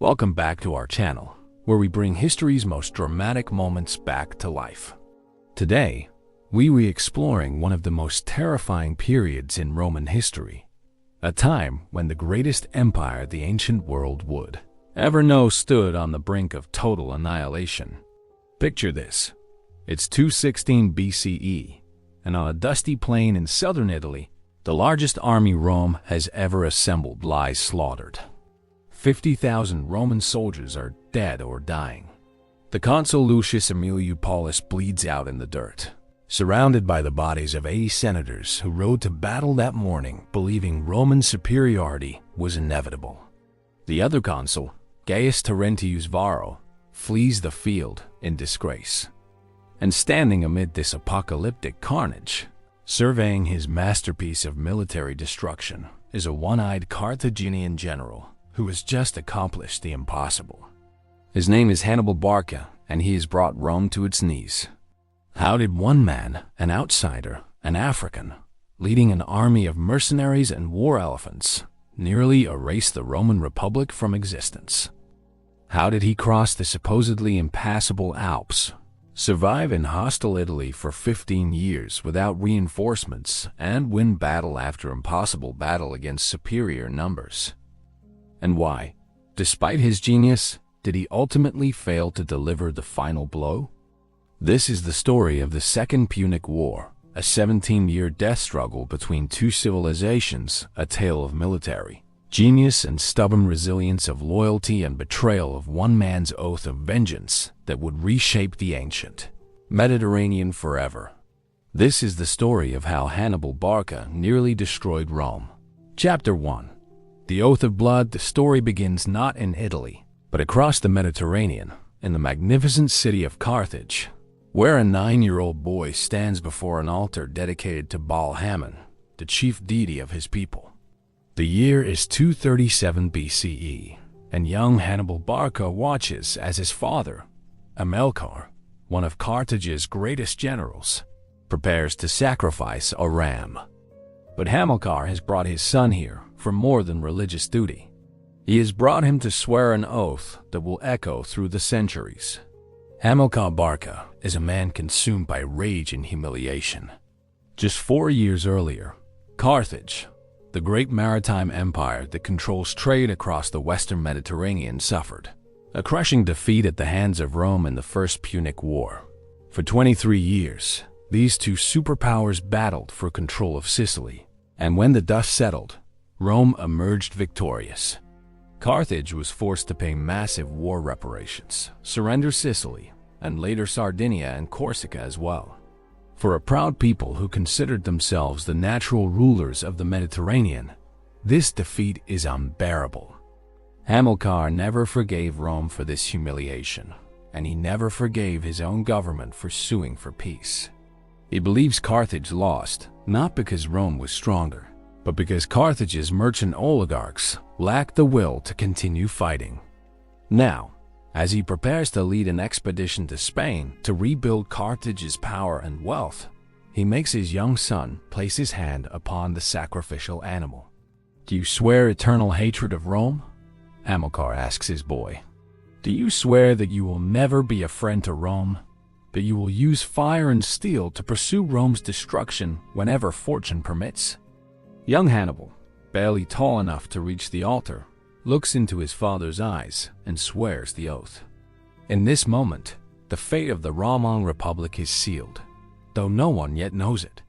Welcome back to our channel, where we bring history's most dramatic moments back to life. Today, we're exploring one of the most terrifying periods in Roman history, a time when the greatest empire the ancient world would ever know stood on the brink of total annihilation. Picture this. It's 216 BCE, and on a dusty plain in southern Italy, the largest army Rome has ever assembled lies slaughtered. 50,000 Roman soldiers are dead or dying. The consul Lucius Aemilius Paulus bleeds out in the dirt, surrounded by the bodies of 80 senators who rode to battle that morning believing Roman superiority was inevitable. The other consul, Gaius Terentius Varro, flees the field in disgrace. And standing amid this apocalyptic carnage, surveying his masterpiece of military destruction, is a one-eyed Carthaginian general who has just accomplished the impossible. His name is Hannibal Barca, and he has brought Rome to its knees. How did one man, an outsider, an African, leading an army of mercenaries and war elephants, nearly erase the Roman Republic from existence? How did he cross the supposedly impassable Alps, survive in hostile Italy for 15 years without reinforcements, and win battle after impossible battle against superior numbers? And why, despite his genius, did he ultimately fail to deliver the final blow? This is the story of the Second Punic War, a 17-year death struggle between two civilizations, a tale of military genius and stubborn resilience, of loyalty and betrayal, of one man's oath of vengeance that would reshape the ancient Mediterranean forever. This is the story of how Hannibal Barca nearly destroyed Rome. Chapter 1. The Oath of Blood. The story begins not in Italy, but across the Mediterranean, in the magnificent city of Carthage, where a 9-year-old boy stands before an altar dedicated to Baal Hammon, the chief deity of his people. The year is 237 BCE, and young Hannibal Barca watches as his father, Hamilcar, one of Carthage's greatest generals, prepares to sacrifice a ram. But Hamilcar has brought his son here for more than religious duty. He has brought him to swear an oath that will echo through the centuries. Hamilcar Barca is a man consumed by rage and humiliation. Just 4 years earlier, Carthage, the great maritime empire that controls trade across the western Mediterranean, suffered a crushing defeat at the hands of Rome in the First Punic War. For 23 years, these two superpowers battled for control of Sicily, and when the dust settled, Rome emerged victorious. Carthage was forced to pay massive war reparations, surrender Sicily, and later Sardinia and Corsica as well. For a proud people who considered themselves the natural rulers of the Mediterranean, this defeat is unbearable. Hamilcar never forgave Rome for this humiliation, and he never forgave his own government for suing for peace. He believes Carthage lost, not because Rome was stronger, but because Carthage's merchant oligarchs lacked the will to continue fighting. Now, as he prepares to lead an expedition to Spain to rebuild Carthage's power and wealth, he makes his young son place his hand upon the sacrificial animal. "Do you swear eternal hatred of Rome?" Hamilcar asks his boy. "Do you swear that you will never be a friend to Rome, that you will use fire and steel to pursue Rome's destruction whenever fortune permits?" Young Hannibal, barely tall enough to reach the altar, looks into his father's eyes and swears the oath. In this moment, the fate of the Roman Republic is sealed, though no one yet knows it.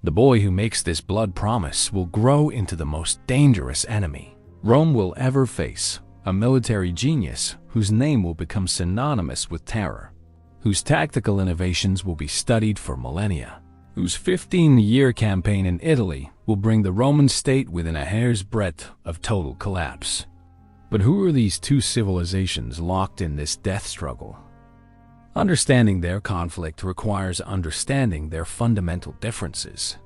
The boy who makes this blood promise will grow into the most dangerous enemy Rome will ever face, a military genius whose name will become synonymous with terror, whose tactical innovations will be studied for millennia, whose 15-year campaign in Italy will bring the Roman state within a hair's breadth of total collapse. But who are these two civilizations locked in this death struggle? Understanding their conflict requires understanding their fundamental differences.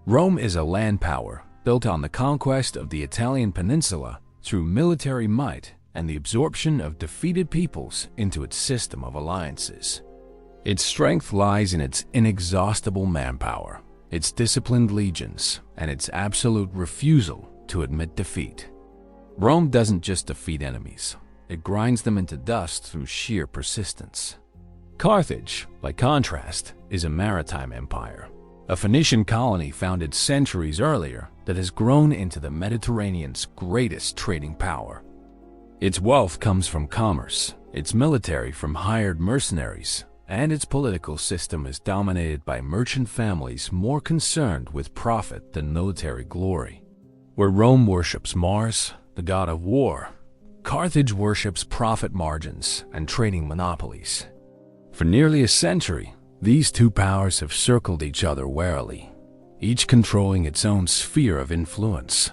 Rome is a land power built on the conquest of the Italian peninsula through military might and the absorption of defeated peoples into its system of alliances. Its strength lies in its inexhaustible manpower, its disciplined legions, and its absolute refusal to admit defeat. Rome doesn't just defeat enemies, it grinds them into dust through sheer persistence. Carthage, by contrast, is a maritime empire, a Phoenician colony founded centuries earlier that has grown into the Mediterranean's greatest trading power. Its wealth comes from commerce, its military from hired mercenaries, and its political system is dominated by merchant families more concerned with profit than military glory. Where Rome worships Mars, the god of war, Carthage worships profit margins and trading monopolies. For nearly a century, these two powers have circled each other warily, each controlling its own sphere of influence.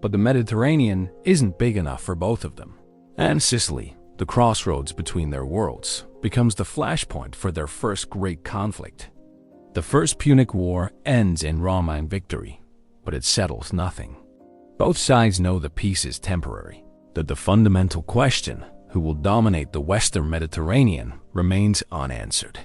But the Mediterranean isn't big enough for both of them, and Sicily, the crossroads between their worlds, becomes the flashpoint for their first great conflict. The First Punic War ends in Roman victory, but it settles nothing. Both sides know the peace is temporary, that the fundamental question, who will dominate the Western Mediterranean, remains unanswered.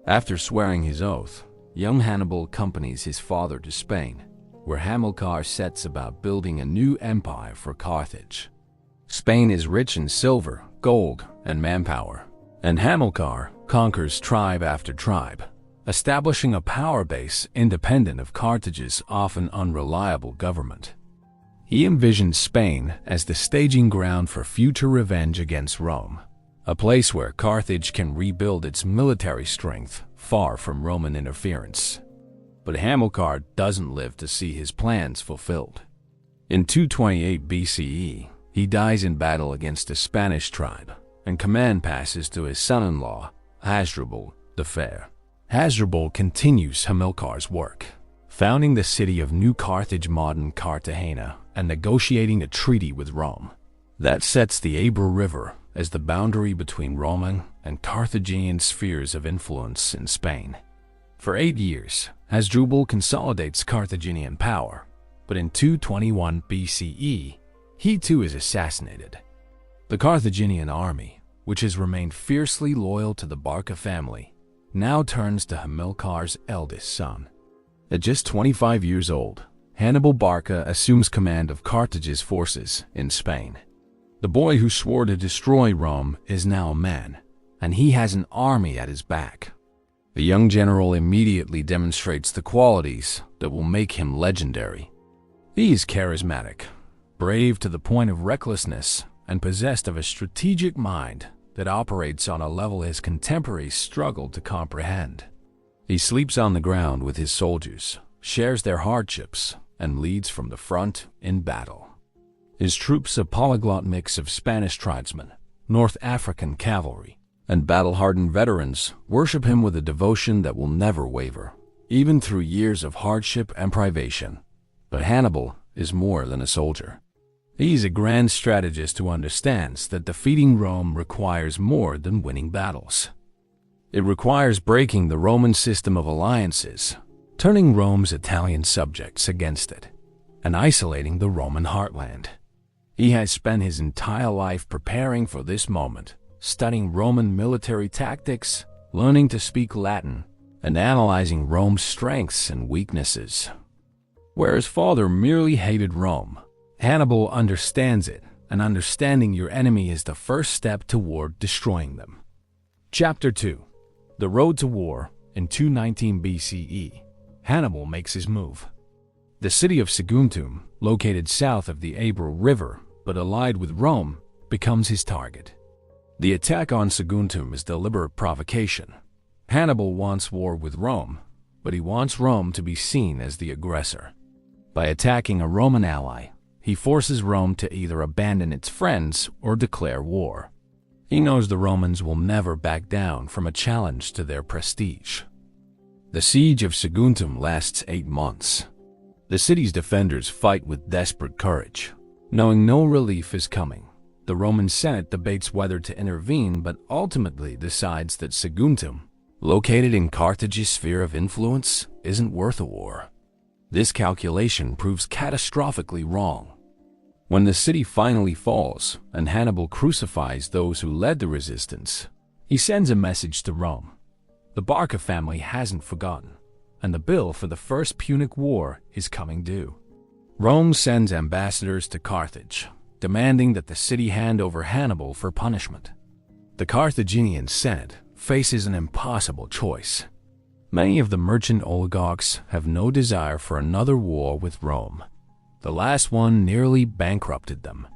After swearing his oath, young Hannibal accompanies his father to Spain, where Hamilcar sets about building a new empire for Carthage. Spain is rich in silver, gold, and manpower, and Hamilcar conquers tribe after tribe, establishing a power base independent of Carthage's often unreliable government. He envisioned Spain as the staging ground for future revenge against Rome, a place where Carthage can rebuild its military strength far from Roman interference. But Hamilcar doesn't live to see his plans fulfilled. In 228 BCE, he dies in battle against a Spanish tribe, and command passes to his son-in-law, Hasdrubal the Fair. Hasdrubal continues Hamilcar's work, founding the city of New Carthage, modern Cartagena, and negotiating a treaty with Rome. That sets the Ebro River as the boundary between Roman and Carthaginian spheres of influence in Spain. For 8 years, Hasdrubal consolidates Carthaginian power, but in 221 BCE, he too is assassinated. The Carthaginian army, which has remained fiercely loyal to the Barca family, now turns to Hamilcar's eldest son. At just 25 years old, Hannibal Barca assumes command of Carthage's forces in Spain. The boy who swore to destroy Rome is now a man, and he has an army at his back. The young general immediately demonstrates the qualities that will make him legendary. He is charismatic, brave to the point of recklessness, and possessed of a strategic mind that operates on a level his contemporaries struggle to comprehend. He sleeps on the ground with his soldiers, shares their hardships, and leads from the front in battle. His troops, a polyglot mix of Spanish tribesmen, North African cavalry, and battle-hardened veterans, worship him with a devotion that will never waver, even through years of hardship and privation. But Hannibal is more than a soldier. He is a grand strategist who understands that defeating Rome requires more than winning battles. It requires breaking the Roman system of alliances, turning Rome's Italian subjects against it, and isolating the Roman heartland. He has spent his entire life preparing for this moment, studying Roman military tactics, learning to speak Latin, and analyzing Rome's strengths and weaknesses. Where his father merely hated Rome, Hannibal understands it, and understanding your enemy is the first step toward destroying them. Chapter 2. The Road to War. In 219 BCE, Hannibal makes his move. The city of Saguntum, located south of the Ebro River but allied with Rome, becomes his target. The attack on Saguntum is deliberate provocation. Hannibal wants war with Rome, but he wants Rome to be seen as the aggressor. By attacking a Roman ally, he forces Rome to either abandon its friends or declare war. He knows the Romans will never back down from a challenge to their prestige. The siege of Saguntum lasts 8 months. The city's defenders fight with desperate courage. Knowing no relief is coming, the Roman Senate debates whether to intervene but ultimately decides that Saguntum, located in Carthage's sphere of influence, isn't worth a war. This calculation proves catastrophically wrong. When the city finally falls and Hannibal crucifies those who led the resistance, he sends a message to Rome. The Barca family hasn't forgotten, and the bill for the First Punic War is coming due. Rome sends ambassadors to Carthage, demanding that the city hand over Hannibal for punishment. The Carthaginian Senate faces an impossible choice. Many of the merchant oligarchs have no desire for another war with Rome. The last one nearly bankrupted them.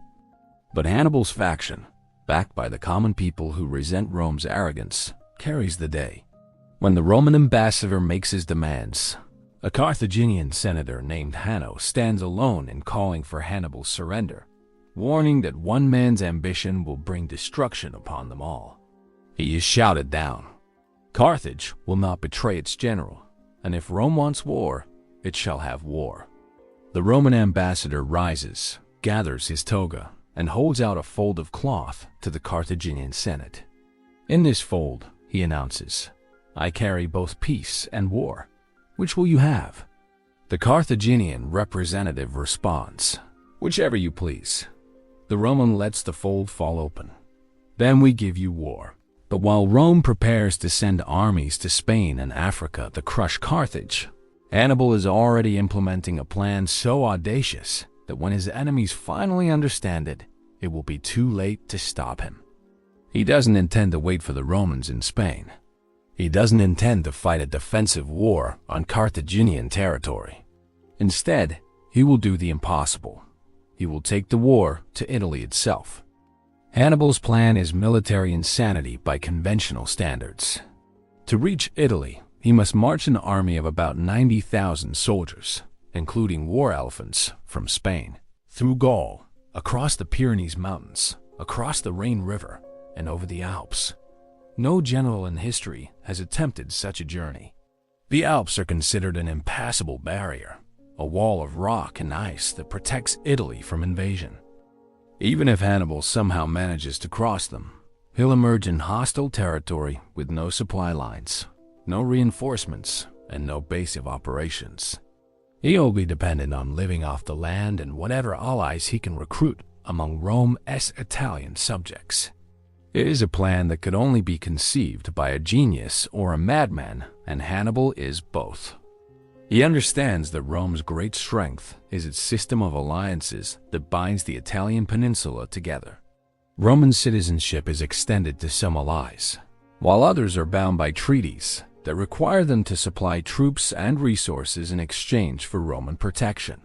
But Hannibal's faction, backed by the common people who resent Rome's arrogance, carries the day. When the Roman ambassador makes his demands, a Carthaginian senator named Hanno stands alone in calling for Hannibal's surrender, warning that one man's ambition will bring destruction upon them all. He is shouted down. Carthage will not betray its general, and if Rome wants war, it shall have war. The Roman ambassador rises, gathers his toga, and holds out a fold of cloth to the Carthaginian Senate. In this fold, he announces, "I carry both peace and war. Which will you have?" The Carthaginian representative responds, "Whichever you please." The Roman lets the fold fall open. "Then we give you war." But while Rome prepares to send armies to Spain and Africa to crush Carthage, Hannibal is already implementing a plan so audacious that when his enemies finally understand it, it will be too late to stop him. He doesn't intend to wait for the Romans in Spain. He doesn't intend to fight a defensive war on Carthaginian territory. Instead, he will do the impossible. He will take the war to Italy itself. Hannibal's plan is military insanity by conventional standards. To reach Italy, he must march an army of about 90,000 soldiers, including war elephants, from Spain, through Gaul, across the Pyrenees Mountains, across the Rhine River, and over the Alps. No general in history has attempted such a journey. The Alps are considered an impassable barrier, a wall of rock and ice that protects Italy from invasion. Even if Hannibal somehow manages to cross them, he'll emerge in hostile territory with no supply lines, no reinforcements, and no base of operations. He'll be dependent on living off the land and whatever allies he can recruit among Rome's Italian subjects. It is a plan that could only be conceived by a genius or a madman, and Hannibal is both. He understands that Rome's great strength is its system of alliances that binds the Italian peninsula together. Roman citizenship is extended to some allies, while others are bound by treaties that require them to supply troops and resources in exchange for Roman protection.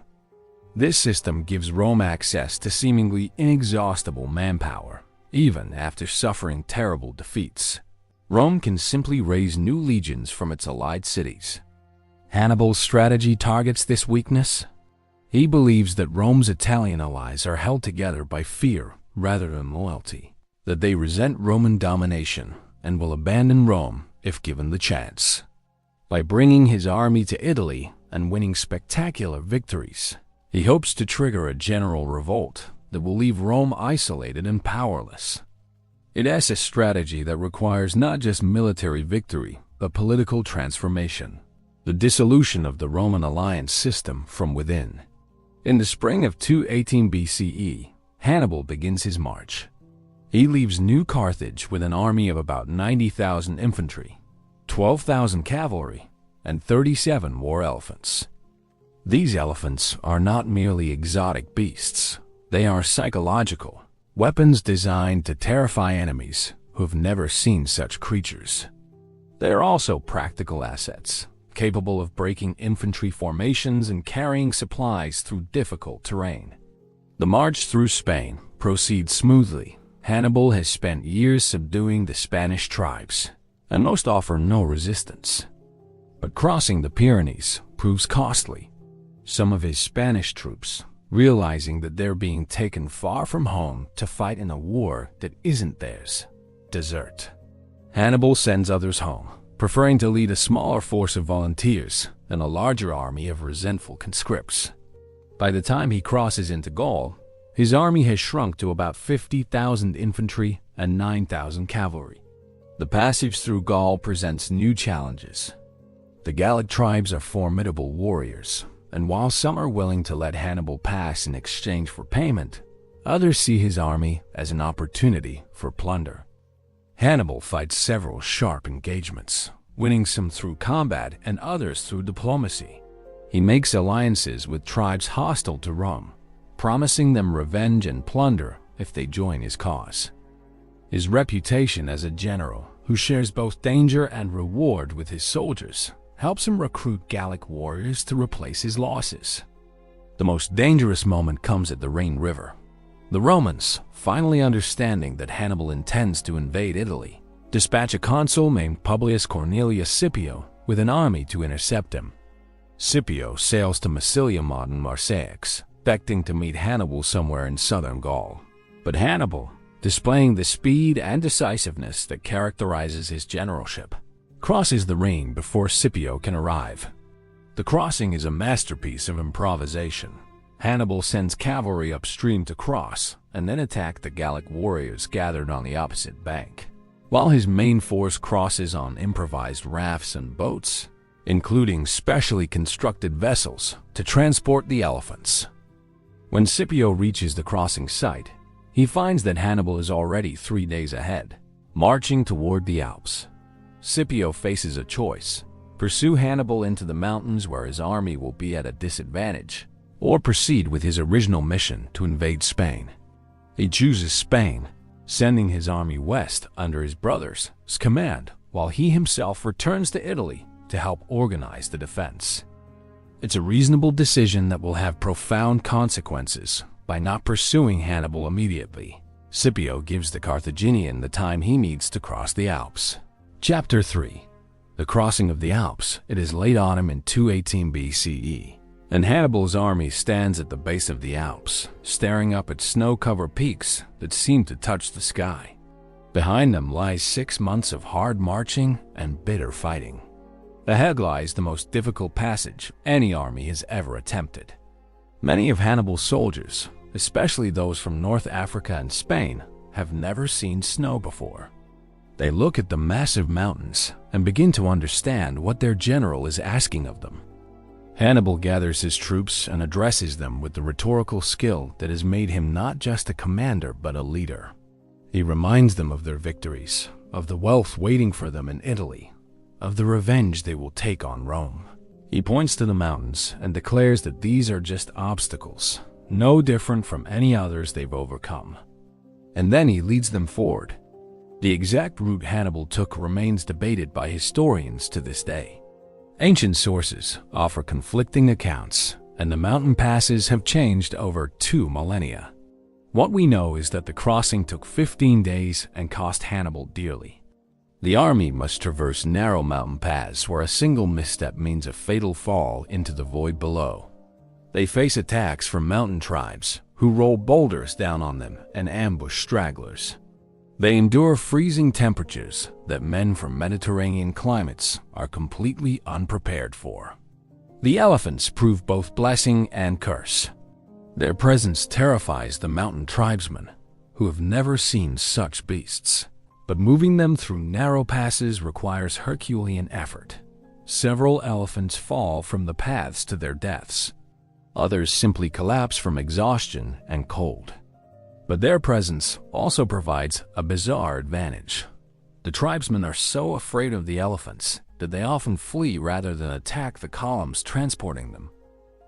This system gives Rome access to seemingly inexhaustible manpower, even after suffering terrible defeats. Rome can simply raise new legions from its allied cities. Hannibal's strategy targets this weakness. He believes that Rome's Italian allies are held together by fear rather than loyalty, that they resent Roman domination and will abandon Rome if given the chance. By bringing his army to Italy and winning spectacular victories, he hopes to trigger a general revolt that will leave Rome isolated and powerless. It is a strategy that requires not just military victory, but political transformation, the dissolution of the Roman alliance system from within. In the spring of 218 BCE, Hannibal begins his march. He leaves New Carthage with an army of about 90,000 infantry, 12,000 cavalry, and 37 war elephants. These elephants are not merely exotic beasts. They are psychological, weapons designed to terrify enemies who have never seen such creatures. They are also practical assets, capable of breaking infantry formations and carrying supplies through difficult terrain. The march through Spain proceeds smoothly. Hannibal has spent years subduing the Spanish tribes, and most offer no resistance. But crossing the Pyrenees proves costly. Some of his Spanish troops, realizing that they're being taken far from home to fight in a war that isn't theirs, desert. Hannibal sends others home, preferring to lead a smaller force of volunteers and a larger army of resentful conscripts. By the time he crosses into Gaul, his army has shrunk to about 50,000 infantry and 9,000 cavalry. The passage through Gaul presents new challenges. The Gallic tribes are formidable warriors, and while some are willing to let Hannibal pass in exchange for payment, others see his army as an opportunity for plunder. Hannibal fights several sharp engagements, winning some through combat and others through diplomacy. He makes alliances with tribes hostile to Rome, promising them revenge and plunder if they join his cause. His reputation as a general who shares both danger and reward with his soldiers helps him recruit Gallic warriors to replace his losses. The most dangerous moment comes at the Rhine River. The Romans, finally understanding that Hannibal intends to invade Italy, dispatch a consul named Publius Cornelius Scipio with an army to intercept him. Scipio sails to Massilia, modern Marseille, expecting to meet Hannibal somewhere in southern Gaul. But Hannibal, displaying the speed and decisiveness that characterizes his generalship, crosses the Rhine before Scipio can arrive. The crossing is a masterpiece of improvisation. Hannibal sends cavalry upstream to cross and then attack the Gallic warriors gathered on the opposite bank, while his main force crosses on improvised rafts and boats, including specially constructed vessels to transport the elephants. When Scipio reaches the crossing site, he finds that Hannibal is already 3 days ahead, marching toward the Alps. Scipio faces a choice: pursue Hannibal into the mountains where his army will be at a disadvantage, or proceed with his original mission to invade Spain. He chooses Spain, sending his army west under his brother's command, while he himself returns to Italy to help organize the defense. It's a reasonable decision that will have profound consequences. By not pursuing Hannibal immediately, Scipio gives the Carthaginian the time he needs to cross the Alps. Chapter 3. The crossing of the Alps. It is late autumn in 218 BCE, and Hannibal's army stands at the base of the Alps, staring up at snow-covered peaks that seem to touch the sky. Behind them lies 6 months of hard marching and bitter fighting. Ahead lies the most difficult passage any army has ever attempted. Many of Hannibal's soldiers, especially those from North Africa and Spain, have never seen snow before. They look at the massive mountains and begin to understand what their general is asking of them. Hannibal gathers his troops and addresses them with the rhetorical skill that has made him not just a commander but a leader. He reminds them of their victories, of the wealth waiting for them in Italy, of the revenge they will take on Rome. He points to the mountains and declares that these are just obstacles, no different from any others they've overcome. And then he leads them forward. The exact route Hannibal took remains debated by historians to this day. Ancient sources offer conflicting accounts, and the mountain passes have changed over 2 millennia. What we know is that the crossing took 15 days and cost Hannibal dearly. The army must traverse narrow mountain paths where a single misstep means a fatal fall into the void below. They face attacks from mountain tribes who roll boulders down on them and ambush stragglers. They endure freezing temperatures that men from Mediterranean climates are completely unprepared for. The elephants prove both blessing and curse. Their presence terrifies the mountain tribesmen, who have never seen such beasts. But moving them through narrow passes requires Herculean effort. Several elephants fall from the paths to their deaths. Others simply collapse from exhaustion and cold. But their presence also provides a bizarre advantage. The tribesmen are so afraid of the elephants that they often flee rather than attack the columns transporting them.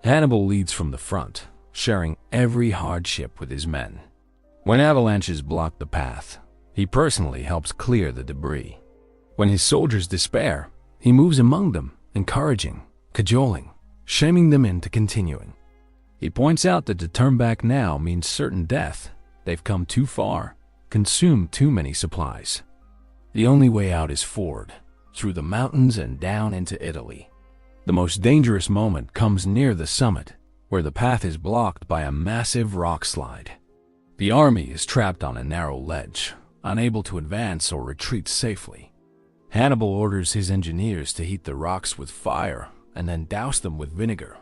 Hannibal leads from the front, sharing every hardship with his men. When avalanches block the path, he personally helps clear the debris. When his soldiers despair, he moves among them, encouraging, cajoling, shaming them into continuing. He points out that to turn back now means certain death. They've come too far, consumed too many supplies. The only way out is forward, through the mountains and down into Italy. The most dangerous moment comes near the summit, where the path is blocked by a massive rock slide. The army is trapped on a narrow ledge, unable to advance or retreat safely. Hannibal orders his engineers to heat the rocks with fire and then douse them with vinegar.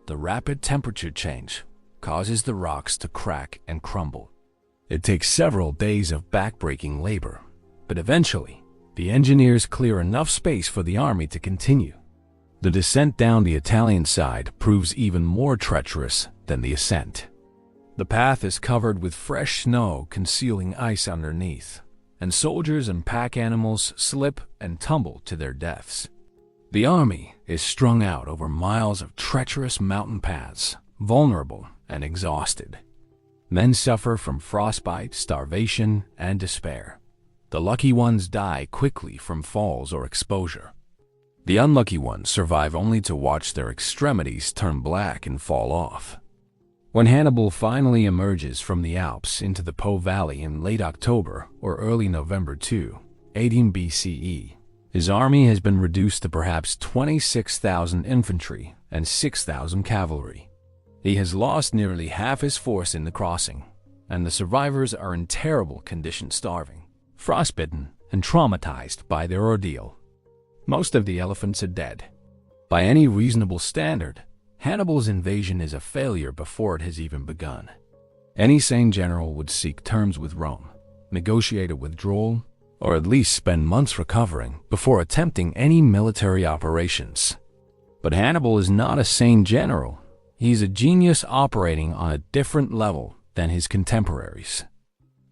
The rapid temperature change causes the rocks to crack and crumble. It takes several days of backbreaking labor, but eventually, the engineers clear enough space for the army to continue. The descent down the Italian side proves even more treacherous than the ascent. The path is covered with fresh snow concealing ice underneath, and soldiers and pack animals slip and tumble to their deaths. The army is strung out over miles of treacherous mountain paths, vulnerable and exhausted. Men suffer from frostbite, starvation, and despair. The lucky ones die quickly from falls or exposure. The unlucky ones survive only to watch their extremities turn black and fall off. When Hannibal finally emerges from the Alps into the Po Valley in late October or early November 218 BCE, his army has been reduced to perhaps 26,000 infantry and 6,000 cavalry. He has lost nearly half his force in the crossing, and the survivors are in terrible condition, starving, frostbitten, and traumatized by their ordeal. Most of the elephants are dead. By any reasonable standard, Hannibal's invasion is a failure before it has even begun. Any sane general would seek terms with Rome, negotiate a withdrawal, or at least spend months recovering before attempting any military operations. But Hannibal is not a sane general. He's a genius operating on a different level than his contemporaries.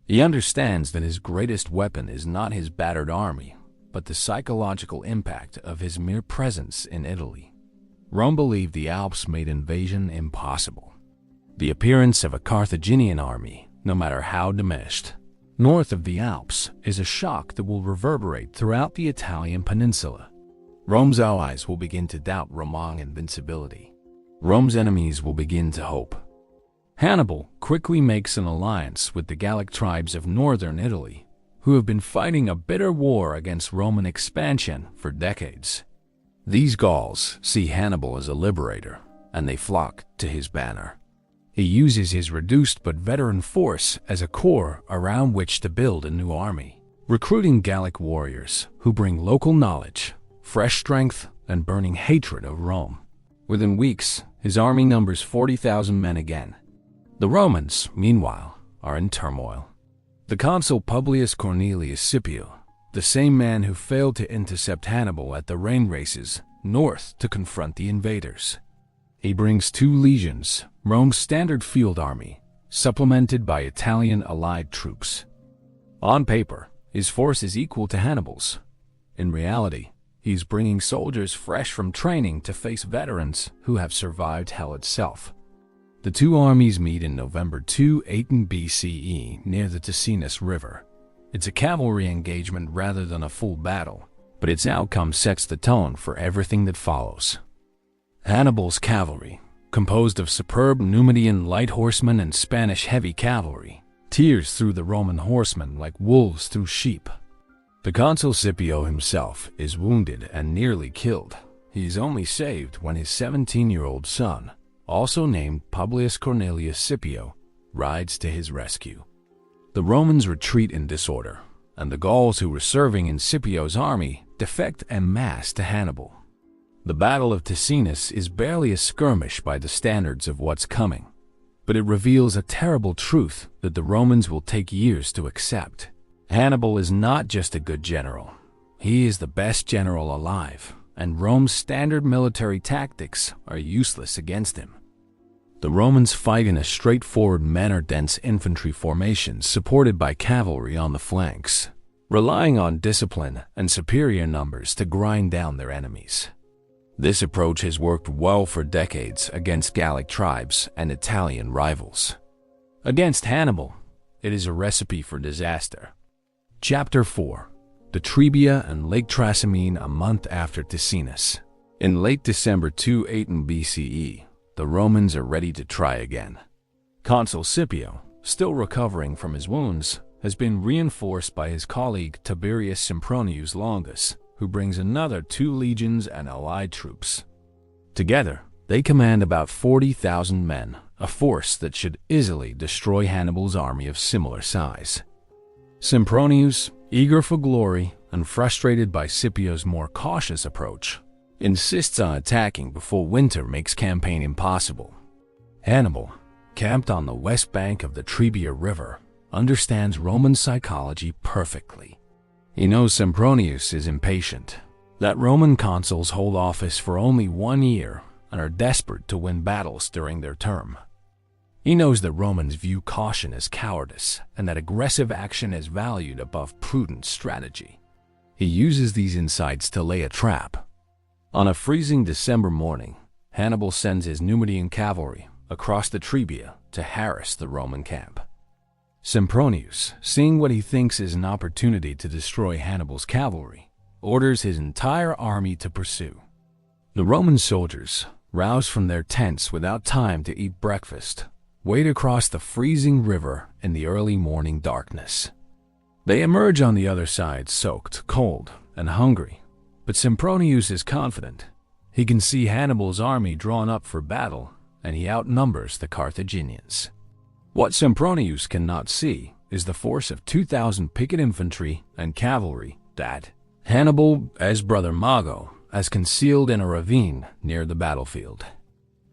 He understands that his greatest weapon is not his battered army, but the psychological impact of his mere presence in Italy. Rome believed the Alps made invasion impossible. The appearance of a Carthaginian army, no matter how diminished, north of the Alps is a shock that will reverberate throughout the Italian peninsula. Rome's allies will begin to doubt Roman invincibility. Rome's enemies will begin to hope. Hannibal quickly makes an alliance with the Gallic tribes of northern Italy, who have been fighting a bitter war against Roman expansion for decades. These Gauls see Hannibal as a liberator, and they flock to his banner. He uses his reduced but veteran force as a core around which to build a new army, recruiting Gallic warriors who bring local knowledge, fresh strength, and burning hatred of Rome. Within weeks, his army numbers 40,000 men again. The Romans, meanwhile, are in turmoil. The consul Publius Cornelius Scipio, the same man who failed to intercept Hannibal at the rain races north to confront the invaders. He brings 2 legions, Rome's standard field army, supplemented by Italian allied troops. On paper, his force is equal to Hannibal's. In reality, he's bringing soldiers fresh from training to face veterans who have survived hell itself. The 2 armies meet in November 218 BCE near the Ticinus River. It's a cavalry engagement rather than a full battle, but its outcome sets the tone for everything that follows. Hannibal's cavalry, composed of superb Numidian light horsemen and Spanish heavy cavalry, tears through the Roman horsemen like wolves through sheep. The consul Scipio himself is wounded and nearly killed. He is only saved when his 17-year-old son, also named Publius Cornelius Scipio, rides to his rescue. The Romans retreat in disorder, and the Gauls who were serving in Scipio's army defect en masse to Hannibal. The Battle of Ticinus is barely a skirmish by the standards of what's coming, but it reveals a terrible truth that the Romans will take years to accept. Hannibal is not just a good general. He is the best general alive, and Rome's standard military tactics are useless against him. The Romans fight in a straightforward manner-dense infantry formation supported by cavalry on the flanks, relying on discipline and superior numbers to grind down their enemies. This approach has worked well for decades against Gallic tribes and Italian rivals. Against Hannibal, it is a recipe for disaster. Chapter 4. The Trebia and Lake Trasimene a month after Ticinus. In late December 218 BCE, the Romans are ready to try again. Consul Scipio, still recovering from his wounds, has been reinforced by his colleague Tiberius Sempronius Longus, who brings another 2 legions and allied troops. Together, they command about 40,000 men, a force that should easily destroy Hannibal's army of similar size. Sempronius, eager for glory and frustrated by Scipio's more cautious approach, insists on attacking before winter makes campaign impossible. Hannibal, camped on the west bank of the Trebia River, understands Roman psychology perfectly. He knows Sempronius is impatient, that Roman consuls hold office for only 1 year and are desperate to win battles during their term. He knows that Romans view caution as cowardice and that aggressive action is valued above prudent strategy. He uses these insights to lay a trap. On a freezing December morning, Hannibal sends his Numidian cavalry across the Trebia to harass the Roman camp. Sempronius, seeing what he thinks is an opportunity to destroy Hannibal's cavalry, orders his entire army to pursue. The Roman soldiers, roused from their tents without time to eat breakfast, wade across the freezing river in the early morning darkness. They emerge on the other side soaked, cold, and hungry, but Sempronius is confident. He can see Hannibal's army drawn up for battle, and he outnumbers the Carthaginians. What Sempronius cannot see is the force of 2,000 picket infantry and cavalry that Hannibal, as brother Mago, has concealed in a ravine near the battlefield.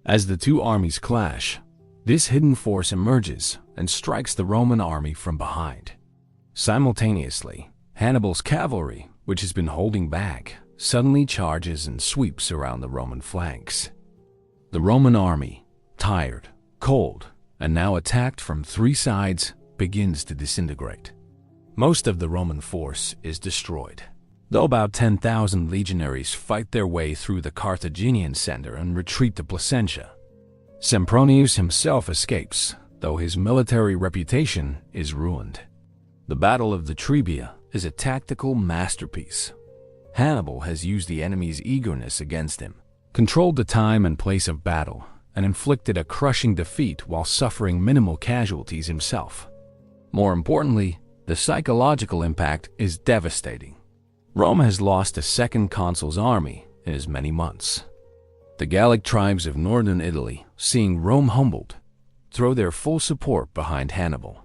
As the two armies clash, this hidden force emerges and strikes the Roman army from behind. Simultaneously, Hannibal's cavalry, which has been holding back, suddenly charges and sweeps around the Roman flanks. The Roman army, tired, cold, and now attacked from three sides, begins to disintegrate. Most of the Roman force is destroyed, though about 10,000 legionaries fight their way through the Carthaginian center and retreat to Placentia. Sempronius himself escapes, though his military reputation is ruined. The Battle of the Trebia is a tactical masterpiece. Hannibal has used the enemy's eagerness against him, controlled the time and place of battle, and inflicted a crushing defeat while suffering minimal casualties himself. More importantly, the psychological impact is devastating. Rome has lost a second consul's army in as many months. The Gallic tribes of northern Italy, seeing Rome humbled, throw their full support behind Hannibal.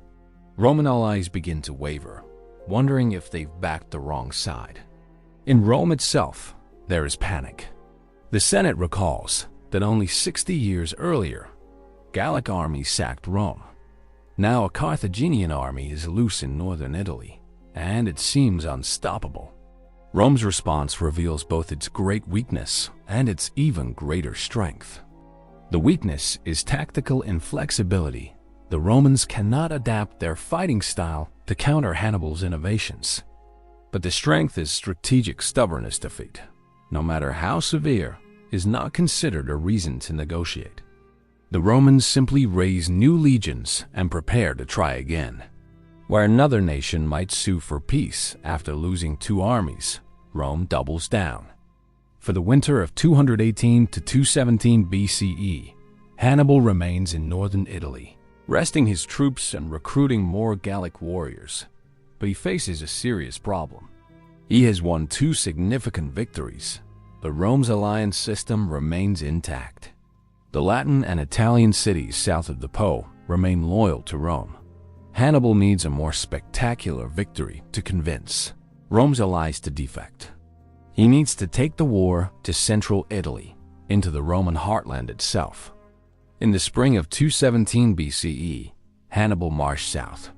Roman allies begin to waver, wondering if they've backed the wrong side. In Rome itself, there is panic. The Senate recalls that only 60 years earlier, Gallic armies sacked Rome. Now a Carthaginian army is loose in northern Italy, and it seems unstoppable. Rome's response reveals both its great weakness and its even greater strength. The weakness is tactical inflexibility. The Romans cannot adapt their fighting style to counter Hannibal's innovations. But the strength is strategic stubbornness. Defeat, no matter how severe, is not considered a reason to negotiate. The Romans simply raise new legions and prepare to try again. Where another nation might sue for peace after losing two armies, Rome doubles down. For the winter of 218 to 217 BCE, Hannibal remains in northern Italy, resting his troops and recruiting more Gallic warriors. But he faces a serious problem. He has won two significant victories, but Rome's alliance system remains intact. The Latin and Italian cities south of the Po remain loyal to Rome. Hannibal needs a more spectacular victory to convince Rome's allies to defect. He needs to take the war to central Italy, into the Roman heartland itself. In the spring of 217 BCE, Hannibal marched south.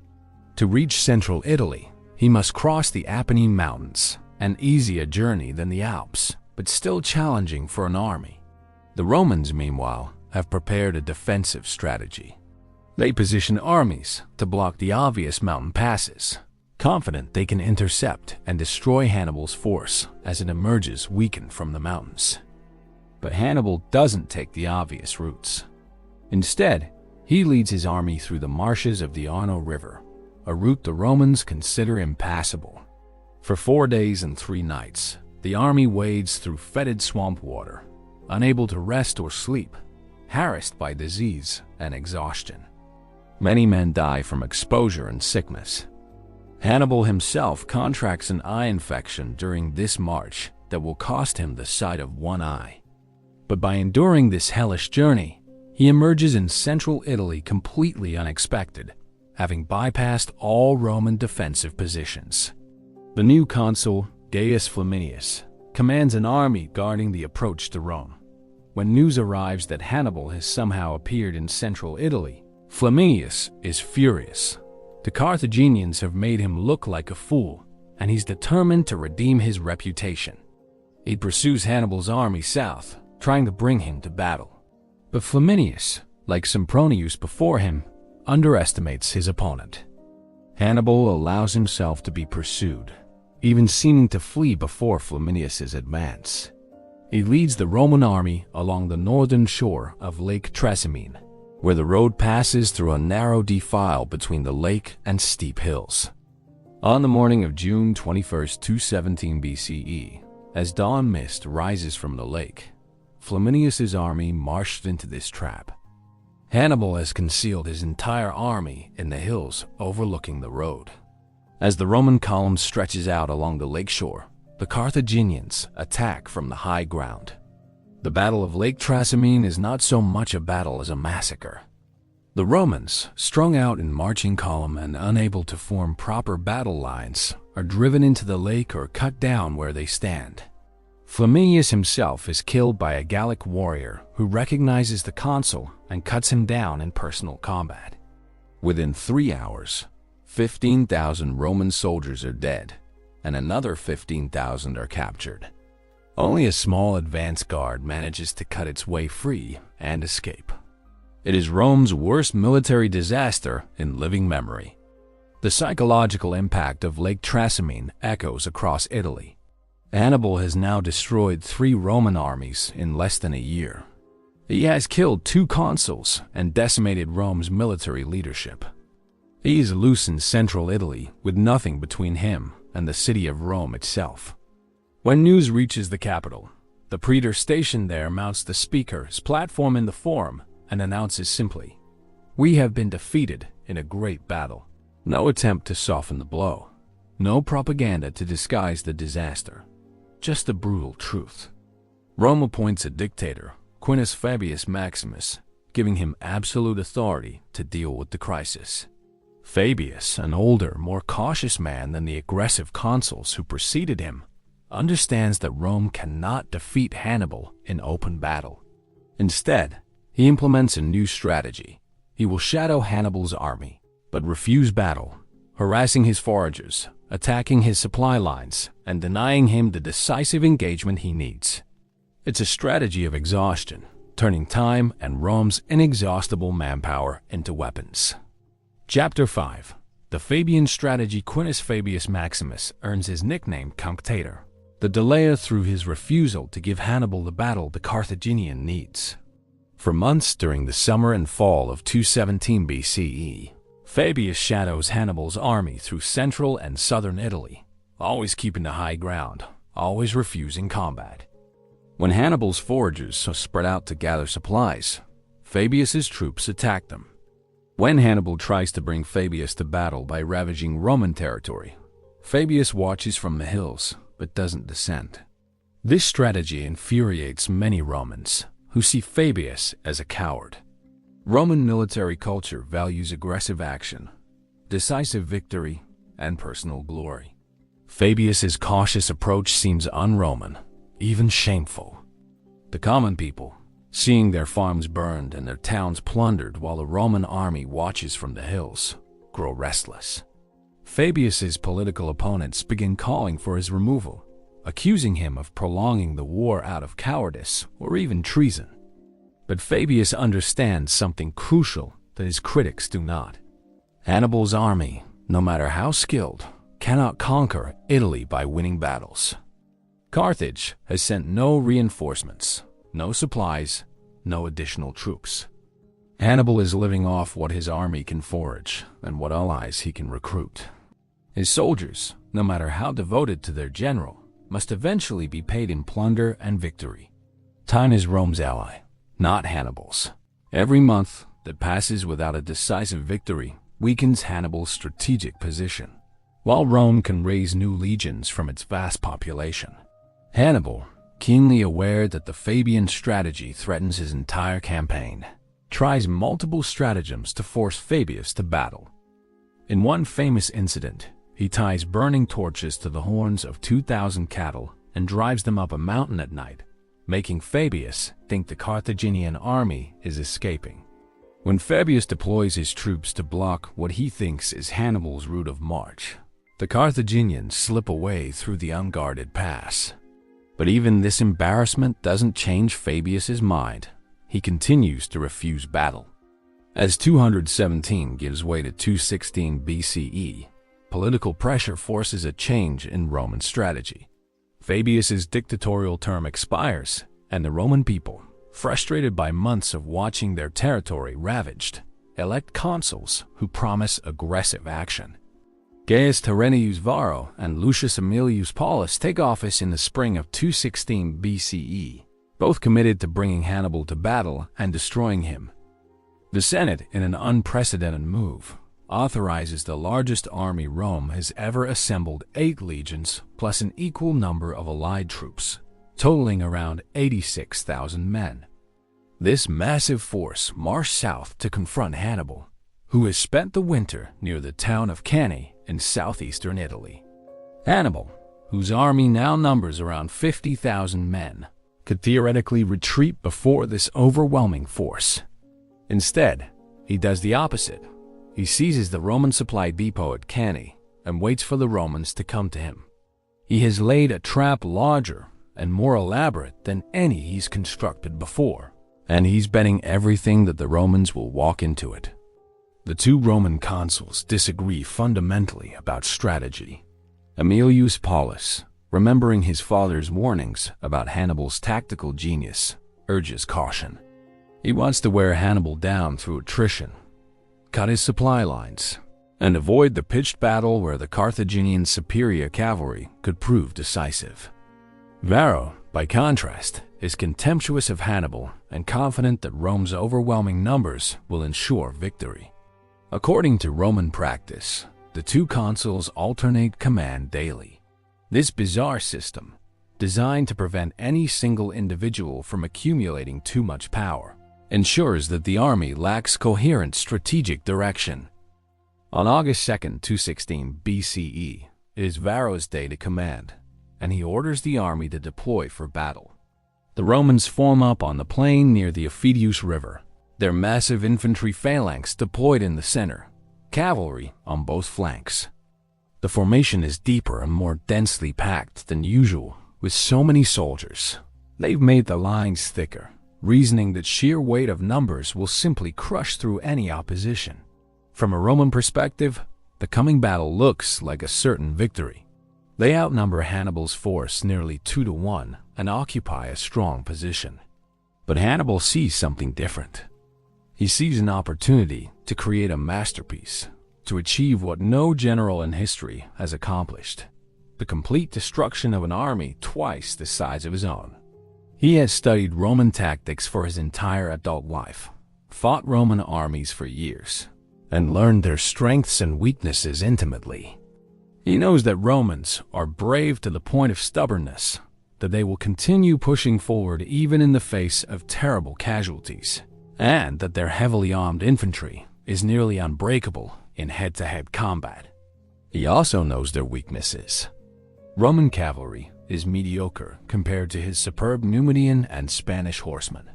To reach central Italy, he must cross the Apennine Mountains, an easier journey than the Alps, but still challenging for an army. The Romans, meanwhile, have prepared a defensive strategy. They position armies to block the obvious mountain passes, confident they can intercept and destroy Hannibal's force as it emerges weakened from the mountains. But Hannibal doesn't take the obvious routes. Instead, he leads his army through the marshes of the Arno River, a route the Romans consider impassable. For 4 days and 3 nights, the army wades through fetid swamp water, unable to rest or sleep, harassed by disease and exhaustion. Many men die from exposure and sickness. Hannibal himself contracts an eye infection during this march that will cost him the sight of one eye. But by enduring this hellish journey, he emerges in central Italy completely unexpected, having bypassed all Roman defensive positions. The new consul, Gaius Flaminius, commands an army guarding the approach to Rome. When news arrives that Hannibal has somehow appeared in central Italy, Flaminius is furious. The Carthaginians have made him look like a fool, and he's determined to redeem his reputation. He pursues Hannibal's army south, trying to bring him to battle. But Flaminius, like Sempronius before him, underestimates his opponent. Hannibal allows himself to be pursued, even seeming to flee before Flaminius's advance. He leads the Roman army along the northern shore of Lake Trasimene, where the road passes through a narrow defile between the lake and steep hills. On the morning of June 21st, 217 BCE, as dawn mist rises from the lake, Flaminius's army marched into this trap. Hannibal has concealed his entire army in the hills overlooking the road. As the Roman column stretches out along the lakeshore, the Carthaginians attack from the high ground. The Battle of Lake Trasimene is not so much a battle as a massacre. The Romans, strung out in marching column and unable to form proper battle lines, are driven into the lake or cut down where they stand. Flaminius himself is killed by a Gallic warrior who recognizes the consul and cuts him down in personal combat. Within 3 hours, 15,000 Roman soldiers are dead, and another 15,000 are captured. Only a small advance guard manages to cut its way free and escape. It is Rome's worst military disaster in living memory. The psychological impact of Lake Trasimene echoes across Italy. Hannibal has now destroyed 3 Roman armies in less than a year. He has killed 2 consuls and decimated Rome's military leadership. He is loose in central Italy with nothing between him and the city of Rome itself. When news reaches the capital, the praetor stationed there mounts the speaker's platform in the forum and announces simply, "We have been defeated in a great battle." No attempt to soften the blow. No propaganda to disguise the disaster. Just the brutal truth. Rome appoints a dictator, Quintus Fabius Maximus, giving him absolute authority to deal with the crisis. Fabius, an older, more cautious man than the aggressive consuls who preceded him, understands that Rome cannot defeat Hannibal in open battle. Instead, he implements a new strategy. He will shadow Hannibal's army, but refuse battle, harassing his foragers, attacking his supply lines, and denying him the decisive engagement he needs. It's a strategy of exhaustion, turning time and Rome's inexhaustible manpower into weapons. Chapter 5. The Fabian strategy. Quintus Fabius Maximus earns his nickname Cunctator, the delayer, through his refusal to give Hannibal the battle the Carthaginian needs. For months during the summer and fall of 217 BCE, Fabius shadows Hannibal's army through central and southern Italy, always keeping the high ground, always refusing combat. When Hannibal's foragers spread out to gather supplies, Fabius's troops attack them. When Hannibal tries to bring Fabius to battle by ravaging Roman territory, Fabius watches from the hills but doesn't descend. This strategy infuriates many Romans, who see Fabius as a coward. Roman military culture values aggressive action, decisive victory, and personal glory. Fabius's cautious approach seems un-Roman, even shameful. The common people, seeing their farms burned and their towns plundered while the Roman army watches from the hills, grow restless. Fabius's political opponents begin calling for his removal, accusing him of prolonging the war out of cowardice or even treason. But Fabius understands something crucial that his critics do not. Hannibal's army, no matter how skilled, cannot conquer Italy by winning battles. Carthage has sent no reinforcements, no supplies, no additional troops. Hannibal is living off what his army can forage and what allies he can recruit. His soldiers, no matter how devoted to their general, must eventually be paid in plunder and victory. Time is Rome's ally, not Hannibal's. Every month that passes without a decisive victory weakens Hannibal's strategic position, while Rome can raise new legions from its vast population. Hannibal, keenly aware that the Fabian strategy threatens his entire campaign, tries multiple stratagems to force Fabius to battle. In one famous incident, he ties burning torches to the horns of 2,000 cattle and drives them up a mountain at night, making Fabius think the Carthaginian army is escaping. When Fabius deploys his troops to block what he thinks is Hannibal's route of march, the Carthaginians slip away through the unguarded pass. But even this embarrassment doesn't change Fabius's mind. He continues to refuse battle. As 217 gives way to 216 BCE, political pressure forces a change in Roman strategy. Fabius's dictatorial term expires, and the Roman people, Frustrated by months of watching their territory ravaged, elect consuls who promise aggressive action. Gaius Terentius Varro and Lucius Aemilius Paulus take office in the spring of 216 BCE, both committed to bringing Hannibal to battle and destroying him. The Senate, in an unprecedented move, authorizes the largest army Rome has ever assembled, 8 legions plus an equal number of allied troops, totaling around 86,000 men. This massive force marched south to confront Hannibal, who has spent the winter near the town of Cannae in southeastern Italy. Hannibal, whose army now numbers around 50,000 men, could theoretically retreat before this overwhelming force. Instead, he does the opposite. He seizes the Roman supply depot at Cannae and waits for the Romans to come to him. He has laid a trap larger and more elaborate than any he's constructed before, and he's betting everything that the Romans will walk into it. The two Roman consuls disagree fundamentally about strategy. Aemilius Paulus, remembering his father's warnings about Hannibal's tactical genius, urges caution. He wants to wear Hannibal down through attrition, cut his supply lines, and avoid the pitched battle where the Carthaginian superior cavalry could prove decisive. Varro, by contrast, is contemptuous of Hannibal and confident that Rome's overwhelming numbers will ensure victory. According to Roman practice, the two consuls alternate command daily. This bizarre system, designed to prevent any single individual from accumulating too much power, ensures that the army lacks coherent strategic direction. On August 2nd, 216 BCE, it is Varro's day to command, and he orders the army to deploy for battle. The Romans form up on the plain near the Ophidius River, their massive infantry phalanx deployed in the center, cavalry on both flanks. The formation is deeper and more densely packed than usual, with so many soldiers. They've made the lines thicker, reasoning that sheer weight of numbers will simply crush through any opposition. From a Roman perspective, the coming battle looks like a certain victory. They outnumber Hannibal's force nearly 2-1 and occupy a strong position. But Hannibal sees something different. He sees an opportunity to create a masterpiece, to achieve what no general in history has accomplished: the complete destruction of an army twice the size of his own. He has studied Roman tactics for his entire adult life, fought Roman armies for years, and learned their strengths and weaknesses intimately. He knows that Romans are brave to the point of stubbornness, that they will continue pushing forward even in the face of terrible casualties, and that their heavily armed infantry is nearly unbreakable in head-to-head combat. He also knows their weaknesses. Roman cavalry is mediocre compared to his superb Numidian and Spanish horsemen.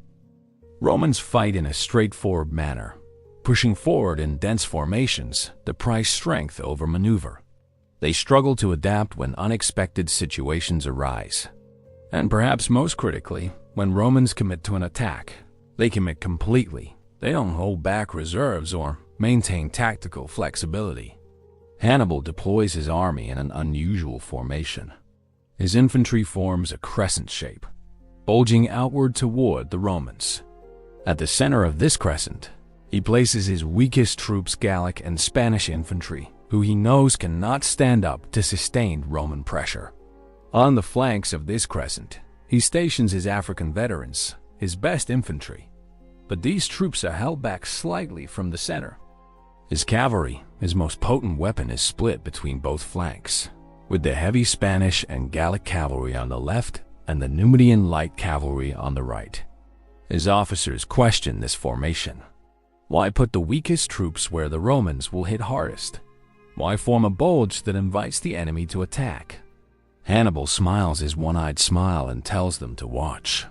Romans fight in a straightforward manner, pushing forward in dense formations that prize strength over maneuver. They struggle to adapt when unexpected situations arise. And perhaps most critically, when Romans commit to an attack, they commit completely. They don't hold back reserves or maintain tactical flexibility. Hannibal deploys his army in an unusual formation. His infantry forms a crescent shape, bulging outward toward the Romans. At the center of this crescent, he places his weakest troops, Gallic and Spanish infantry, who he knows cannot stand up to sustained Roman pressure. On the flanks of this crescent, he stations his African veterans, his best infantry, but these troops are held back slightly from the center. His cavalry, his most potent weapon, is split between both flanks, with the heavy Spanish and Gallic cavalry on the left and the Numidian light cavalry on the right. His officers question this formation. Why put the weakest troops where the Romans will hit hardest? Why form a bulge that invites the enemy to attack? Hannibal smiles his one-eyed smile and tells them to watch.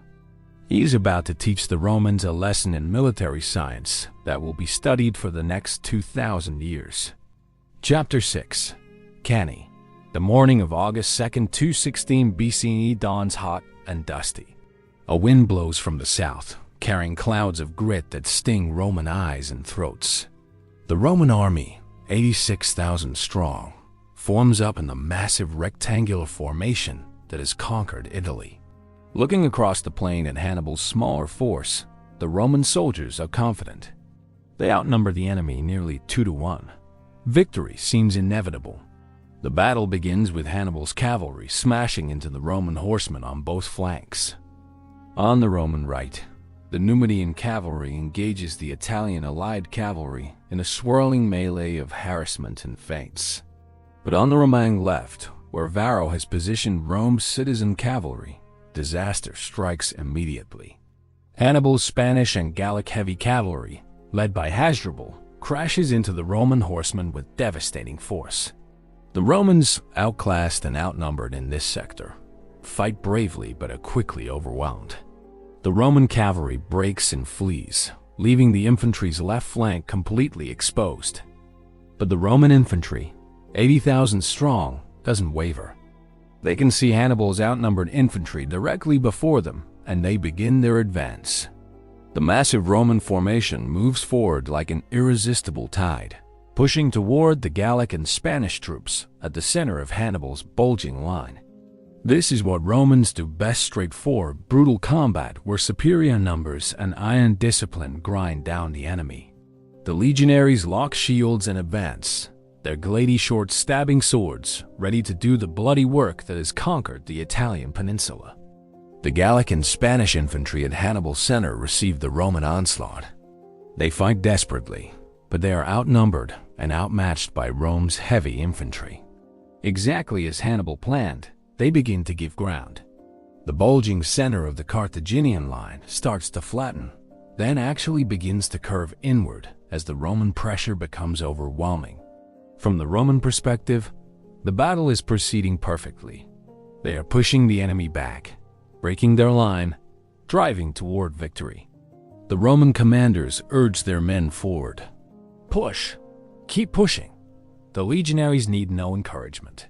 He's about to teach the Romans a lesson in military science that will be studied for the next 2,000 years. Chapter 6. Cannae. The morning of August 2nd, 216 BCE dawns hot and dusty. A wind blows from the south, carrying clouds of grit that sting Roman eyes and throats. The Roman army, 86,000 strong, forms up in the massive rectangular formation that has conquered Italy. Looking across the plain at Hannibal's smaller force, the Roman soldiers are confident. They outnumber the enemy nearly 2-1. Victory seems inevitable. The battle begins with Hannibal's cavalry smashing into the Roman horsemen on both flanks. On the Roman right, the Numidian cavalry engages the Italian allied cavalry in a swirling melee of harassment and feints. But on the Roman left, where Varro has positioned Rome's citizen cavalry, disaster strikes immediately. Hannibal's Spanish and Gallic heavy cavalry, led by Hasdrubal, crashes into the Roman horsemen with devastating force. The Romans, outclassed and outnumbered in this sector, fight bravely but are quickly overwhelmed. The Roman cavalry breaks and flees, leaving the infantry's left flank completely exposed. But the Roman infantry, 80,000 strong, doesn't waver. They can see Hannibal's outnumbered infantry directly before them, and they begin their advance. The massive Roman formation moves forward like an irresistible tide, pushing toward the Gallic and Spanish troops at the center of Hannibal's bulging line. This is what Romans do best: straightforward, brutal combat where superior numbers and iron discipline grind down the enemy. The legionaries lock shields and advance, their glady short stabbing swords ready to do the bloody work that has conquered the Italian peninsula. The Gallic and Spanish infantry at Hannibal's center receive the Roman onslaught. They fight desperately, but they are outnumbered and outmatched by Rome's heavy infantry. Exactly as Hannibal planned, they begin to give ground. The bulging center of the Carthaginian line starts to flatten, then actually begins to curve inward as the Roman pressure becomes overwhelming. From the Roman perspective, the battle is proceeding perfectly. They are pushing the enemy back, breaking their line, driving toward victory. The Roman commanders urge their men forward. Push! Keep pushing! The legionaries need no encouragement.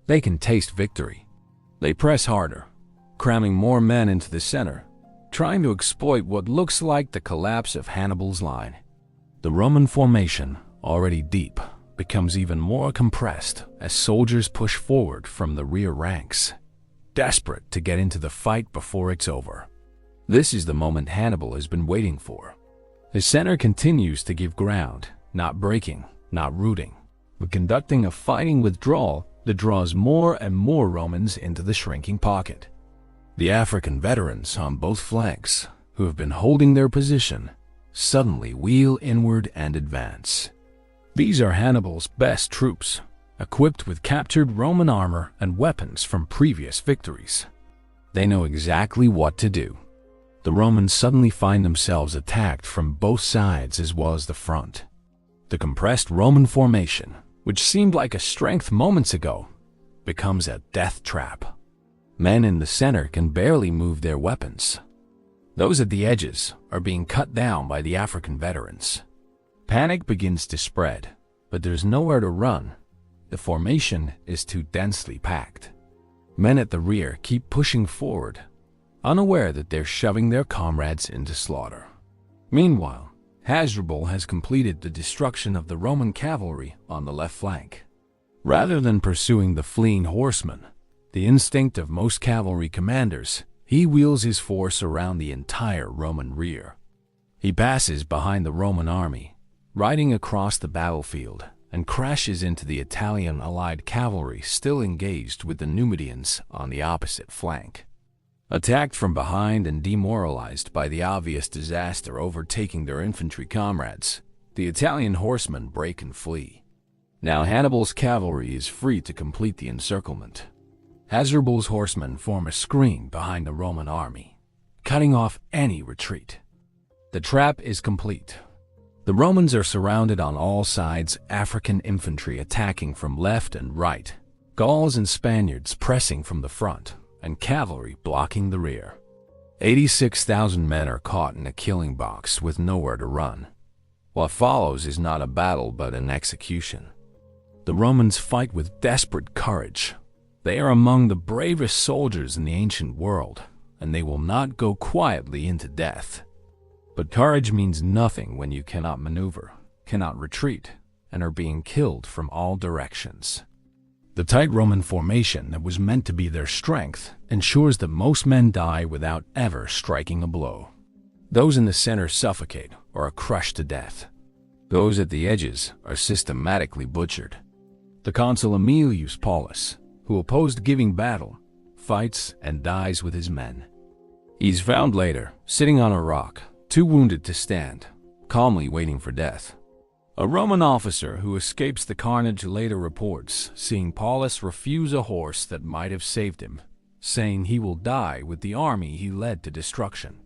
They can taste victory. They press harder, cramming more men into the center, trying to exploit what looks like the collapse of Hannibal's line. The Roman formation, already deep, becomes even more compressed as soldiers push forward from the rear ranks, desperate to get into the fight before it's over. This is the moment Hannibal has been waiting for. His center continues to give ground, not breaking, not rooting, but conducting a fighting withdrawal that draws more and more Romans into the shrinking pocket. The African veterans on both flanks, who have been holding their position, suddenly wheel inward and advance. These are Hannibal's best troops, equipped with captured Roman armor and weapons from previous victories. They know exactly what to do. The Romans suddenly find themselves attacked from both sides as well as the front. The compressed Roman formation, which seemed like a strength moments ago, becomes a death trap. Men in the center can barely move their weapons. Those at the edges are being cut down by the African veterans. Panic begins to spread, but there's nowhere to run. The formation is too densely packed. Men at the rear keep pushing forward, unaware that they're shoving their comrades into slaughter. Meanwhile, Hasdrubal has completed the destruction of the Roman cavalry on the left flank. Rather than pursuing the fleeing horsemen, the instinct of most cavalry commanders, he wheels his force around the entire Roman rear. He passes behind the Roman army, riding across the battlefield, and crashes into the Italian allied cavalry still engaged with the Numidians on the opposite flank. Attacked from behind and demoralized by the obvious disaster overtaking their infantry comrades, the Italian horsemen break and flee. Now Hannibal's cavalry is free to complete the encirclement. Hasdrubal's horsemen form a screen behind the Roman army, cutting off any retreat. The trap is complete. The Romans are surrounded on all sides, African infantry attacking from left and right, Gauls and Spaniards pressing from the front, and cavalry blocking the rear. 86,000 men are caught in a killing box with nowhere to run. What follows is not a battle but an execution. The Romans fight with desperate courage. They are among the bravest soldiers in the ancient world, and they will not go quietly into death. But courage means nothing when you cannot maneuver, cannot retreat, and are being killed from all directions. The tight Roman formation that was meant to be their strength ensures that most men die without ever striking a blow. Those in the center suffocate or are crushed to death. Those at the edges are systematically butchered. The consul Aemilius Paulus, who opposed giving battle, fights and dies with his men. He's found later, sitting on a rock, too wounded to stand, calmly waiting for death. A Roman officer who escapes the carnage later reports seeing Paulus refuse a horse that might have saved him, saying he will die with the army he led to destruction.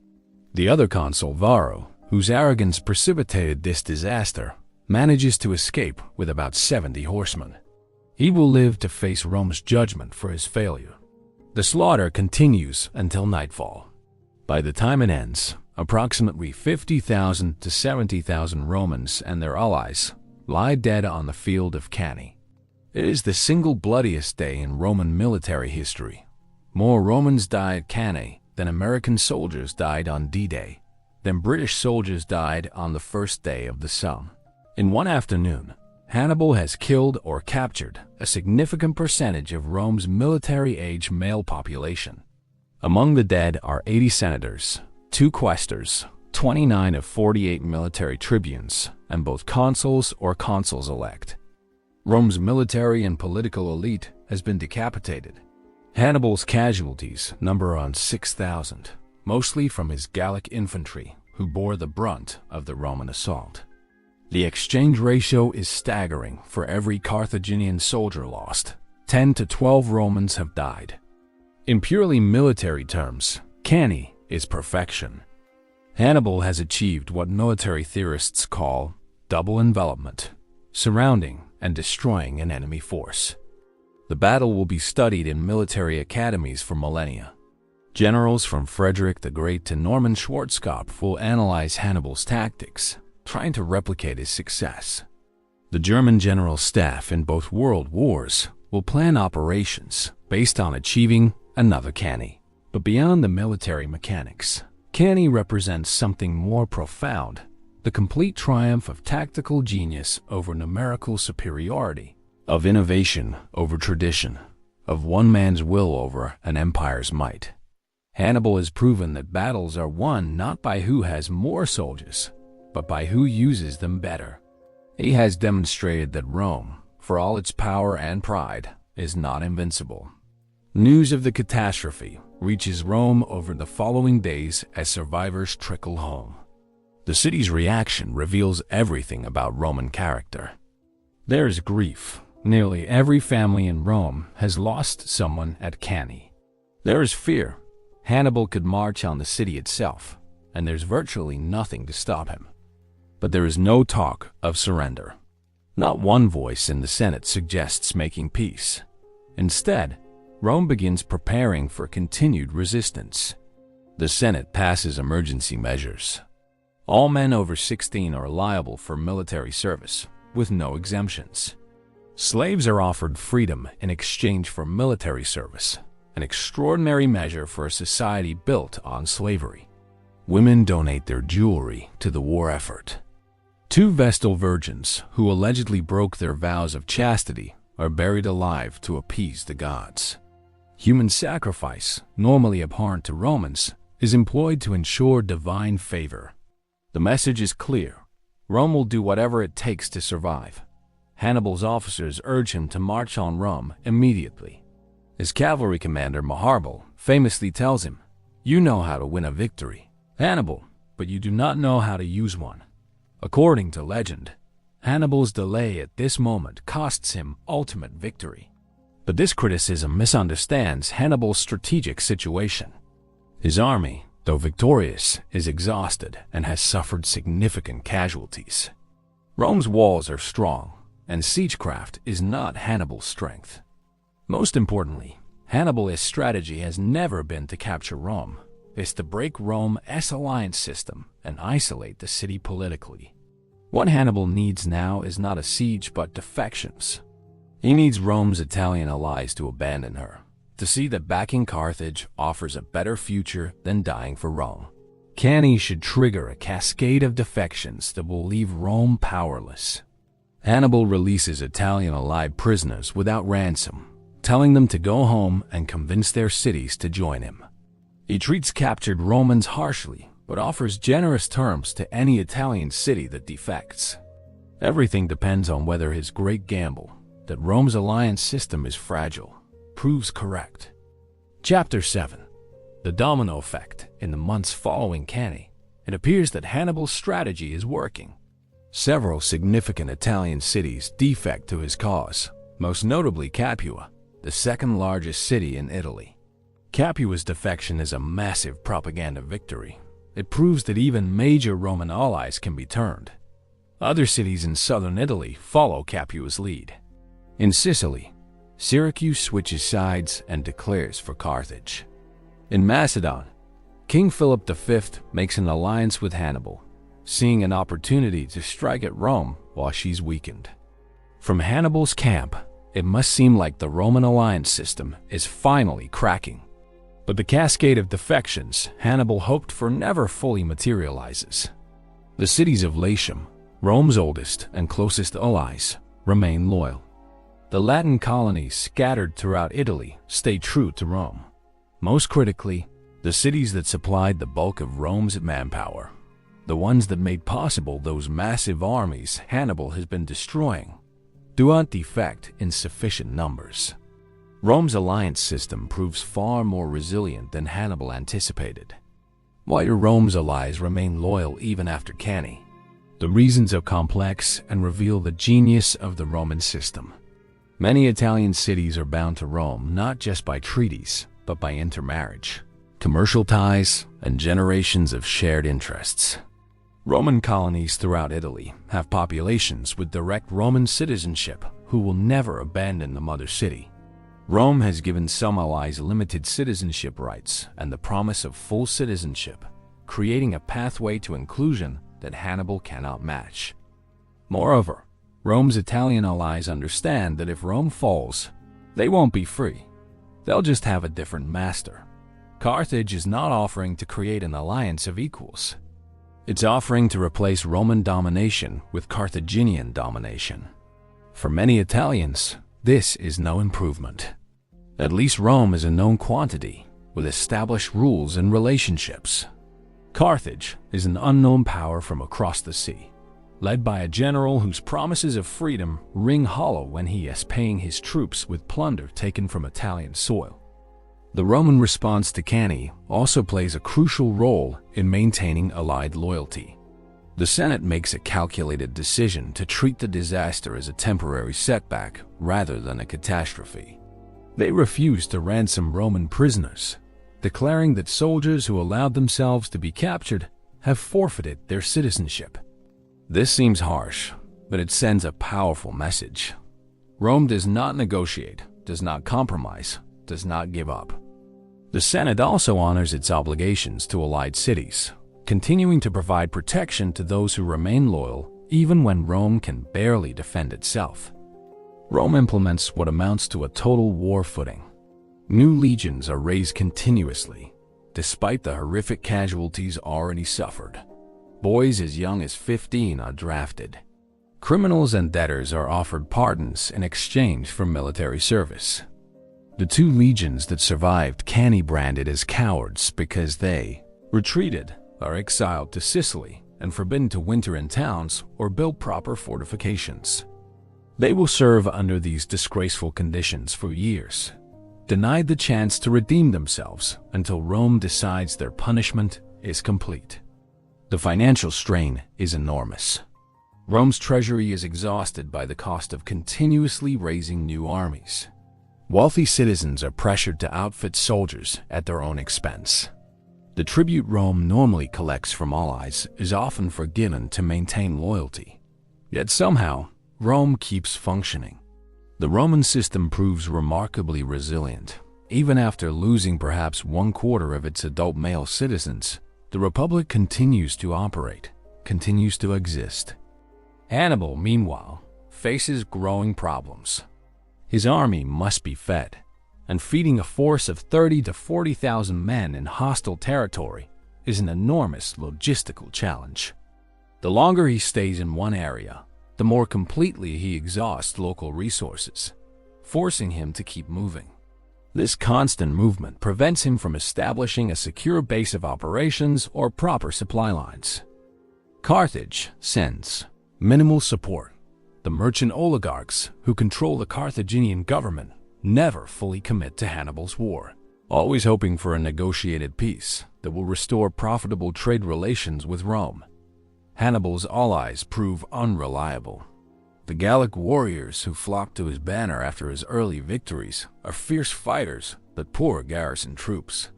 The other consul, Varro, whose arrogance precipitated this disaster, manages to escape with about 70 horsemen. He will live to face Rome's judgment for his failure. The slaughter continues until nightfall. By the time it ends, approximately 50,000 to 70,000 Romans and their allies lie dead on the field of Cannae. It is the single bloodiest day in Roman military history. More Romans died at Cannae than American soldiers died on D-Day, than British soldiers died on the first day of the Somme. In one afternoon, Hannibal has killed or captured a significant percentage of Rome's military-age male population. Among the dead are 80 senators, 2 quaestors, 29 of 48 military tribunes, and both consuls or consuls-elect. Rome's military and political elite has been decapitated. Hannibal's casualties number around 6,000, mostly from his Gallic infantry, who bore the brunt of the Roman assault. The exchange ratio is staggering. For every Carthaginian soldier lost, 10 to 12 Romans have died. In purely military terms, Cannae is perfection. Hannibal has achieved what military theorists call double envelopment, surrounding and destroying an enemy force. The battle will be studied in military academies for millennia. Generals from Frederick the Great to Norman Schwarzkopf will analyze Hannibal's tactics, trying to replicate his success. The German general staff in both world wars will plan operations based on achieving another Cannae. But beyond the military mechanics, Cannae represents something more profound, the complete triumph of tactical genius over numerical superiority, of innovation over tradition, of one man's will over an empire's might. Hannibal has proven that battles are won not by who has more soldiers, but by who uses them better. He has demonstrated that Rome, for all its power and pride, is not invincible. News of the catastrophe reaches Rome over the following days as survivors trickle home. The city's reaction reveals everything about Roman character. There is grief. Nearly every family in Rome has lost someone at Cannae. There is fear. Hannibal could march on the city itself, and there's virtually nothing to stop him. But there is no talk of surrender. Not one voice in the Senate suggests making peace. Instead, Rome begins preparing for continued resistance. The Senate passes emergency measures. All men over 16 are liable for military service, with no exemptions. Slaves are offered freedom in exchange for military service, an extraordinary measure for a society built on slavery. Women donate their jewelry to the war effort. 2 Vestal virgins, who allegedly broke their vows of chastity, are buried alive to appease the gods. Human sacrifice, normally abhorrent to Romans, is employed to ensure divine favor. The message is clear. Rome will do whatever it takes to survive. Hannibal's officers urge him to march on Rome immediately. His cavalry commander, Maharbal, famously tells him, "You know how to win a victory, Hannibal, but you do not know how to use one." According to legend, Hannibal's delay at this moment costs him ultimate victory. But this criticism misunderstands Hannibal's strategic situation. His army, though victorious, is exhausted and has suffered significant casualties. Rome's walls are strong, and siegecraft is not Hannibal's strength. Most importantly, Hannibal's strategy has never been to capture Rome. It's to break Rome's alliance system and isolate the city politically. What Hannibal needs now is not a siege but defections. He needs Rome's Italian allies to abandon her, to see that backing Carthage offers a better future than dying for Rome. Cannae should trigger a cascade of defections that will leave Rome powerless. Hannibal releases Italian allied prisoners without ransom, telling them to go home and convince their cities to join him. He treats captured Romans harshly, but offers generous terms to any Italian city that defects. Everything depends on whether his great gamble, that Rome's alliance system is fragile, proves correct. Chapter 7. The domino effect. In the months following Cannae, it appears that Hannibal's strategy is working. Several significant Italian cities defect to his cause, most notably Capua, the second largest city in Italy. Capua's defection is a massive propaganda victory. It proves that even major Roman allies can be turned. Other cities in southern Italy follow Capua's lead. In Sicily, Syracuse switches sides and declares for Carthage. In Macedon, King Philip V makes an alliance with Hannibal, seeing an opportunity to strike at Rome while she's weakened. From Hannibal's camp, it must seem like the Roman alliance system is finally cracking. But the cascade of defections Hannibal hoped for never fully materializes. The cities of Latium, Rome's oldest and closest allies, remain loyal. The Latin colonies scattered throughout Italy stay true to Rome. Most critically, the cities that supplied the bulk of Rome's manpower, the ones that made possible those massive armies Hannibal has been destroying, do not defect in sufficient numbers. Rome's alliance system proves far more resilient than Hannibal anticipated. Why do Rome's allies remain loyal even after Cannae? The reasons are complex and reveal the genius of the Roman system. Many Italian cities are bound to Rome not just by treaties, but by intermarriage, commercial ties, and generations of shared interests. Roman colonies throughout Italy have populations with direct Roman citizenship who will never abandon the mother city. Rome has given some allies limited citizenship rights and the promise of full citizenship, creating a pathway to inclusion that Hannibal cannot match. Moreover, Rome's Italian allies understand that if Rome falls, they won't be free. They'll just have a different master. Carthage is not offering to create an alliance of equals. It's offering to replace Roman domination with Carthaginian domination. For many Italians, this is no improvement. At least Rome is a known quantity, with established rules and relationships. Carthage is an unknown power from across the sea, led by a general whose promises of freedom ring hollow when he is paying his troops with plunder taken from Italian soil. The Roman response to Cannae also plays a crucial role in maintaining allied loyalty. The Senate makes a calculated decision to treat the disaster as a temporary setback rather than a catastrophe. They refuse to ransom Roman prisoners, declaring that soldiers who allowed themselves to be captured have forfeited their citizenship. This seems harsh, but it sends a powerful message. Rome does not negotiate, does not compromise, does not give up. The Senate also honors its obligations to allied cities, continuing to provide protection to those who remain loyal even when Rome can barely defend itself. Rome implements what amounts to a total war footing. New legions are raised continuously, despite the horrific casualties already suffered. Boys as young as 15 are drafted. Criminals and debtors are offered pardons in exchange for military service. The 2 legions that survived Cannae branded as cowards because they retreated are exiled to Sicily and forbidden to winter in towns or build proper fortifications. They will serve under these disgraceful conditions for years, denied the chance to redeem themselves until Rome decides their punishment is complete. The financial strain is enormous. Rome's treasury is exhausted by the cost of continuously raising new armies. Wealthy citizens are pressured to outfit soldiers at their own expense. The tribute Rome normally collects from allies is often forgiven to maintain loyalty. Yet somehow, Rome keeps functioning. The Roman system proves remarkably resilient. Even after losing perhaps 1/4 of its adult male citizens, the Republic continues to operate, continues to exist. Hannibal, meanwhile, faces growing problems. His army must be fed, and feeding a force of 30,000 to 40,000 men in hostile territory is an enormous logistical challenge. The longer he stays in one area, the more completely he exhausts local resources, forcing him to keep moving. This constant movement prevents him from establishing a secure base of operations or proper supply lines. Carthage sends minimal support. The merchant oligarchs who control the Carthaginian government never fully commit to Hannibal's war, always hoping for a negotiated peace that will restore profitable trade relations with Rome. Hannibal's allies prove unreliable. The Gallic warriors who flock to his banner after his early victories are fierce fighters but poor garrison troops.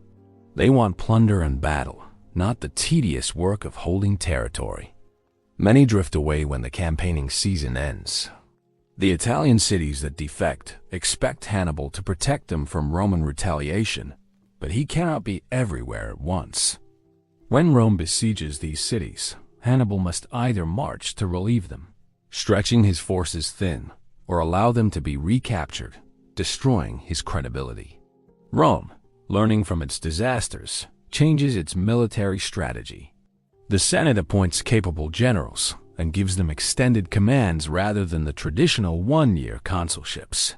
They want plunder and battle, not the tedious work of holding territory. Many drift away when the campaigning season ends. The Italian cities that defect expect Hannibal to protect them from Roman retaliation, but he cannot be everywhere at once. When Rome besieges these cities, Hannibal must either march to relieve them, stretching his forces thin, or allow them to be recaptured, destroying his credibility. Rome, learning from its disasters, changes its military strategy. The Senate appoints capable generals and gives them extended commands rather than the traditional one-year consulships.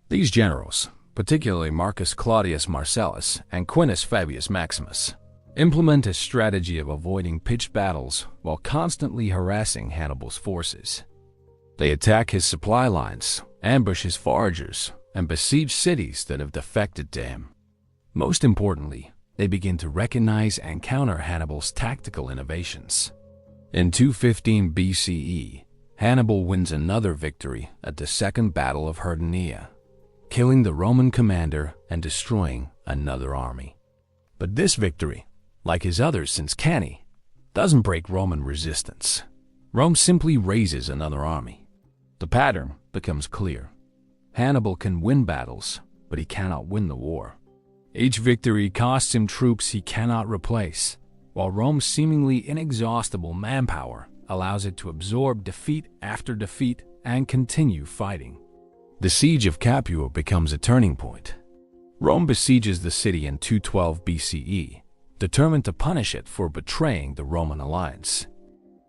These generals, particularly Marcus Claudius Marcellus and Quintus Fabius Maximus, implement a strategy of avoiding pitched battles while constantly harassing Hannibal's forces. They attack his supply lines, ambush his foragers, and besiege cities that have defected to him. Most importantly, they begin to recognize and counter Hannibal's tactical innovations. In 215 BCE, Hannibal wins another victory at the Second Battle of Herdania, killing the Roman commander and destroying another army. But this victory, like his others since Cannae, doesn't break Roman resistance. Rome simply raises another army. The pattern becomes clear. Hannibal can win battles, but he cannot win the war. Each victory costs him troops he cannot replace, while Rome's seemingly inexhaustible manpower allows it to absorb defeat after defeat and continue fighting. The siege of Capua becomes a turning point. Rome besieges the city in 212 BCE, determined to punish it for betraying the Roman alliance.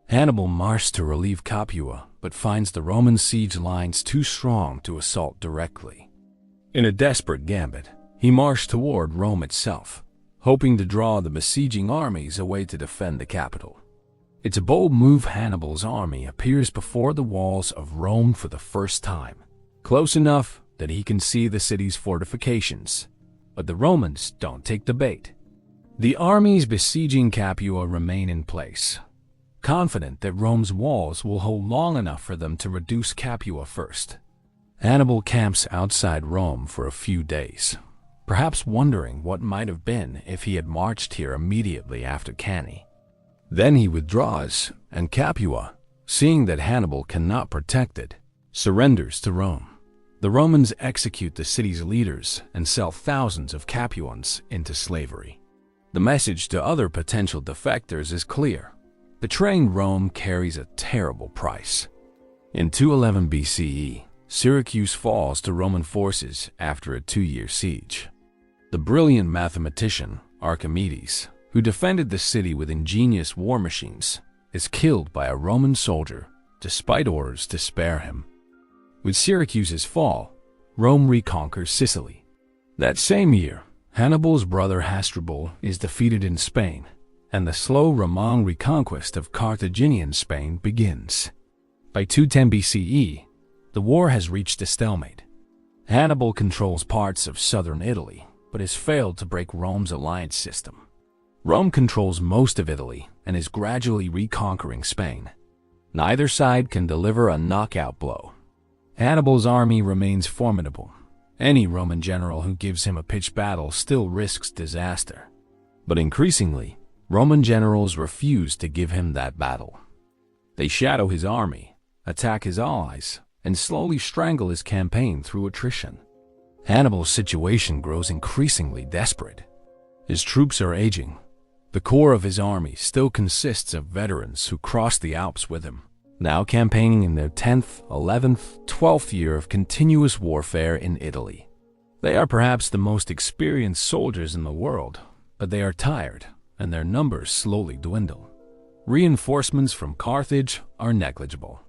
Hannibal marched to relieve Capua, but finds the Roman siege lines too strong to assault directly. In a desperate gambit, he marched toward Rome itself, hoping to draw the besieging armies away to defend the capital. It's a bold move. Hannibal's army appears before the walls of Rome for the first time, close enough that he can see the city's fortifications, but the Romans don't take the bait. The armies besieging Capua remain in place, confident that Rome's walls will hold long enough for them to reduce Capua first. Hannibal camps outside Rome for a few days, perhaps wondering what might have been if he had marched here immediately after Cannae. Then he withdraws, and Capua, seeing that Hannibal cannot protect it, surrenders to Rome. The Romans execute the city's leaders and sell thousands of Capuans into slavery. The message to other potential defectors is clear. Betraying Rome carries a terrible price. In 211 BCE, Syracuse falls to Roman forces after a 2-year siege. The brilliant mathematician Archimedes, who defended the city with ingenious war machines, is killed by a Roman soldier despite orders to spare him. With Syracuse's fall, Rome reconquers Sicily. That same year, Hannibal's brother Hasdrubal is defeated in Spain, and the slow Roman reconquest of Carthaginian Spain begins. By 210 BCE, the war has reached a stalemate. Hannibal controls parts of southern Italy, but has failed to break Rome's alliance system. Rome controls most of Italy and is gradually reconquering Spain. Neither side can deliver a knockout blow. Hannibal's army remains formidable. Any Roman general who gives him a pitched battle still risks disaster. But increasingly, Roman generals refuse to give him that battle. They shadow his army, attack his allies, and slowly strangle his campaign through attrition. Hannibal's situation grows increasingly desperate. His troops are aging. The core of his army still consists of veterans who crossed the Alps with him, now campaigning in their 10th, 11th, 12th year of continuous warfare in Italy. They are perhaps the most experienced soldiers in the world, but they are tired, and their numbers slowly dwindle. Reinforcements from Carthage are negligible.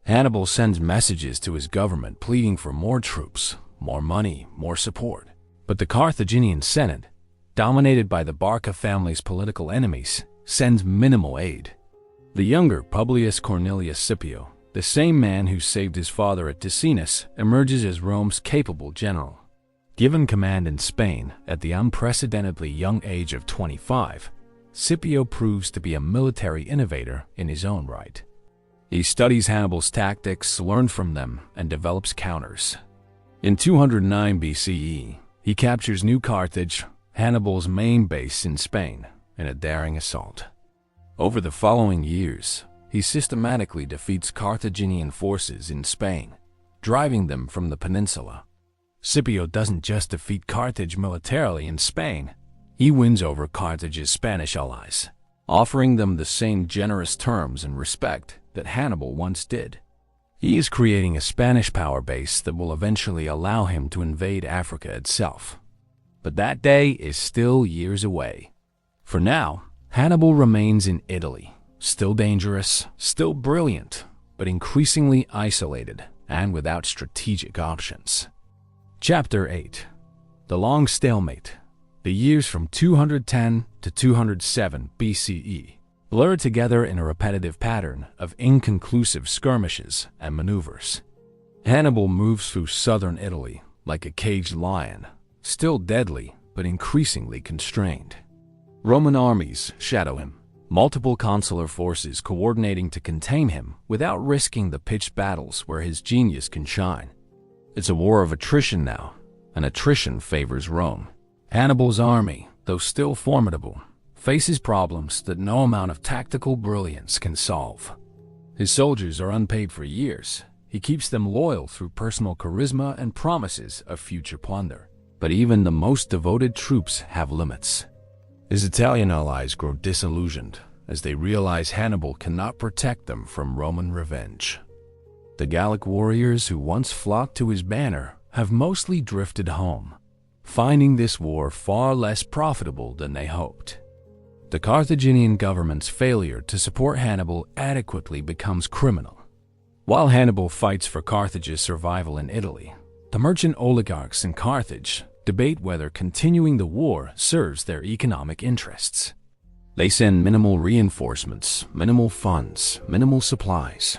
Hannibal sends messages to his government pleading for more troops, more money, more support. But the Carthaginian Senate, dominated by the Barca family's political enemies, sends minimal aid. The younger Publius Cornelius Scipio, the same man who saved his father at Ticinus, emerges as Rome's capable general. Given command in Spain at the unprecedentedly young age of 25, Scipio proves to be a military innovator in his own right. He studies Hannibal's tactics, learns from them, and develops counters. In 209 BCE, he captures New Carthage, Hannibal's main base in Spain, in a daring assault. Over the following years, he systematically defeats Carthaginian forces in Spain, driving them from the peninsula. Scipio doesn't just defeat Carthage militarily in Spain, he wins over Carthage's Spanish allies, offering them the same generous terms and respect that Hannibal once did. He is creating a Spanish power base that will eventually allow him to invade Africa itself. But that day is still years away. For now, Hannibal remains in Italy, still dangerous, still brilliant, but increasingly isolated and without strategic options. Chapter 8. The Long Stalemate. The years from 210 to 207 BCE blur together in a repetitive pattern of inconclusive skirmishes and maneuvers. Hannibal moves through southern Italy like a caged lion, still deadly but increasingly constrained. Roman armies shadow him, multiple consular forces coordinating to contain him without risking the pitched battles where his genius can shine. It's a war of attrition now, and attrition favors Rome. Hannibal's army, though still formidable, faces problems that no amount of tactical brilliance can solve. His soldiers are unpaid for years. He keeps them loyal through personal charisma and promises of future plunder. But even the most devoted troops have limits. His Italian allies grow disillusioned as they realize Hannibal cannot protect them from Roman revenge. The Gallic warriors who once flocked to his banner have mostly drifted home, finding this war far less profitable than they hoped. The Carthaginian government's failure to support Hannibal adequately becomes criminal. While Hannibal fights for Carthage's survival in Italy, the merchant oligarchs in Carthage debate whether continuing the war serves their economic interests. They send minimal reinforcements, minimal funds, minimal supplies.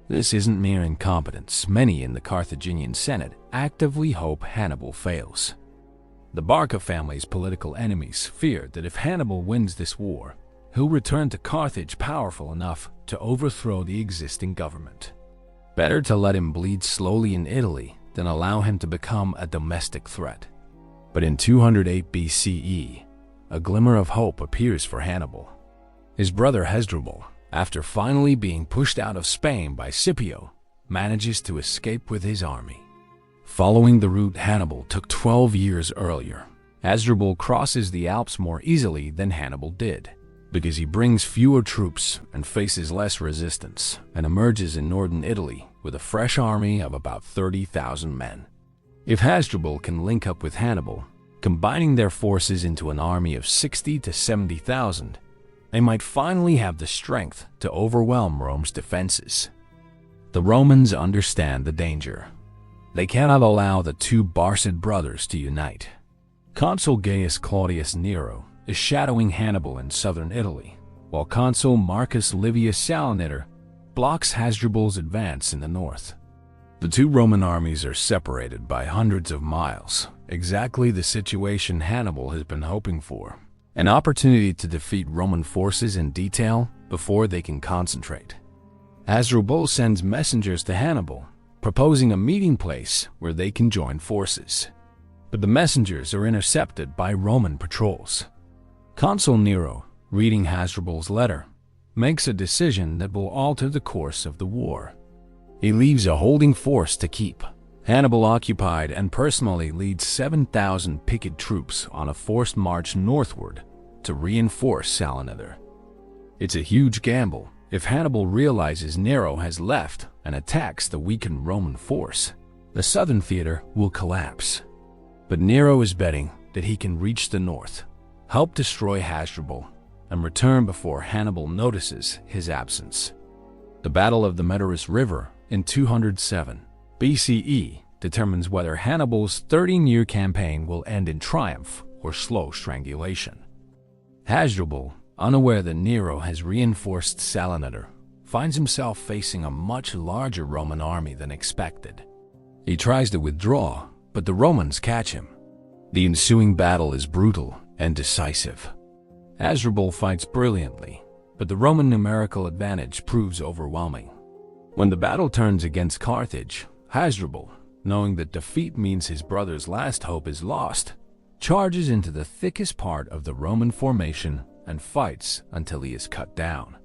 This isn't mere incompetence. Many in the Carthaginian Senate actively hope Hannibal fails. The Barca family's political enemies fear that if Hannibal wins this war, he'll return to Carthage powerful enough to overthrow the existing government. Better to let him bleed slowly in Italy than allow him to become a domestic threat. But in 208 BCE, a glimmer of hope appears for Hannibal. His brother Hasdrubal, after finally being pushed out of Spain by Scipio, manages to escape with his army. Following the route Hannibal took 12 years earlier, Hasdrubal crosses the Alps more easily than Hannibal did, because he brings fewer troops and faces less resistance, and emerges in northern Italy with a fresh army of about 30,000 men. If Hasdrubal can link up with Hannibal, combining their forces into an army of 60 to 70,000, they might finally have the strength to overwhelm Rome's defenses. The Romans understand the danger. They cannot allow the two Barcid brothers to unite. Consul Gaius Claudius Nero is shadowing Hannibal in southern Italy, while Consul Marcus Livius Salinator blocks Hasdrubal's advance in the north. The two Roman armies are separated by hundreds of miles, exactly the situation Hannibal has been hoping for. An opportunity to defeat Roman forces in detail before they can concentrate. Hasdrubal sends messengers to Hannibal, proposing a meeting place where they can join forces. But the messengers are intercepted by Roman patrols. Consul Nero, reading Hasdrubal's letter, makes a decision that will alter the course of the war. He leaves a holding force to keep. Hannibal occupied and personally leads 7,000 picket troops on a forced march northward to reinforce Salinator. It's a huge gamble. If Hannibal realizes Nero has left and attacks the weakened Roman force, the southern theater will collapse. But Nero is betting that he can reach the north, help destroy Hasdrubal, and return before Hannibal notices his absence. The Battle of the Meteorus River in 207 BCE determines whether Hannibal's 13-year campaign will end in triumph or slow strangulation. Hasdrubal, unaware that Nero has reinforced Salinator, finds himself facing a much larger Roman army than expected. He tries to withdraw, but the Romans catch him. The ensuing battle is brutal and decisive. Hasdrubal fights brilliantly, but the Roman numerical advantage proves overwhelming. When the battle turns against Carthage, Hasdrubal, knowing that defeat means his brother's last hope is lost, charges into the thickest part of the Roman formation and fights until he is cut down.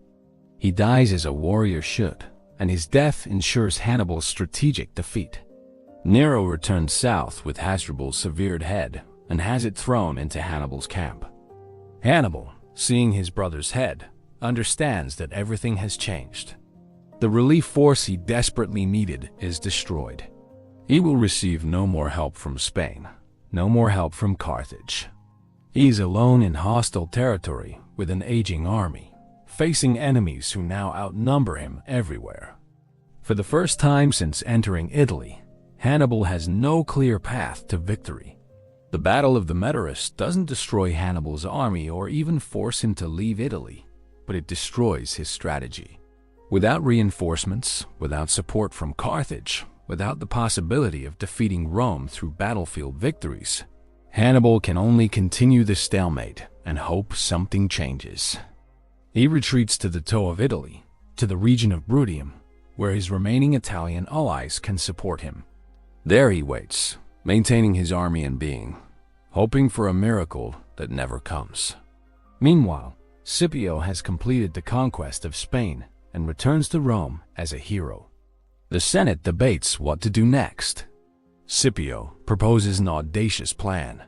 He dies as a warrior should, and his death ensures Hannibal's strategic defeat. Nero returns south with Hasdrubal's severed head and has it thrown into Hannibal's camp. Hannibal, seeing his brother's head, understands that everything has changed. The relief force he desperately needed is destroyed. He will receive no more help from Spain, no more help from Carthage. He is alone in hostile territory with an aging army, facing enemies who now outnumber him everywhere. For the first time since entering Italy, Hannibal has no clear path to victory. The Battle of the Metaurus doesn't destroy Hannibal's army or even force him to leave Italy, but it destroys his strategy. Without reinforcements, without support from Carthage, without the possibility of defeating Rome through battlefield victories, Hannibal can only continue the stalemate and hope something changes. He retreats to the toe of Italy, to the region of Bruttium, where his remaining Italian allies can support him. There he waits, maintaining his army in being, hoping for a miracle that never comes. Meanwhile, Scipio has completed the conquest of Spain and returns to Rome as a hero. The Senate debates what to do next. Scipio proposes an audacious plan: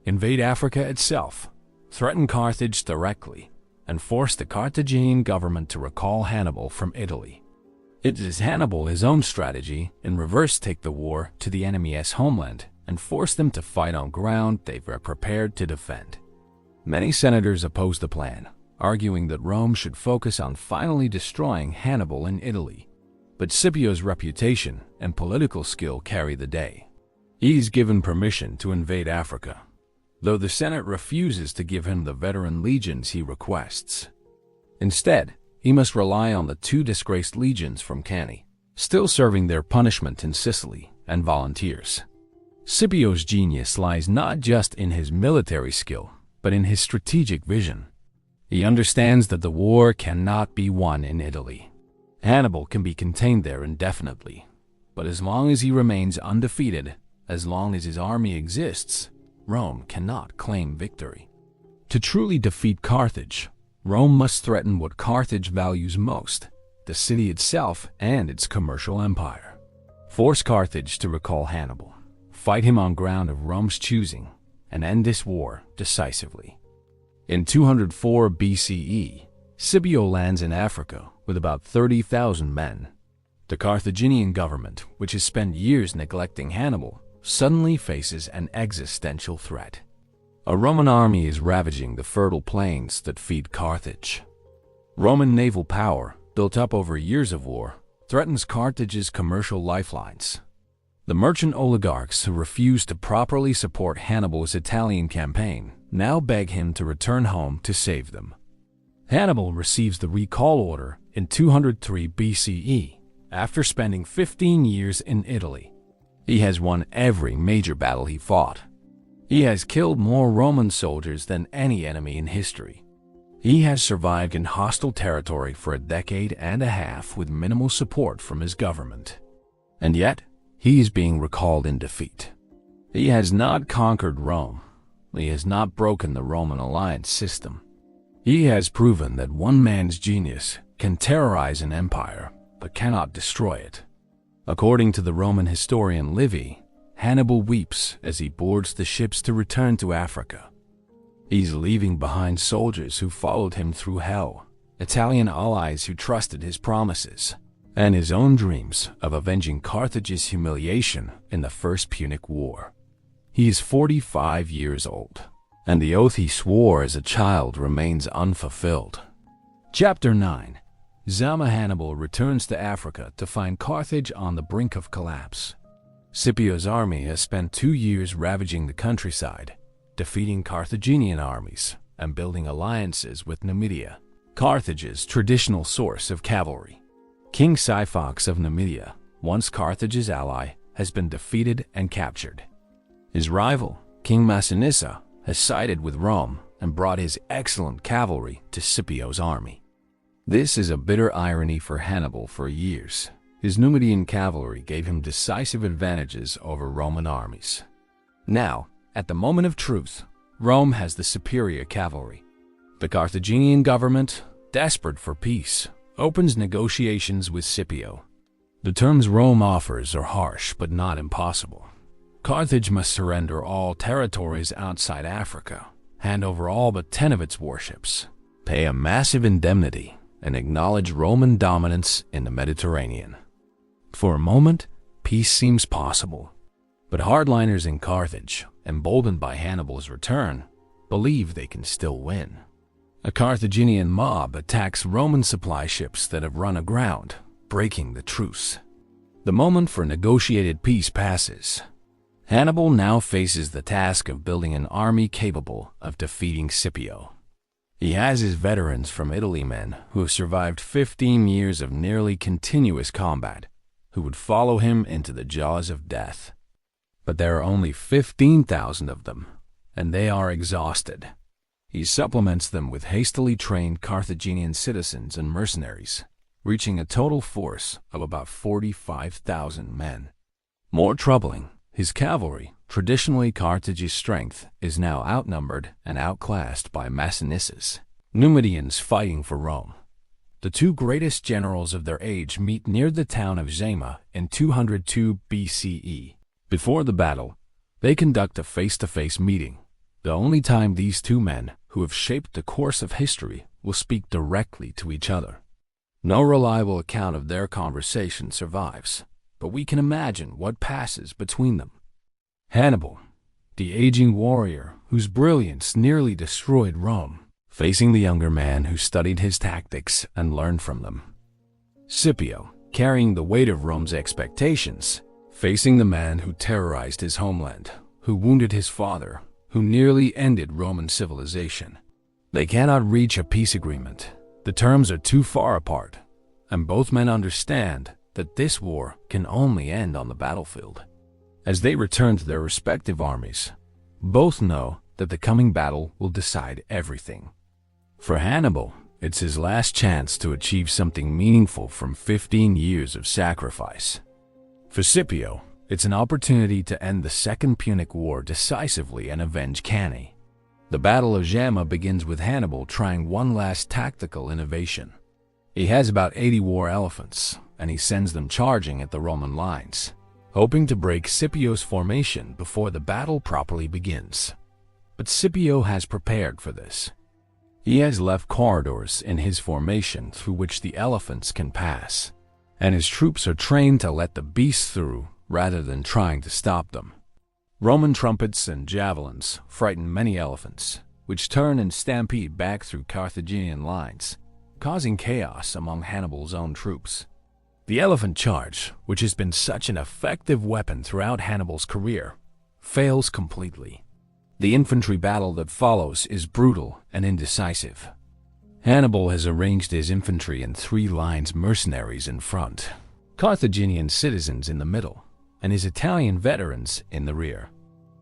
invade Africa itself, threaten Carthage directly, and force the Carthaginian government to recall Hannibal from Italy. It is Hannibal his own strategy in reverse take the war to the enemy's homeland and force them to fight on ground they were prepared to defend. Many senators oppose the plan, arguing that Rome should focus on finally destroying Hannibal in Italy. But Scipio's reputation and political skill carry the day. He is given permission to invade Africa, though the Senate refuses to give him the veteran legions he requests. Instead, he must rely on the 2 disgraced legions from Cannae, still serving their punishment in Sicily, and volunteers. Scipio's genius lies not just in his military skill, but in his strategic vision. He understands that the war cannot be won in Italy. Hannibal can be contained there indefinitely, but as long as he remains undefeated, as long as his army exists, Rome cannot claim victory. To truly defeat Carthage, Rome must threaten what Carthage values most, the city itself and its commercial empire. Force Carthage to recall Hannibal, fight him on ground of Rome's choosing, and end this war decisively. In 204 BCE, Scipio lands in Africa with about 30,000 men. The Carthaginian government, which has spent years neglecting Hannibal, suddenly faces an existential threat. A Roman army is ravaging the fertile plains that feed Carthage. Roman naval power, built up over years of war, threatens Carthage's commercial lifelines. The merchant oligarchs who refuse to properly support Hannibal's Italian campaign now beg him to return home to save them. Hannibal receives the recall order in 203 BCE, after spending 15 years in Italy. He has won every major battle he fought. He has killed more Roman soldiers than any enemy in history. He has survived in hostile territory for a decade and a half with minimal support from his government. And yet, he is being recalled in defeat. He has not conquered Rome. He has not broken the Roman alliance system. He has proven that one man's genius can terrorize an empire, but cannot destroy it. According to the Roman historian Livy, Hannibal weeps as he boards the ships to return to Africa. He's leaving behind soldiers who followed him through hell, Italian allies who trusted his promises, and his own dreams of avenging Carthage's humiliation in the First Punic War. He is 45 years old, and the oath he swore as a child remains unfulfilled. Chapter 9. Zama Hannibal returns to Africa to find Carthage on the brink of collapse. Scipio's army has spent 2 years ravaging the countryside, defeating Carthaginian armies and building alliances with Numidia, Carthage's traditional source of cavalry. King Siphox of Numidia, once Carthage's ally, has been defeated and captured. His rival, King Massinissa, has sided with Rome and brought his excellent cavalry to Scipio's army. This is a bitter irony for Hannibal. For years, his Numidian cavalry gave him decisive advantages over Roman armies. Now, at the moment of truth, Rome has the superior cavalry. The Carthaginian government, desperate for peace, opens negotiations with Scipio. The terms Rome offers are harsh but not impossible. Carthage must surrender all territories outside Africa, hand over all but 10 of its warships, pay a massive indemnity, and acknowledge Roman dominance in the Mediterranean. For a moment, peace seems possible. But hardliners in Carthage, emboldened by Hannibal's return, believe they can still win. A Carthaginian mob attacks Roman supply ships that have run aground, breaking the truce. The moment for negotiated peace passes. Hannibal now faces the task of building an army capable of defeating Scipio. He has his veterans from Italy, men who have survived 15 years of nearly continuous combat, who would follow him into the jaws of death. But there are only 15,000 of them, and they are exhausted. He supplements them with hastily trained Carthaginian citizens and mercenaries, reaching a total force of about 45,000 men. More troubling, his cavalry, traditionally Carthage's strength, is now outnumbered and outclassed by Massinissa's Numidians fighting for Rome. The two greatest generals of their age meet near the town of Zama in 202 BCE. Before the battle, they conduct a face-to-face meeting, the only time these two men, who have shaped the course of history, will speak directly to each other. No reliable account of their conversation survives, but we can imagine what passes between them. Hannibal, the aging warrior whose brilliance nearly destroyed Rome, facing the younger man who studied his tactics and learned from them. Scipio, carrying the weight of Rome's expectations, facing the man who terrorized his homeland, who wounded his father, who nearly ended Roman civilization. They cannot reach a peace agreement. The terms are too far apart, and both men understand that this war can only end on the battlefield. As they return to their respective armies, both know that the coming battle will decide everything. For Hannibal, it's his last chance to achieve something meaningful from 15 years of sacrifice. For Scipio, it's an opportunity to end the Second Punic War decisively and avenge Cannae. The Battle of Zama begins with Hannibal trying one last tactical innovation. He has about 80 war elephants, and he sends them charging at the Roman lines, hoping to break Scipio's formation before the battle properly begins. But Scipio has prepared for this. He has left corridors in his formation through which the elephants can pass, and his troops are trained to let the beasts through rather than trying to stop them. Roman trumpets and javelins frighten many elephants, which turn and stampede back through Carthaginian lines, causing chaos among Hannibal's own troops. The elephant charge, which has been such an effective weapon throughout Hannibal's career, fails completely. The infantry battle that follows is brutal and indecisive. Hannibal has arranged his infantry in 3 lines, mercenaries in front, Carthaginian citizens in the middle, and his Italian veterans in the rear.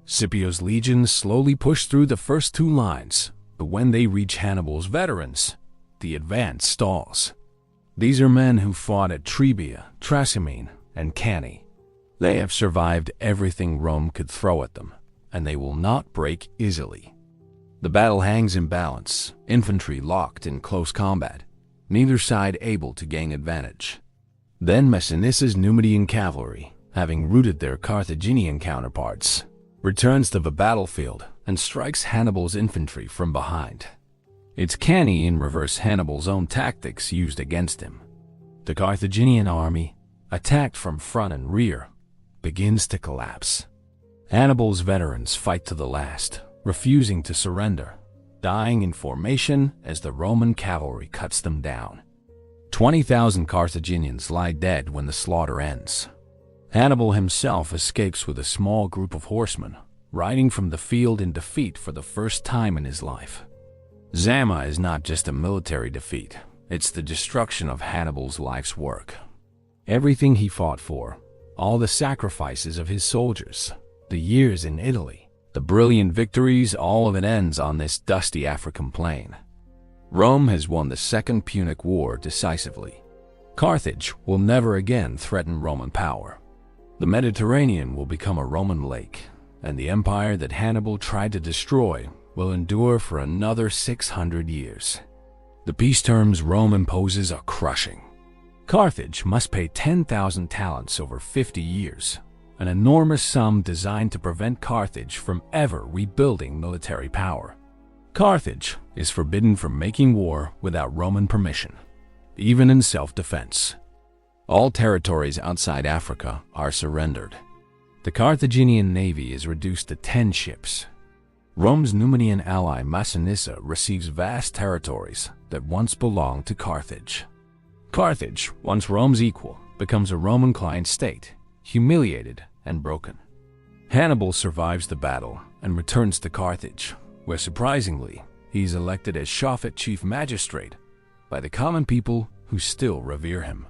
Scipio's legions slowly push through the first 2 lines, but when they reach Hannibal's veterans, the advance stalls. These are men who fought at Trebia, Trasimene, and Cannae. They have survived everything Rome could throw at them, and they will not break easily. The battle hangs in balance, infantry locked in close combat, neither side able to gain advantage. Then Massinissa's Numidian cavalry, having routed their Carthaginian counterparts, returns to the battlefield and strikes Hannibal's infantry from behind. It's Cannae in reverse Hannibal's own tactics used against him. The Carthaginian army, attacked from front and rear, begins to collapse. Hannibal's veterans fight to the last, refusing to surrender, dying in formation as the Roman cavalry cuts them down. 20,000 Carthaginians lie dead when the slaughter ends. Hannibal himself escapes with a small group of horsemen, riding from the field in defeat for the first time in his life. Zama is not just a military defeat, it's the destruction of Hannibal's life's work. Everything he fought for, all the sacrifices of his soldiers, the years in Italy, the brilliant victories, all of it ends on this dusty African plain. Rome has won the Second Punic War decisively. Carthage will never again threaten Roman power. The Mediterranean will become a Roman lake, and the empire that Hannibal tried to destroy will endure for another 600 years. The peace terms Rome imposes are crushing. Carthage must pay 10,000 talents over 50 years, an enormous sum designed to prevent Carthage from ever rebuilding military power. Carthage is forbidden from making war without Roman permission, even in self-defense. All territories outside Africa are surrendered. The Carthaginian navy is reduced to 10 ships. Rome's Numidian ally Massinissa receives vast territories that once belonged to Carthage. Carthage, once Rome's equal, becomes a Roman client state, humiliated and broken. Hannibal survives the battle and returns to Carthage, where surprisingly, he is elected as Shofet chief magistrate by the common people who still revere him.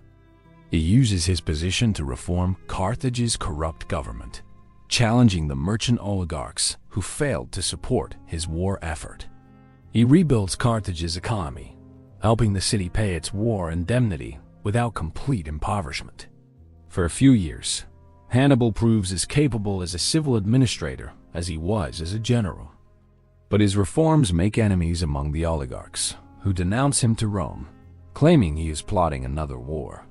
He uses his position to reform Carthage's corrupt government, challenging the merchant oligarchs who failed to support his war effort. He rebuilds Carthage's economy, helping the city pay its war indemnity without complete impoverishment. For a few years, Hannibal proves as capable as a civil administrator as he was as a general. But his reforms make enemies among the oligarchs, who denounce him to Rome, claiming he is plotting another war.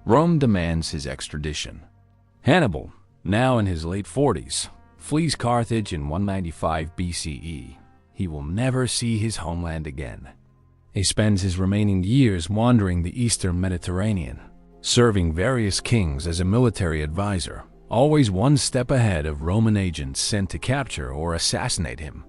Rome demands his extradition. Hannibal, now in his late 40s, flees Carthage in 195 BCE. He will never see his homeland again. He spends his remaining years wandering the eastern Mediterranean, serving various kings as a military advisor, always one step ahead of Roman agents sent to capture or assassinate him.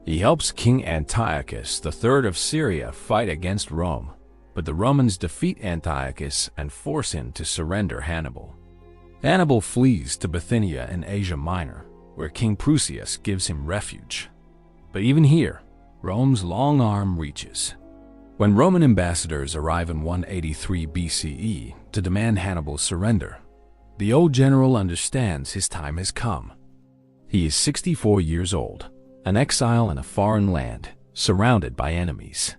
He helps King Antiochus III of Syria fight against Rome, but the Romans defeat Antiochus and force him to surrender Hannibal. Hannibal flees to Bithynia in Asia Minor, where King Prusias gives him refuge. But even here, Rome's long arm reaches. When Roman ambassadors arrive in 183 BCE to demand Hannibal's surrender, the old general understands his time has come. He is 64 years old, an exile in a foreign land, surrounded by enemies.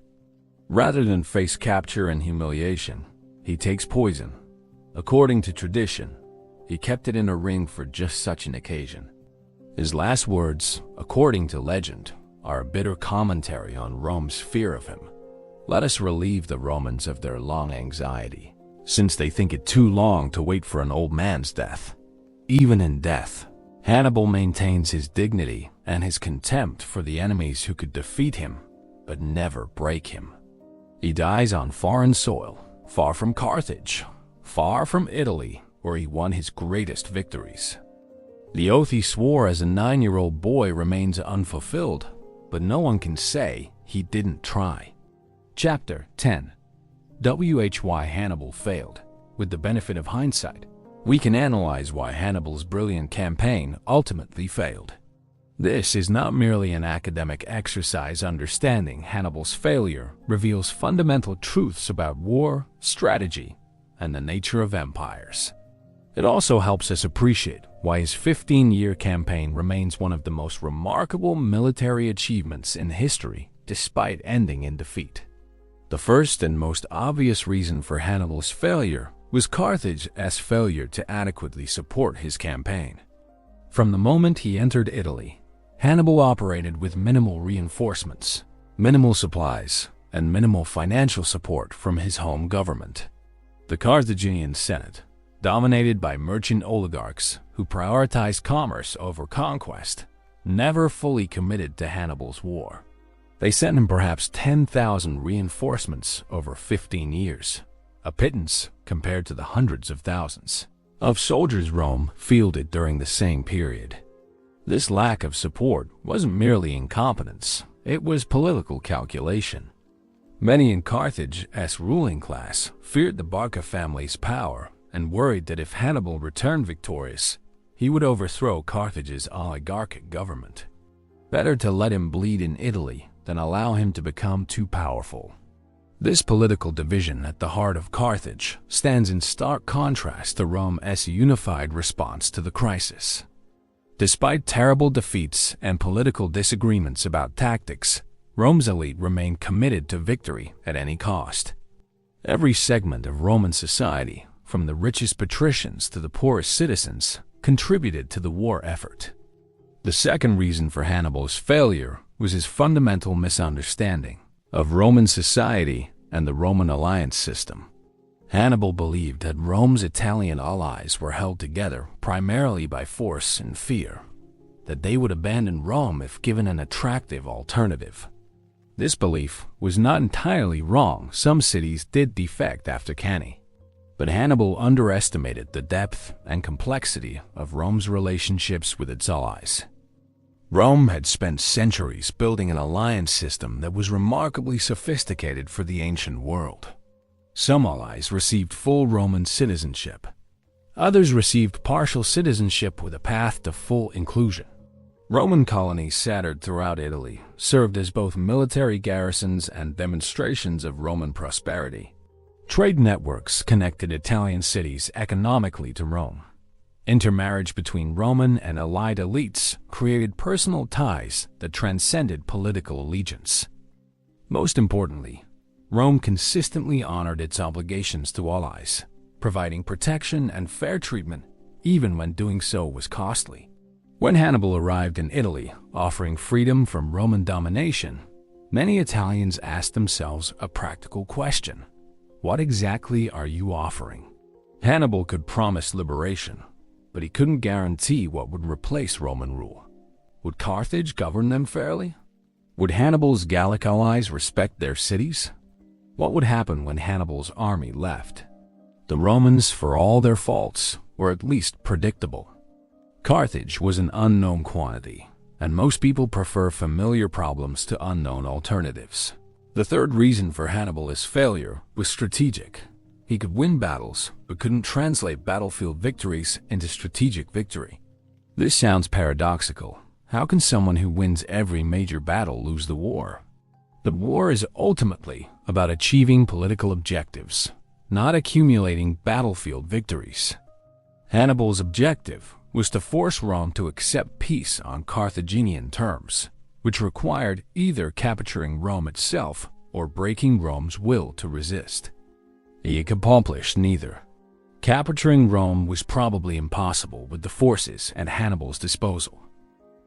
Rather than face capture and humiliation, he takes poison. According to tradition, he kept it in a ring for just such an occasion. His last words, according to legend, are a bitter commentary on Rome's fear of him. Let us relieve the Romans of their long anxiety, since they think it too long to wait for an old man's death. Even in death, Hannibal maintains his dignity and his contempt for the enemies who could defeat him, but never break him. He dies on foreign soil, far from Carthage, far from Italy, where he won his greatest victories. The oath he swore as a 9-year-old boy remains unfulfilled, but no one can say he didn't try. Chapter 10. Why Hannibal failed. With the benefit of hindsight, we can analyze why Hannibal's brilliant campaign ultimately failed. This is not merely an academic exercise. Understanding Hannibal's failure reveals fundamental truths about war, strategy, and the nature of empires. It also helps us appreciate why his 15-year campaign remains one of the most remarkable military achievements in history, despite ending in defeat. The first and most obvious reason for Hannibal's failure was Carthage's failure to adequately support his campaign. From the moment he entered Italy, Hannibal operated with minimal reinforcements, minimal supplies, and minimal financial support from his home government. The Carthaginian Senate, dominated by merchant oligarchs who prioritized commerce over conquest, never fully committed to Hannibal's war. They sent him perhaps 10,000 reinforcements over 15 years, a pittance compared to the hundreds of thousands of soldiers Rome fielded during the same period. This lack of support wasn't merely incompetence, it was political calculation. Many in Carthage's ruling class feared the Barca family's power and worried that if Hannibal returned victorious, he would overthrow Carthage's oligarchic government. Better to let him bleed in Italy than allow him to become too powerful. This political division at the heart of Carthage stands in stark contrast to Rome's unified response to the crisis. Despite terrible defeats and political disagreements about tactics, Rome's elite remained committed to victory at any cost. Every segment of Roman society, from the richest patricians to the poorest citizens, contributed to the war effort. The second reason for Hannibal's failure was his fundamental misunderstanding of Roman society and the Roman alliance system. Hannibal believed that Rome's Italian allies were held together primarily by force and fear, that they would abandon Rome if given an attractive alternative. This belief was not entirely wrong. Some cities did defect after Cannae, but Hannibal underestimated the depth and complexity of Rome's relationships with its allies. Rome had spent centuries building an alliance system that was remarkably sophisticated for the ancient world. Some allies received full Roman citizenship. Others received partial citizenship with a path to full inclusion. Roman colonies scattered throughout Italy served as both military garrisons and demonstrations of Roman prosperity. Trade networks connected Italian cities economically to Rome. Intermarriage between Roman and allied elites created personal ties that transcended political allegiance. Most importantly, Rome consistently honored its obligations to allies, providing protection and fair treatment even when doing so was costly. When Hannibal arrived in Italy, offering freedom from Roman domination, many Italians asked themselves a practical question: what exactly are you offering? Hannibal could promise liberation, but he couldn't guarantee what would replace Roman rule. Would Carthage govern them fairly? Would Hannibal's Gallic allies respect their cities? What would happen when Hannibal's army left? The Romans, for all their faults, were at least predictable. Carthage was an unknown quantity, and most people prefer familiar problems to unknown alternatives. The third reason for Hannibal's failure was strategic. He could win battles, but couldn't translate battlefield victories into strategic victory. This sounds paradoxical. How can someone who wins every major battle lose the war? The war is ultimately about achieving political objectives, not accumulating battlefield victories. Hannibal's objective was to force Rome to accept peace on Carthaginian terms, which required either capturing Rome itself or breaking Rome's will to resist. He accomplished neither. Capturing Rome was probably impossible with the forces at Hannibal's disposal.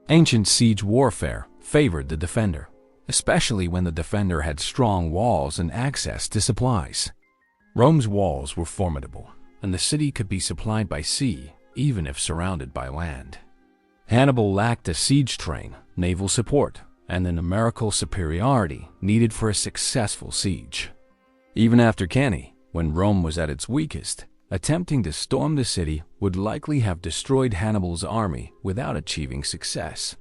Ancient siege warfare favored the defender, especially when the defender had strong walls and access to supplies. Rome's walls were formidable, and the city could be supplied by sea even if surrounded by land. Hannibal lacked a siege train, naval support, and the numerical superiority needed for a successful siege. Even after Cannae, when Rome was at its weakest, attempting to storm the city would likely have destroyed Hannibal's army without achieving success.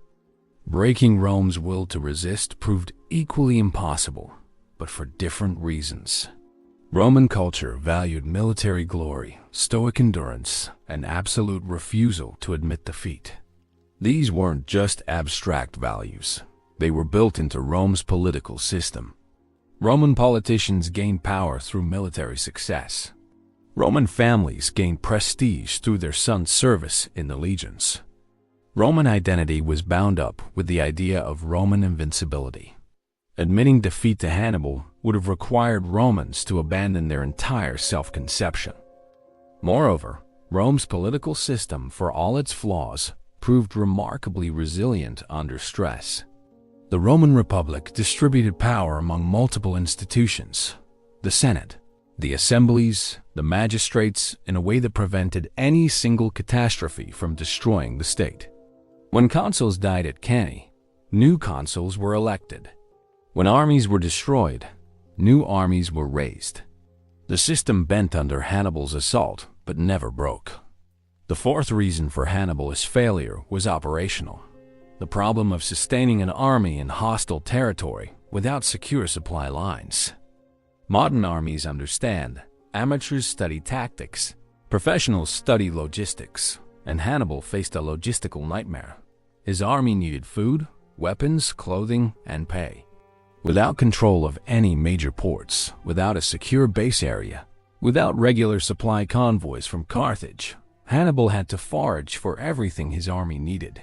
Breaking Rome's will to resist proved equally impossible, but for different reasons. Roman culture valued military glory, stoic endurance, and absolute refusal to admit defeat. These weren't just abstract values. They were built into Rome's political system. Roman politicians gained power through military success. Roman families gained prestige through their sons' service in the legions. Roman identity was bound up with the idea of Roman invincibility. Admitting defeat to Hannibal would have required Romans to abandon their entire self-conception. Moreover, Rome's political system, for all its flaws, proved remarkably resilient under stress. The Roman Republic distributed power among multiple institutions: the Senate, the assemblies, the magistrates, in a way that prevented any single catastrophe from destroying the state. When consuls died at Cannae, new consuls were elected. When armies were destroyed, new armies were raised. The system bent under Hannibal's assault, but never broke. The fourth reason for Hannibal's failure was operational: the problem of sustaining an army in hostile territory without secure supply lines. Modern armies understand, amateurs study tactics, professionals study logistics, and Hannibal faced a logistical nightmare. His army needed food, weapons, clothing, and pay. Without control of any major ports, without a secure base area, without regular supply convoys from Carthage, Hannibal had to forage for everything his army needed.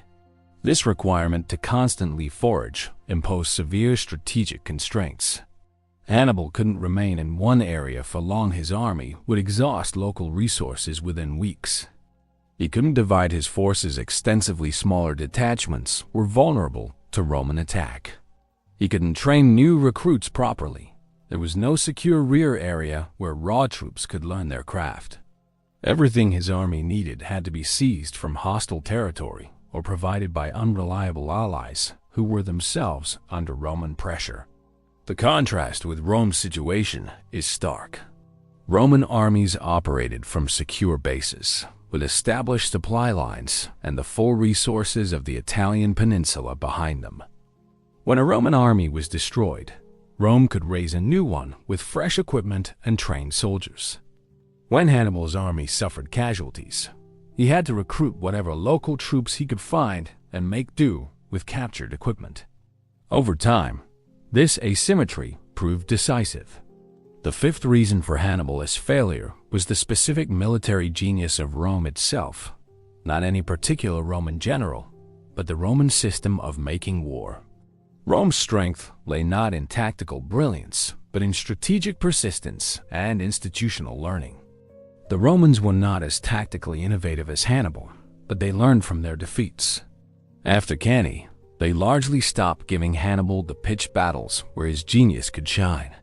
This requirement to constantly forage imposed severe strategic constraints. Hannibal couldn't remain in one area for long. His army would exhaust local resources within weeks. He couldn't divide his forces. Extensively smaller detachments were vulnerable to Roman attack. He couldn't train new recruits properly. There was no secure rear area where raw troops could learn their craft. Everything his army needed had to be seized from hostile territory or provided by unreliable allies who were themselves under Roman pressure. The contrast with Rome's situation is stark. Roman armies operated from secure bases, with established supply lines and the full resources of the Italian peninsula behind them. When a Roman army was destroyed, Rome could raise a new one with fresh equipment and trained soldiers. When Hannibal's army suffered casualties, he had to recruit whatever local troops he could find and make do with captured equipment. Over time, this asymmetry proved decisive. The fifth reason for Hannibal's failure was the specific military genius of Rome itself, not any particular Roman general, but the Roman system of making war. Rome's strength lay not in tactical brilliance, but in strategic persistence and institutional learning. The Romans were not as tactically innovative as Hannibal, but they learned from their defeats. After Cannae, they largely stopped giving Hannibal the pitched battles where his genius could shine.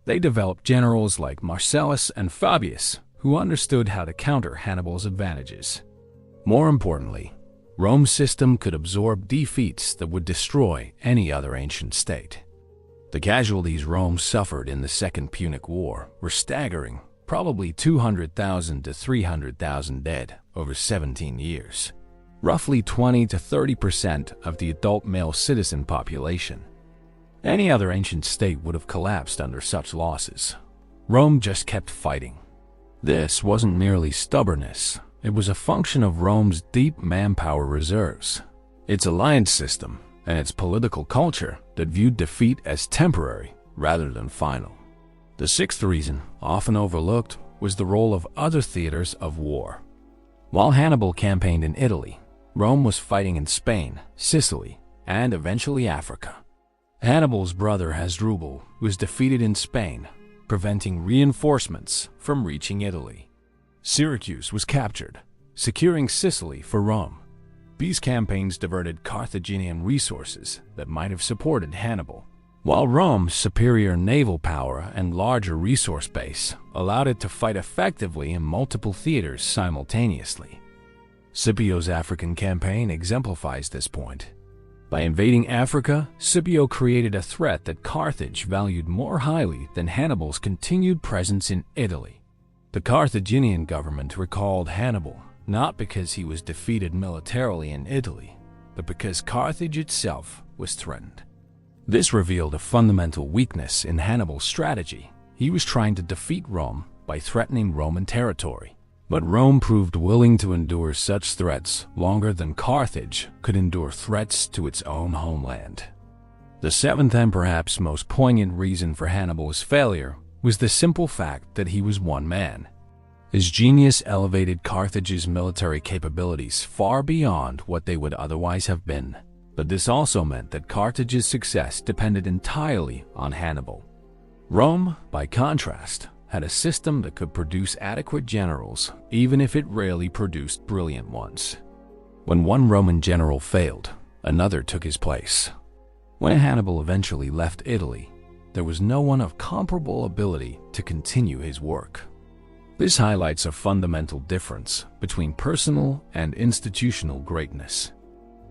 They developed generals like Marcellus and Fabius, who understood how to counter Hannibal's advantages. More importantly, Rome's system could absorb defeats that would destroy any other ancient state. The casualties Rome suffered in the Second Punic War were staggering, probably 200,000 to 300,000 dead over 17 years. Roughly 20 to 30% of the adult male citizen population. Any other ancient state would have collapsed under such losses. Rome just kept fighting. This wasn't merely stubbornness, it was a function of Rome's deep manpower reserves, its alliance system, and its political culture that viewed defeat as temporary rather than final. The sixth reason, often overlooked, was the role of other theaters of war. While Hannibal campaigned in Italy, Rome was fighting in Spain, Sicily, and eventually Africa. Hannibal's brother Hasdrubal was defeated in Spain, preventing reinforcements from reaching Italy. Syracuse was captured, securing Sicily for Rome. These campaigns diverted Carthaginian resources that might have supported Hannibal, while Rome's superior naval power and larger resource base allowed it to fight effectively in multiple theaters simultaneously. Scipio's African campaign exemplifies this point. By invading Africa, Scipio created a threat that Carthage valued more highly than Hannibal's continued presence in Italy. The Carthaginian government recalled Hannibal not because he was defeated militarily in Italy, but because Carthage itself was threatened. This revealed a fundamental weakness in Hannibal's strategy. He was trying to defeat Rome by threatening Roman territory. But Rome proved willing to endure such threats longer than Carthage could endure threats to its own homeland. The seventh and perhaps most poignant reason for Hannibal's failure was the simple fact that he was one man. His genius elevated Carthage's military capabilities far beyond what they would otherwise have been. But this also meant that Carthage's success depended entirely on Hannibal. Rome, by contrast, had a system that could produce adequate generals, even if it rarely produced brilliant ones. When one Roman general failed, another took his place. When Hannibal eventually left Italy, there was no one of comparable ability to continue his work. This highlights a fundamental difference between personal and institutional greatness.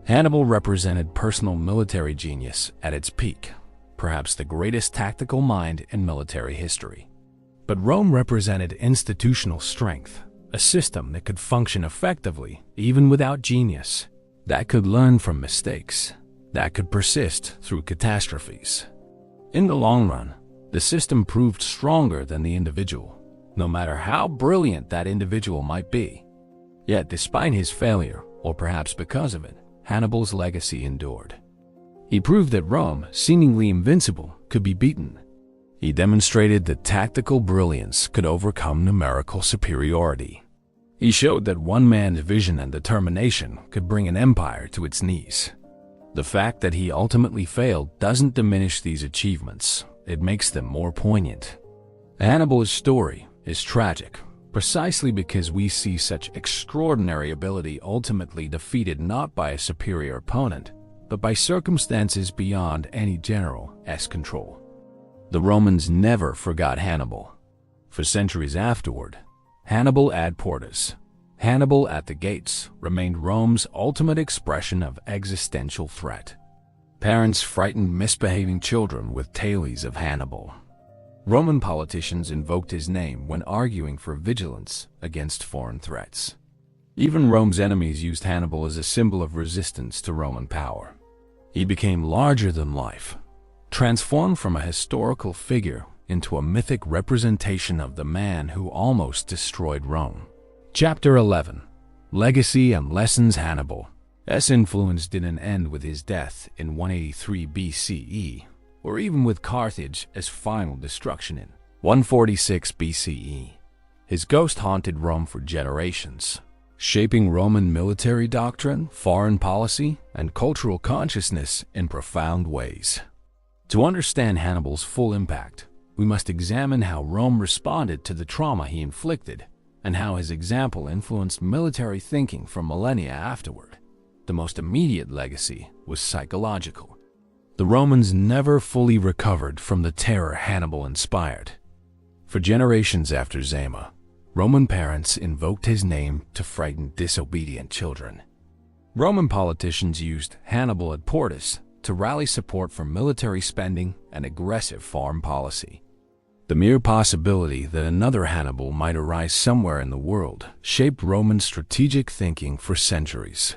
Hannibal represented personal military genius at its peak, perhaps the greatest tactical mind in military history. But Rome represented institutional strength, a system that could function effectively even without genius, that could learn from mistakes, that could persist through catastrophes. In the long run, The system proved stronger than the individual, no matter how brilliant that individual might be. Yet, despite his failure, or perhaps because of it, Hannibal's legacy endured. He proved that Rome, seemingly invincible, could be beaten. He demonstrated that tactical brilliance could overcome numerical superiority. He showed that one man's vision and determination could bring an empire to its knees. The fact that he ultimately failed doesn't diminish these achievements, it makes them more poignant. Hannibal's story is tragic, precisely because we see such extraordinary ability ultimately defeated not by a superior opponent, but by circumstances beyond any general's control. The Romans never forgot Hannibal. For centuries afterward, Hannibal ad portas, Hannibal at the gates, remained Rome's ultimate expression of existential threat. Parents frightened misbehaving children with tales of Hannibal. Roman politicians invoked his name when arguing for vigilance against foreign threats. Even Rome's enemies used Hannibal as a symbol of resistance to Roman power. He became larger than life, transformed from a historical figure into a mythic representation of the man who almost destroyed Rome. Chapter 11. Legacy and Lessons. Hannibal's influence didn't end with his death in 183 BCE, or even with Carthage's final destruction in 146 BCE. His ghost haunted Rome for generations, shaping Roman military doctrine, foreign policy, and cultural consciousness in profound ways. To understand Hannibal's full impact, we must examine how Rome responded to the trauma he inflicted and how his example influenced military thinking for millennia afterward. The most immediate legacy was psychological. The Romans never fully recovered from the terror Hannibal inspired. For generations after Zama, Roman parents invoked his name to frighten disobedient children. Roman politicians used Hannibal ad portas to rally support for military spending and aggressive foreign policy. The mere possibility that another Hannibal might arise somewhere in the world shaped Roman strategic thinking for centuries.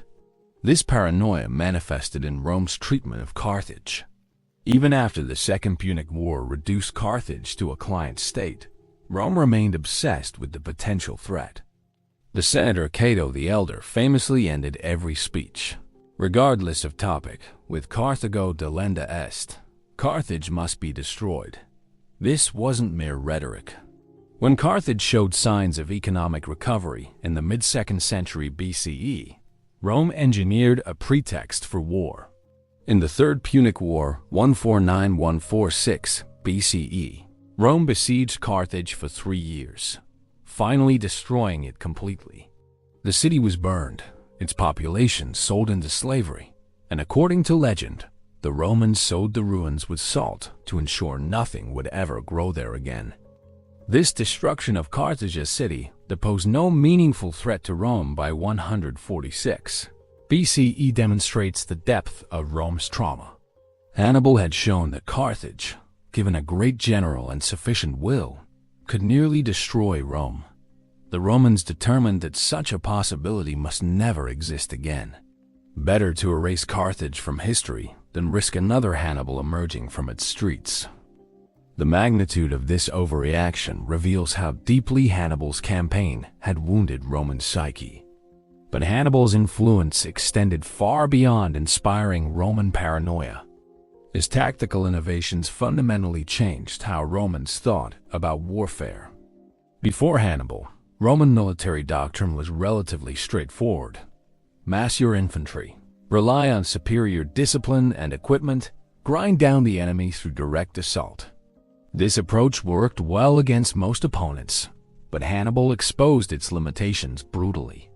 This paranoia manifested in Rome's treatment of Carthage. Even after the Second Punic War reduced Carthage to a client state, Rome remained obsessed with the potential threat. The senator Cato the Elder famously ended every speech, regardless of topic, with Carthago delenda est. Carthage must be destroyed. This wasn't mere rhetoric. When Carthage showed signs of economic recovery in the mid-2nd century BCE, Rome engineered a pretext for war. In the Third Punic War, 149–146 BCE, Rome besieged Carthage for 3 years, finally destroying it completely. The city was burned, its population sold into slavery, and according to legend, the Romans sowed the ruins with salt to ensure nothing would ever grow there again. This destruction of Carthage's city posed no meaningful threat to Rome by 146 BCE demonstrates the depth of Rome's trauma. Hannibal had shown that Carthage, given a great general and sufficient will, could nearly destroy Rome. The Romans determined that such a possibility must never exist again. Better to erase Carthage from history than risk another Hannibal emerging from its streets. The magnitude of this overreaction reveals how deeply Hannibal's campaign had wounded Roman psyche. But Hannibal's influence extended far beyond inspiring Roman paranoia. His tactical innovations fundamentally changed how Romans thought about warfare. Before Hannibal, Roman military doctrine was relatively straightforward. Mass your infantry, rely on superior discipline and equipment, grind down the enemy through direct assault. This approach worked well against most opponents, but Hannibal exposed its limitations brutally.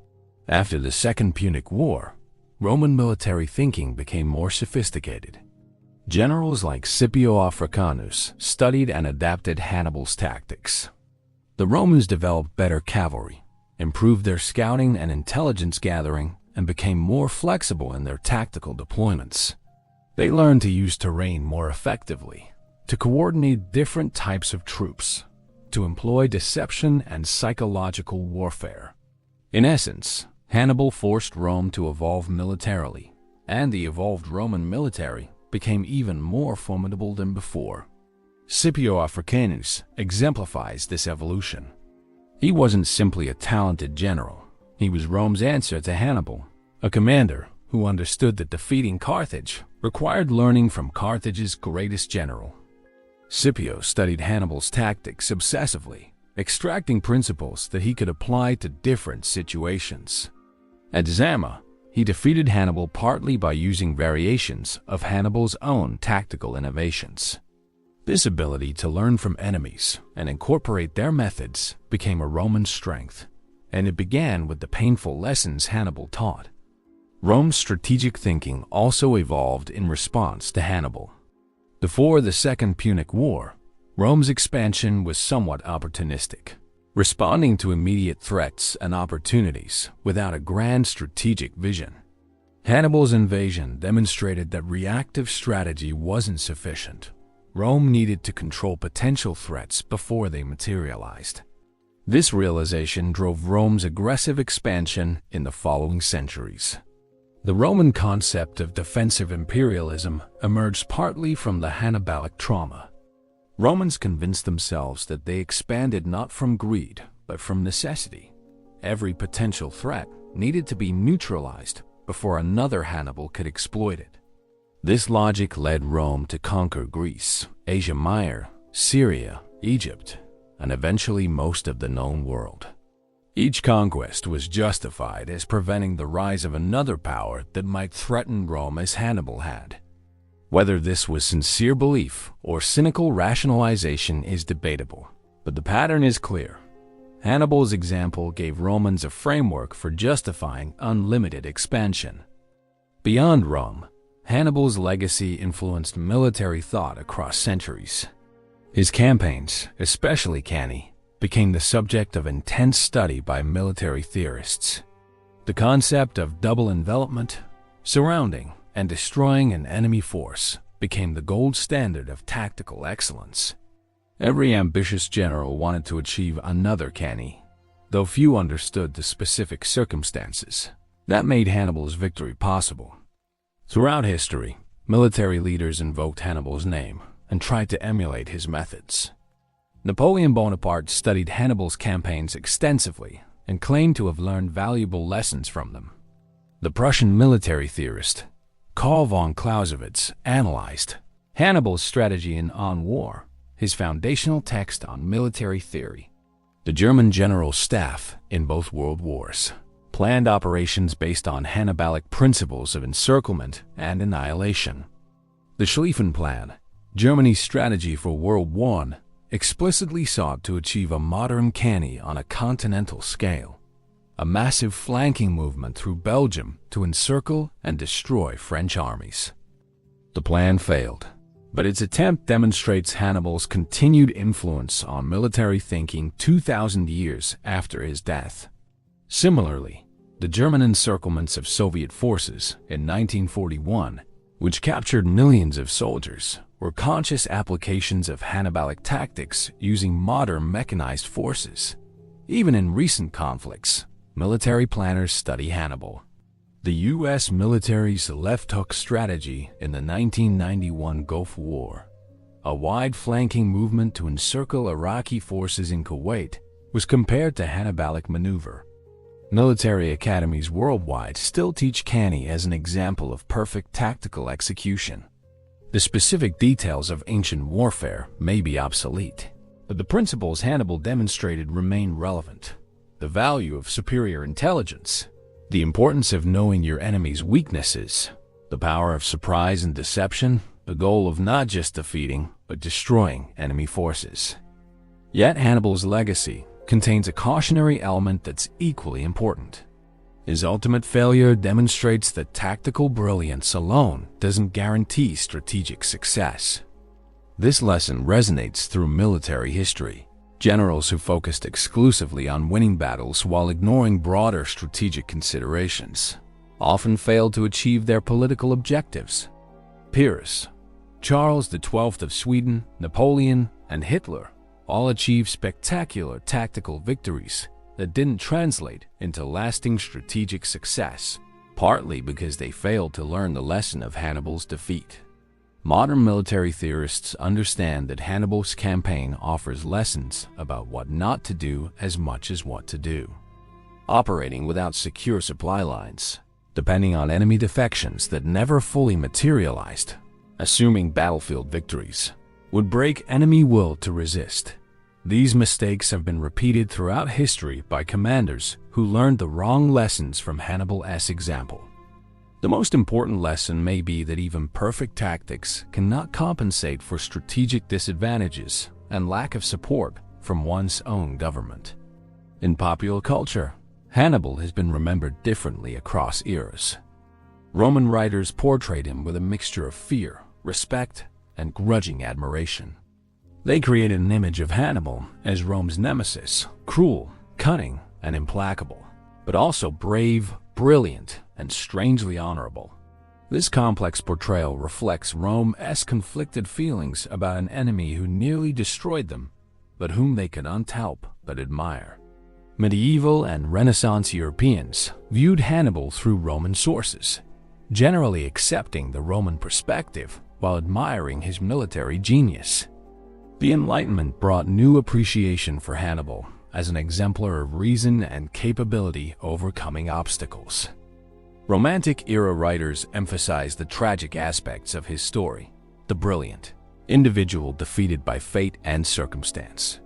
After the Second Punic War, Roman military thinking became more sophisticated. Generals like Scipio Africanus studied and adapted Hannibal's tactics. The Romans developed better cavalry, improved their scouting and intelligence gathering, and became more flexible in their tactical deployments. They learned to use terrain more effectively, to coordinate different types of troops, to employ deception and psychological warfare. In essence, Hannibal forced Rome to evolve militarily, and the evolved Roman military became even more formidable than before. Scipio Africanus exemplifies this evolution. He wasn't simply a talented general. He was Rome's answer to Hannibal, a commander who understood that defeating Carthage required learning from Carthage's greatest general. Scipio studied Hannibal's tactics obsessively, extracting principles that he could apply to different situations. At Zama, he defeated Hannibal partly by using variations of Hannibal's own tactical innovations. This ability to learn from enemies and incorporate their methods became a Roman strength, and it began with the painful lessons Hannibal taught. Rome's strategic thinking also evolved in response to Hannibal. Before the Second Punic War, Rome's expansion was somewhat opportunistic, responding to immediate threats and opportunities without a grand strategic vision. Hannibal's invasion demonstrated that reactive strategy wasn't sufficient. Rome needed to control potential threats before they materialized. This realization drove Rome's aggressive expansion in the following centuries. The Roman concept of defensive imperialism emerged partly from the Hannibalic trauma. Romans convinced themselves that they expanded not from greed, but from necessity. Every potential threat needed to be neutralized before another Hannibal could exploit it. This logic led Rome to conquer Greece, Asia Minor, Syria, Egypt, and eventually most of the known world. Each conquest was justified as preventing the rise of another power that might threaten Rome as Hannibal had. Whether this was sincere belief or cynical rationalization is debatable, but the pattern is clear. Hannibal's example gave Romans a framework for justifying unlimited expansion. Beyond Rome, Hannibal's legacy influenced military thought across centuries. His campaigns, especially Cannae, became the subject of intense study by military theorists. The concept of double envelopment, surrounding and destroying an enemy force, became the gold standard of tactical excellence. Every ambitious general wanted to achieve another Cannae, though few understood the specific circumstances that made Hannibal's victory possible. Throughout history, military leaders invoked Hannibal's name and tried to emulate his methods. Napoleon Bonaparte studied Hannibal's campaigns extensively and claimed to have learned valuable lessons from them. The Prussian military theorist Karl von Clausewitz analyzed Hannibal's strategy in On War, his foundational text on military theory. The German general staff in both world wars planned operations based on Hannibalic principles of encirclement and annihilation. The Schlieffen Plan, Germany's strategy for World War I, explicitly sought to achieve a modern Cannae on a continental scale, a massive flanking movement through Belgium to encircle and destroy French armies. The plan failed, but its attempt demonstrates Hannibal's continued influence on military thinking 2,000 years after his death. Similarly, the German encirclements of Soviet forces in 1941, which captured millions of soldiers, were conscious applications of Hannibalic tactics using modern mechanized forces. Even in recent conflicts, military planners study Hannibal. The U.S. military's left hook strategy in the 1991 Gulf War, a wide flanking movement to encircle Iraqi forces in Kuwait, was compared to Hannibalic maneuver. Military academies worldwide still teach Cannae as an example of perfect tactical execution. The specific details of ancient warfare may be obsolete, but the principles Hannibal demonstrated remain relevant. The value of superior intelligence, the importance of knowing your enemy's weaknesses, the power of surprise and deception, the goal of not just defeating, but destroying enemy forces. Yet Hannibal's legacy contains a cautionary element that's equally important. His ultimate failure demonstrates that tactical brilliance alone doesn't guarantee strategic success. This lesson resonates through military history. Generals who focused exclusively on winning battles while ignoring broader strategic considerations often failed to achieve their political objectives. Pyrrhus, Charles XII of Sweden, Napoleon, and Hitler all achieved spectacular tactical victories that didn't translate into lasting strategic success, partly because they failed to learn the lesson of Hannibal's defeat. Modern military theorists understand that Hannibal's campaign offers lessons about what not to do as much as what to do. Operating without secure supply lines, depending on enemy defections that never fully materialized, assuming battlefield victories, would break enemy will to resist. These mistakes have been repeated throughout history by commanders who learned the wrong lessons from Hannibal's example. The most important lesson may be that even perfect tactics cannot compensate for strategic disadvantages and lack of support from one's own government. In popular culture, Hannibal has been remembered differently across eras. Roman writers portrayed him with a mixture of fear, respect, and grudging admiration. They created an image of Hannibal as Rome's nemesis, cruel, cunning, and implacable, but also brave, brilliant, and strangely honorable. This complex portrayal reflects Rome's conflicted feelings about an enemy who nearly destroyed them, but whom they could not help but admire. Medieval and Renaissance Europeans viewed Hannibal through Roman sources, generally accepting the Roman perspective while admiring his military genius. The Enlightenment brought new appreciation for Hannibal as an exemplar of reason and capability overcoming obstacles. Romantic-era writers emphasized the tragic aspects of his story, the brilliant individual defeated by fate and circumstance.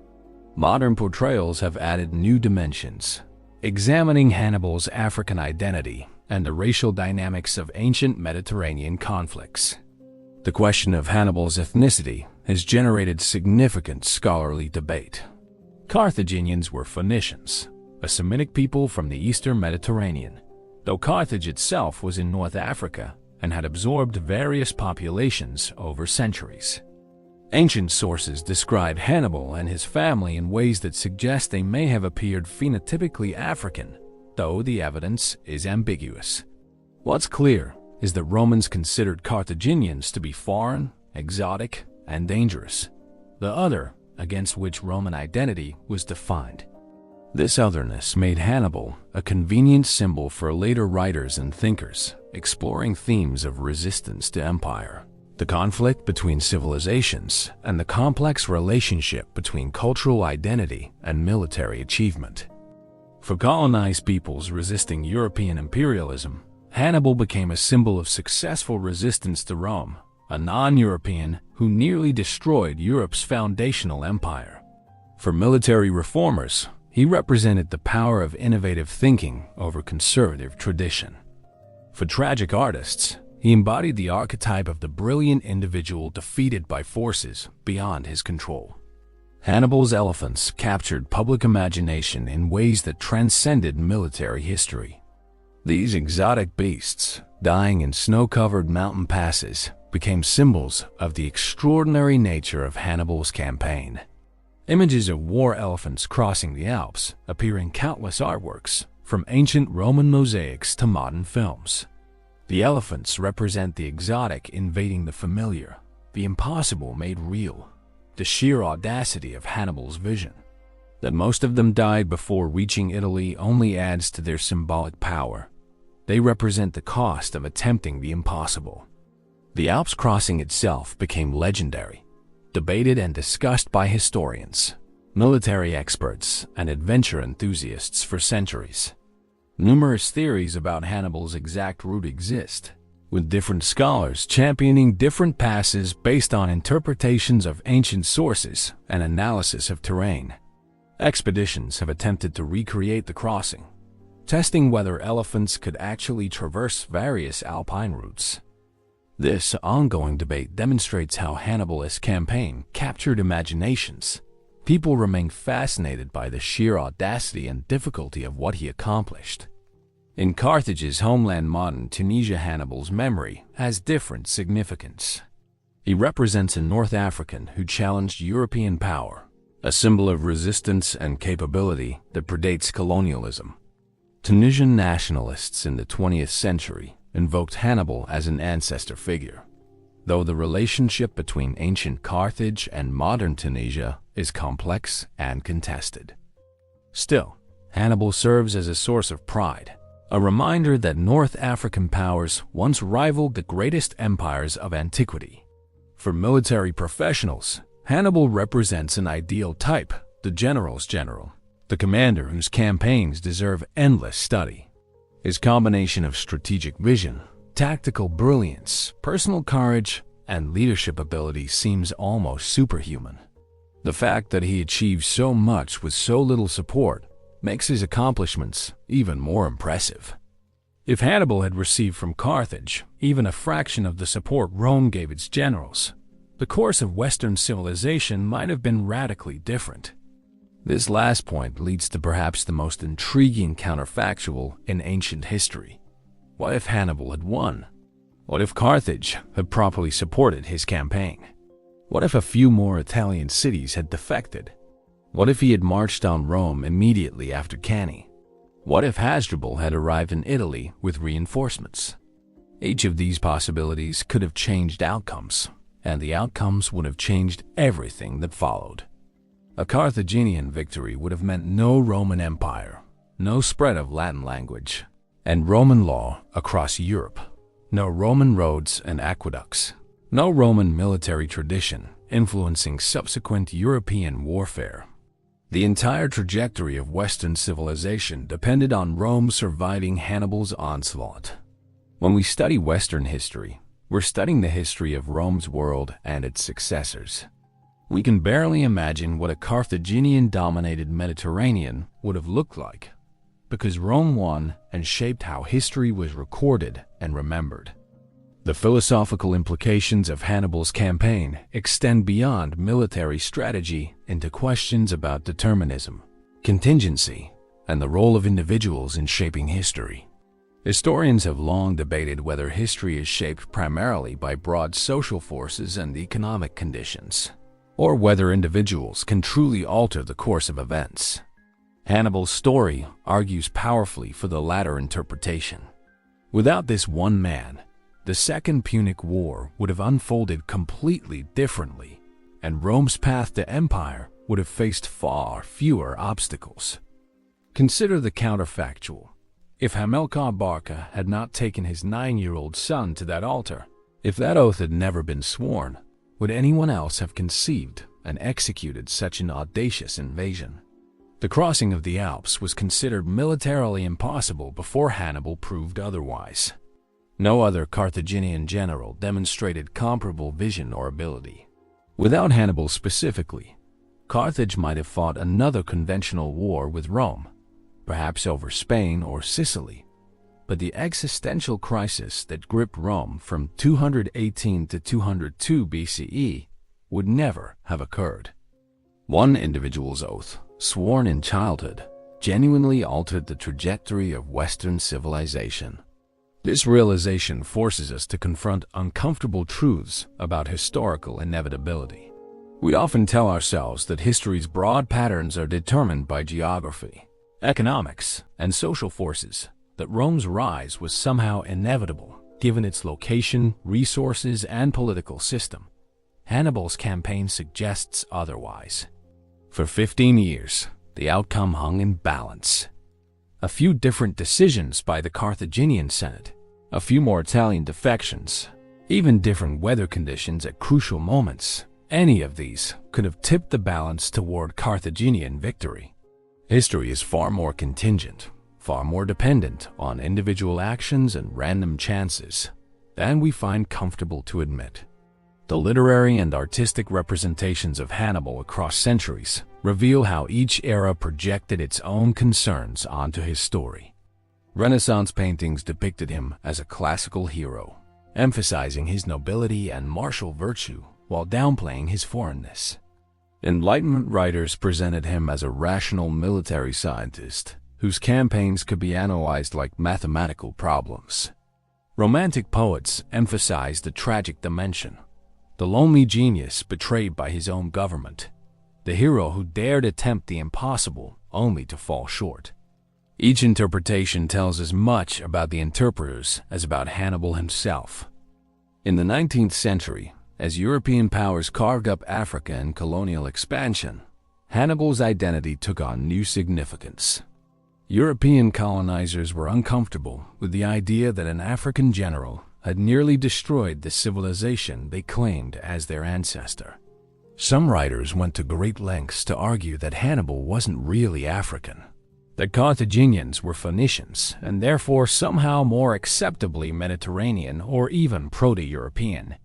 Modern portrayals have added new dimensions, examining Hannibal's African identity and the racial dynamics of ancient Mediterranean conflicts. The question of Hannibal's ethnicity has generated significant scholarly debate. Carthaginians were Phoenicians, a Semitic people from the eastern Mediterranean, though Carthage itself was in North Africa and had absorbed various populations over centuries. Ancient sources describe Hannibal and his family in ways that suggest they may have appeared phenotypically African, though the evidence is ambiguous. What's clear is that Romans considered Carthaginians to be foreign, exotic, and dangerous, the other against which Roman identity was defined. This otherness made Hannibal a convenient symbol for later writers and thinkers, exploring themes of resistance to empire, the conflict between civilizations, and the complex relationship between cultural identity and military achievement. For colonized peoples resisting European imperialism, Hannibal became a symbol of successful resistance to Rome, a non-European who nearly destroyed Europe's foundational empire. For military reformers, he represented the power of innovative thinking over conservative tradition. For tragic artists, he embodied the archetype of the brilliant individual defeated by forces beyond his control. Hannibal's elephants captured public imagination in ways that transcended military history. These exotic beasts, dying in snow-covered mountain passes, became symbols of the extraordinary nature of Hannibal's campaign. Images of war elephants crossing the Alps appear in countless artworks, from ancient Roman mosaics to modern films. The elephants represent the exotic invading the familiar, the impossible made real, the sheer audacity of Hannibal's vision. That most of them died before reaching Italy only adds to their symbolic power. They represent the cost of attempting the impossible. The Alps crossing itself became legendary, debated and discussed by historians, military experts, and adventure enthusiasts for centuries. Numerous theories about Hannibal's exact route exist, with different scholars championing different passes based on interpretations of ancient sources and analysis of terrain. Expeditions have attempted to recreate the crossing, testing whether elephants could actually traverse various Alpine routes. This ongoing debate demonstrates how Hannibal's campaign captured imaginations. People remain fascinated by the sheer audacity and difficulty of what he accomplished. In Carthage's homeland modern Tunisia, Hannibal's memory has different significance. He represents a North African who challenged European power, a symbol of resistance and capability that predates colonialism. Tunisian nationalists in the 20th century invoked Hannibal as an ancestor figure, though the relationship between ancient Carthage and modern Tunisia is complex and contested. Still, Hannibal serves as a source of pride, a reminder that North African powers once rivaled the greatest empires of antiquity. For military professionals, Hannibal represents an ideal type, the general's general, the commander whose campaigns deserve endless study. His combination of strategic vision, tactical brilliance, personal courage, and leadership ability seems almost superhuman. The fact that he achieved so much with so little support makes his accomplishments even more impressive. If Hannibal had received from Carthage even a fraction of the support Rome gave its generals, the course of Western civilization might have been radically different. This last point leads to perhaps the most intriguing counterfactual in ancient history. What if Hannibal had won? What if Carthage had properly supported his campaign? What if a few more Italian cities had defected? What if he had marched on Rome immediately after Cannae? What if Hasdrubal had arrived in Italy with reinforcements? Each of these possibilities could have changed outcomes, and the outcomes would have changed everything that followed. A Carthaginian victory would have meant no Roman Empire, no spread of Latin language and Roman law across Europe, no Roman roads and aqueducts, no Roman military tradition influencing subsequent European warfare. The entire trajectory of Western civilization depended on Rome surviving Hannibal's onslaught. When we study Western history, we're studying the history of Rome's world and its successors. We can barely imagine what a Carthaginian-dominated Mediterranean would have looked like, because Rome won and shaped how history was recorded and remembered. The philosophical implications of Hannibal's campaign extend beyond military strategy into questions about determinism, contingency, and the role of individuals in shaping history. Historians have long debated whether history is shaped primarily by broad social forces and economic conditions, or whether individuals can truly alter the course of events. Hannibal's story argues powerfully for the latter interpretation. Without this one man, the Second Punic War would have unfolded completely differently, and Rome's path to empire would have faced far fewer obstacles. Consider the counterfactual. If Hannibal Barca had not taken his 9-year-old son to that altar, if that oath had never been sworn, would anyone else have conceived and executed such an audacious invasion? The crossing of the Alps was considered militarily impossible before Hannibal proved otherwise. No other Carthaginian general demonstrated comparable vision or ability. Without Hannibal specifically, Carthage might have fought another conventional war with Rome, perhaps over Spain or Sicily, but the existential crisis that gripped Rome from 218 to 202 BCE would never have occurred. One individual's oath, sworn in childhood, genuinely altered the trajectory of Western civilization. This realization forces us to confront uncomfortable truths about historical inevitability. We often tell ourselves that history's broad patterns are determined by geography, economics, and social forces, that Rome's rise was somehow inevitable, given its location, resources, and political system. Hannibal's campaign suggests otherwise. For 15 years, the outcome hung in balance. A few different decisions by the Carthaginian Senate, a few more Italian defections, even different weather conditions at crucial moments. Any of these could have tipped the balance toward Carthaginian victory. History is far more contingent, far more dependent on individual actions and random chances than we find comfortable to admit. The literary and artistic representations of Hannibal across centuries reveal how each era projected its own concerns onto his story. Renaissance paintings depicted him as a classical hero, emphasizing his nobility and martial virtue while downplaying his foreignness. Enlightenment writers presented him as a rational military scientist whose campaigns could be analyzed like mathematical problems. Romantic poets emphasized the tragic dimension, the lonely genius betrayed by his own government, the hero who dared attempt the impossible only to fall short. Each interpretation tells as much about the interpreters as about Hannibal himself. In the 19th century, as European powers carved up Africa in colonial expansion, Hannibal's identity took on new significance. European colonizers were uncomfortable with the idea that an African general had nearly destroyed the civilization they claimed as their ancestor. Some writers went to great lengths to argue that Hannibal wasn't really African. The Carthaginians were Phoenicians, and therefore somehow more acceptably Mediterranean or even Proto-European.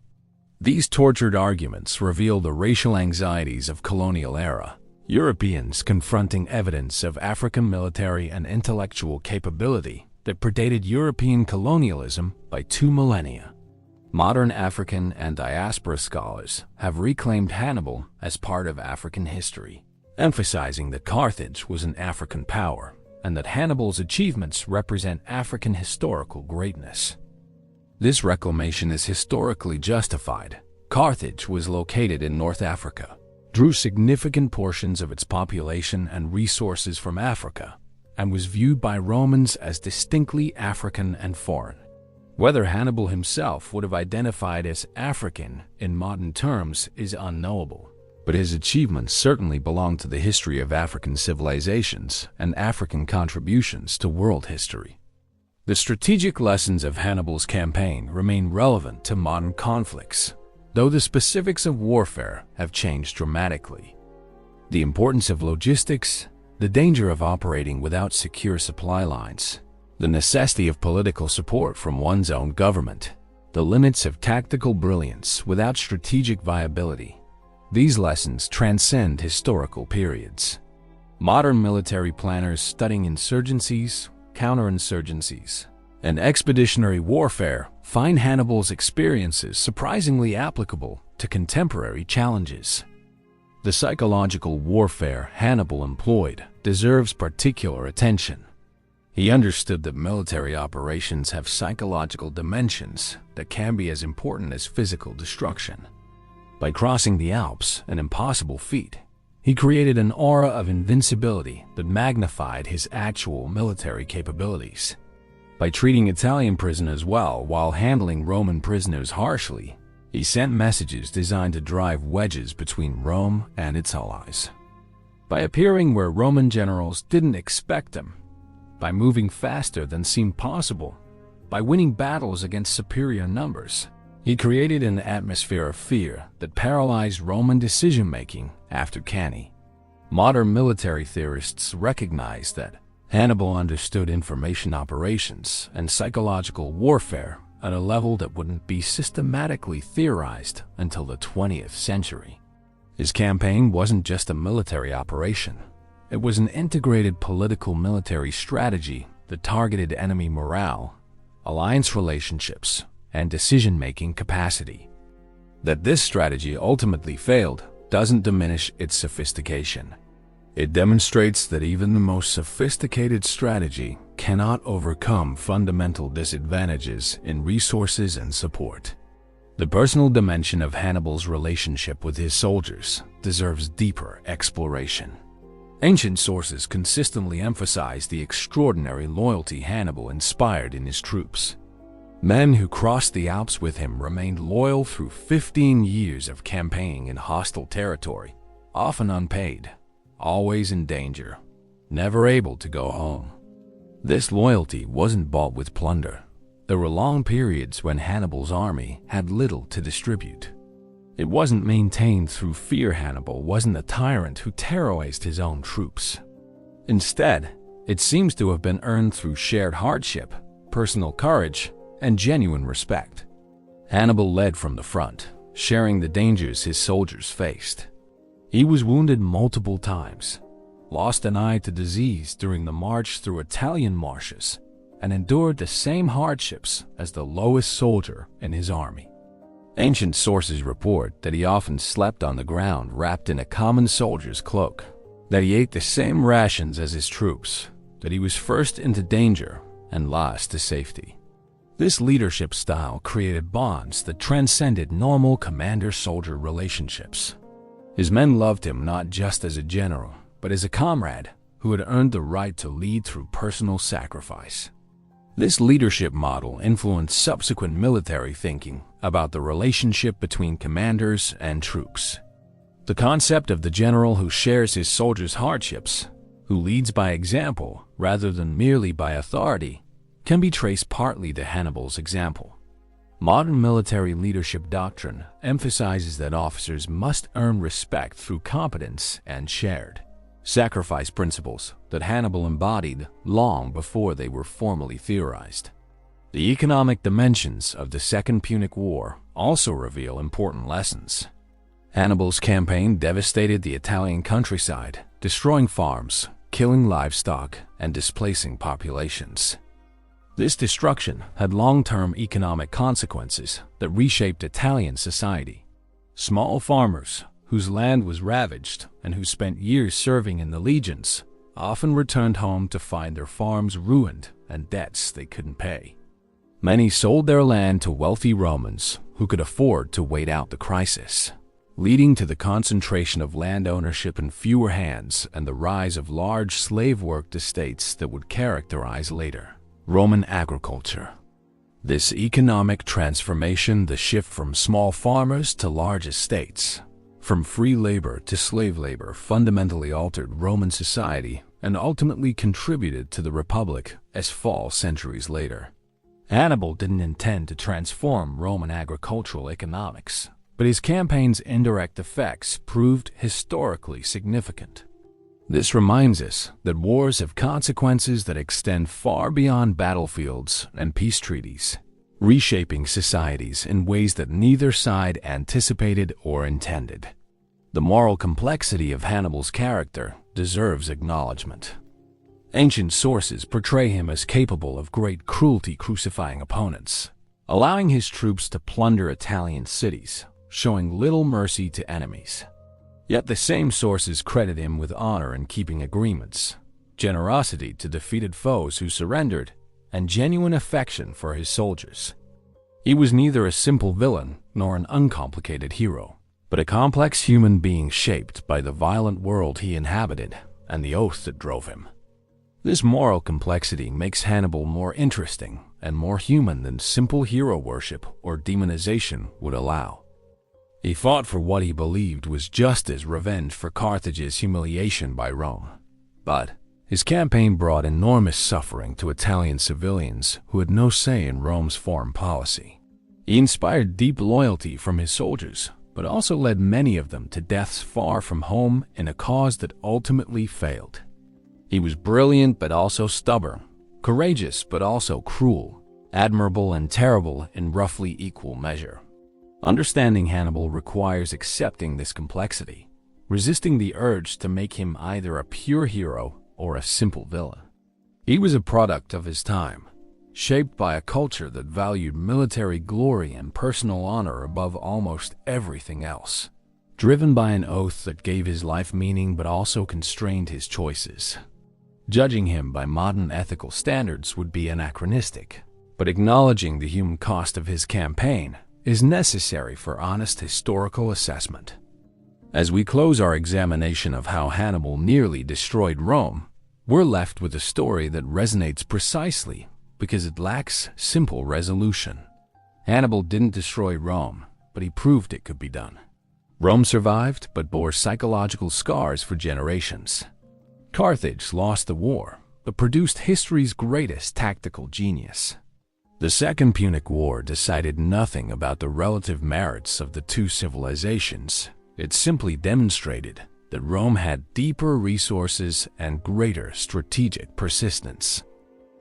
These tortured arguments reveal the racial anxieties of colonial era, Europeans confronting evidence of African military and intellectual capability that predated European colonialism by 2 millennia. Modern African and diaspora scholars have reclaimed Hannibal as part of African history, emphasizing that Carthage was an African power and that Hannibal's achievements represent African historical greatness. This reclamation is historically justified. Carthage was located in North Africa, drew significant portions of its population and resources from Africa, and was viewed by Romans as distinctly African and foreign. Whether Hannibal himself would have identified as African in modern terms is unknowable, but his achievements certainly belong to the history of African civilizations and African contributions to world history. The strategic lessons of Hannibal's campaign remain relevant to modern conflicts, though the specifics of warfare have changed dramatically. The importance of logistics, the danger of operating without secure supply lines, the necessity of political support from one's own government, the limits of tactical brilliance without strategic viability. These lessons transcend historical periods. Modern military planners studying insurgencies, counterinsurgencies, and expeditionary warfare find Hannibal's experiences surprisingly applicable to contemporary challenges. The psychological warfare Hannibal employed deserves particular attention. He understood that military operations have psychological dimensions that can be as important as physical destruction. By crossing the Alps, an impossible feat, he created an aura of invincibility that magnified his actual military capabilities. By treating Italian prisoners well while handling Roman prisoners harshly, he sent messages designed to drive wedges between Rome and its allies. By appearing where Roman generals didn't expect him, by moving faster than seemed possible, by winning battles against superior numbers, he created an atmosphere of fear that paralyzed Roman decision-making after Cannae. Modern military theorists recognize that Hannibal understood information operations and psychological warfare at a level that wouldn't be systematically theorized until the 20th century. His campaign wasn't just a military operation. It was an integrated political military strategy that targeted enemy morale, alliance relationships, and decision-making capacity. That this strategy ultimately failed doesn't diminish its sophistication. It demonstrates that even the most sophisticated strategy cannot overcome fundamental disadvantages in resources and support. The personal dimension of Hannibal's relationship with his soldiers deserves deeper exploration. Ancient sources consistently emphasize the extraordinary loyalty Hannibal inspired in his troops. Men who crossed the Alps with him remained loyal through 15 years of campaigning in hostile territory, often unpaid, always in danger, never able to go home. This loyalty wasn't bought with plunder. There were long periods when Hannibal's army had little to distribute. It wasn't maintained through fear. Hannibal wasn't a tyrant who terrorized his own troops. Instead, it seems to have been earned through shared hardship, personal courage, and genuine respect. Hannibal led from the front, sharing the dangers his soldiers faced. He was wounded multiple times, lost an eye to disease during the march through Italian marshes, and endured the same hardships as the lowest soldier in his army. Ancient sources report that he often slept on the ground wrapped in a common soldier's cloak, that he ate the same rations as his troops, that he was first into danger and last to safety. This leadership style created bonds that transcended normal commander-soldier relationships. His men loved him not just as a general, but as a comrade who had earned the right to lead through personal sacrifice. This leadership model influenced subsequent military thinking about the relationship between commanders and troops. The concept of the general who shares his soldiers' hardships, who leads by example rather than merely by authority, can be traced partly to Hannibal's example. Modern military leadership doctrine emphasizes that officers must earn respect through competence and shared sacrifice principles that Hannibal embodied long before they were formally theorized. The economic dimensions of the Second Punic War also reveal important lessons. Hannibal's campaign devastated the Italian countryside, destroying farms, killing livestock, and displacing populations. This destruction had long-term economic consequences that reshaped Italian society. Small farmers, whose land was ravaged and who spent years serving in the legions, often returned home to find their farms ruined and debts they couldn't pay. Many sold their land to wealthy Romans who could afford to wait out the crisis, leading to the concentration of land ownership in fewer hands and the rise of large slave-worked estates that would characterize later Roman agriculture. This economic transformation, the shift from small farmers to large estates, from free labor to slave labor, fundamentally altered Roman society and ultimately contributed to the Republic as fall centuries later. Hannibal didn't intend to transform Roman agricultural economics, but his campaign's indirect effects proved historically significant. This reminds us that wars have consequences that extend far beyond battlefields and peace treaties, reshaping societies in ways that neither side anticipated or intended. The moral complexity of Hannibal's character deserves acknowledgement. Ancient sources portray him as capable of great cruelty, crucifying opponents, allowing his troops to plunder Italian cities, showing little mercy to enemies. Yet the same sources credit him with honor in keeping agreements, generosity to defeated foes who surrendered, and genuine affection for his soldiers. He was neither a simple villain nor an uncomplicated hero, but a complex human being shaped by the violent world he inhabited and the oath that drove him. This moral complexity makes Hannibal more interesting and more human than simple hero worship or demonization would allow. He fought for what he believed was just as revenge for Carthage's humiliation by Rome. But his campaign brought enormous suffering to Italian civilians who had no say in Rome's foreign policy. He inspired deep loyalty from his soldiers, but also led many of them to deaths far from home in a cause that ultimately failed. He was brilliant but also stubborn, courageous but also cruel, admirable and terrible in roughly equal measure. Understanding Hannibal requires accepting this complexity, resisting the urge to make him either a pure hero or a simple villain. He was a product of his time, shaped by a culture that valued military glory and personal honor above almost everything else, driven by an oath that gave his life meaning but also constrained his choices. Judging him by modern ethical standards would be anachronistic, but acknowledging the human cost of his campaign is necessary for honest historical assessment. As we close our examination of how Hannibal nearly destroyed Rome, we're left with a story that resonates precisely because it lacks simple resolution. Hannibal didn't destroy Rome, but he proved it could be done. Rome survived but bore psychological scars for generations. Carthage lost the war, but produced history's greatest tactical genius. The Second Punic War decided nothing about the relative merits of the two civilizations. It simply demonstrated that Rome had deeper resources and greater strategic persistence.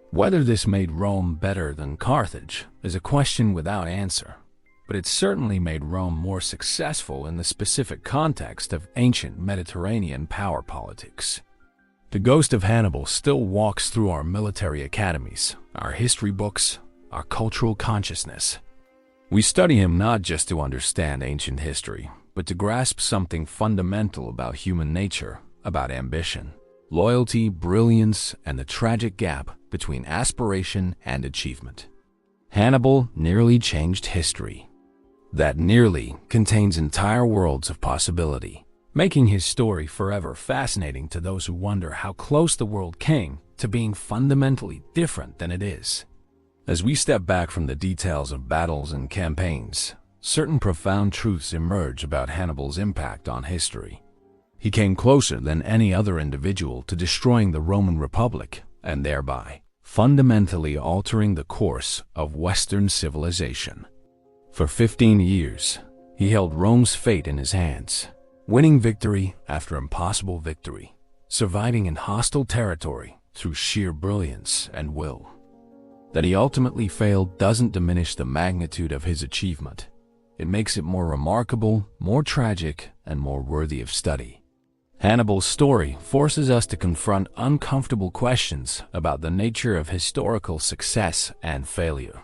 Whether this made Rome better than Carthage is a question without answer, but it certainly made Rome more successful in the specific context of ancient Mediterranean power politics. The ghost of Hannibal still walks through our military academies, our history books, our cultural consciousness. We study him not just to understand ancient history, but to grasp something fundamental about human nature, about ambition, loyalty, brilliance, and the tragic gap between aspiration and achievement. Hannibal nearly changed history. That nearly contains entire worlds of possibility, making his story forever fascinating to those who wonder how close the world came to being fundamentally different than it is. As we step back from the details of battles and campaigns, certain profound truths emerge about Hannibal's impact on history. He came closer than any other individual to destroying the Roman Republic and thereby fundamentally altering the course of Western civilization. For 15 years, he held Rome's fate in his hands, winning victory after impossible victory, surviving in hostile territory through sheer brilliance and will. That he ultimately failed doesn't diminish the magnitude of his achievement. It makes it more remarkable, more tragic, and more worthy of study. Hannibal's story forces us to confront uncomfortable questions about the nature of historical success and failure.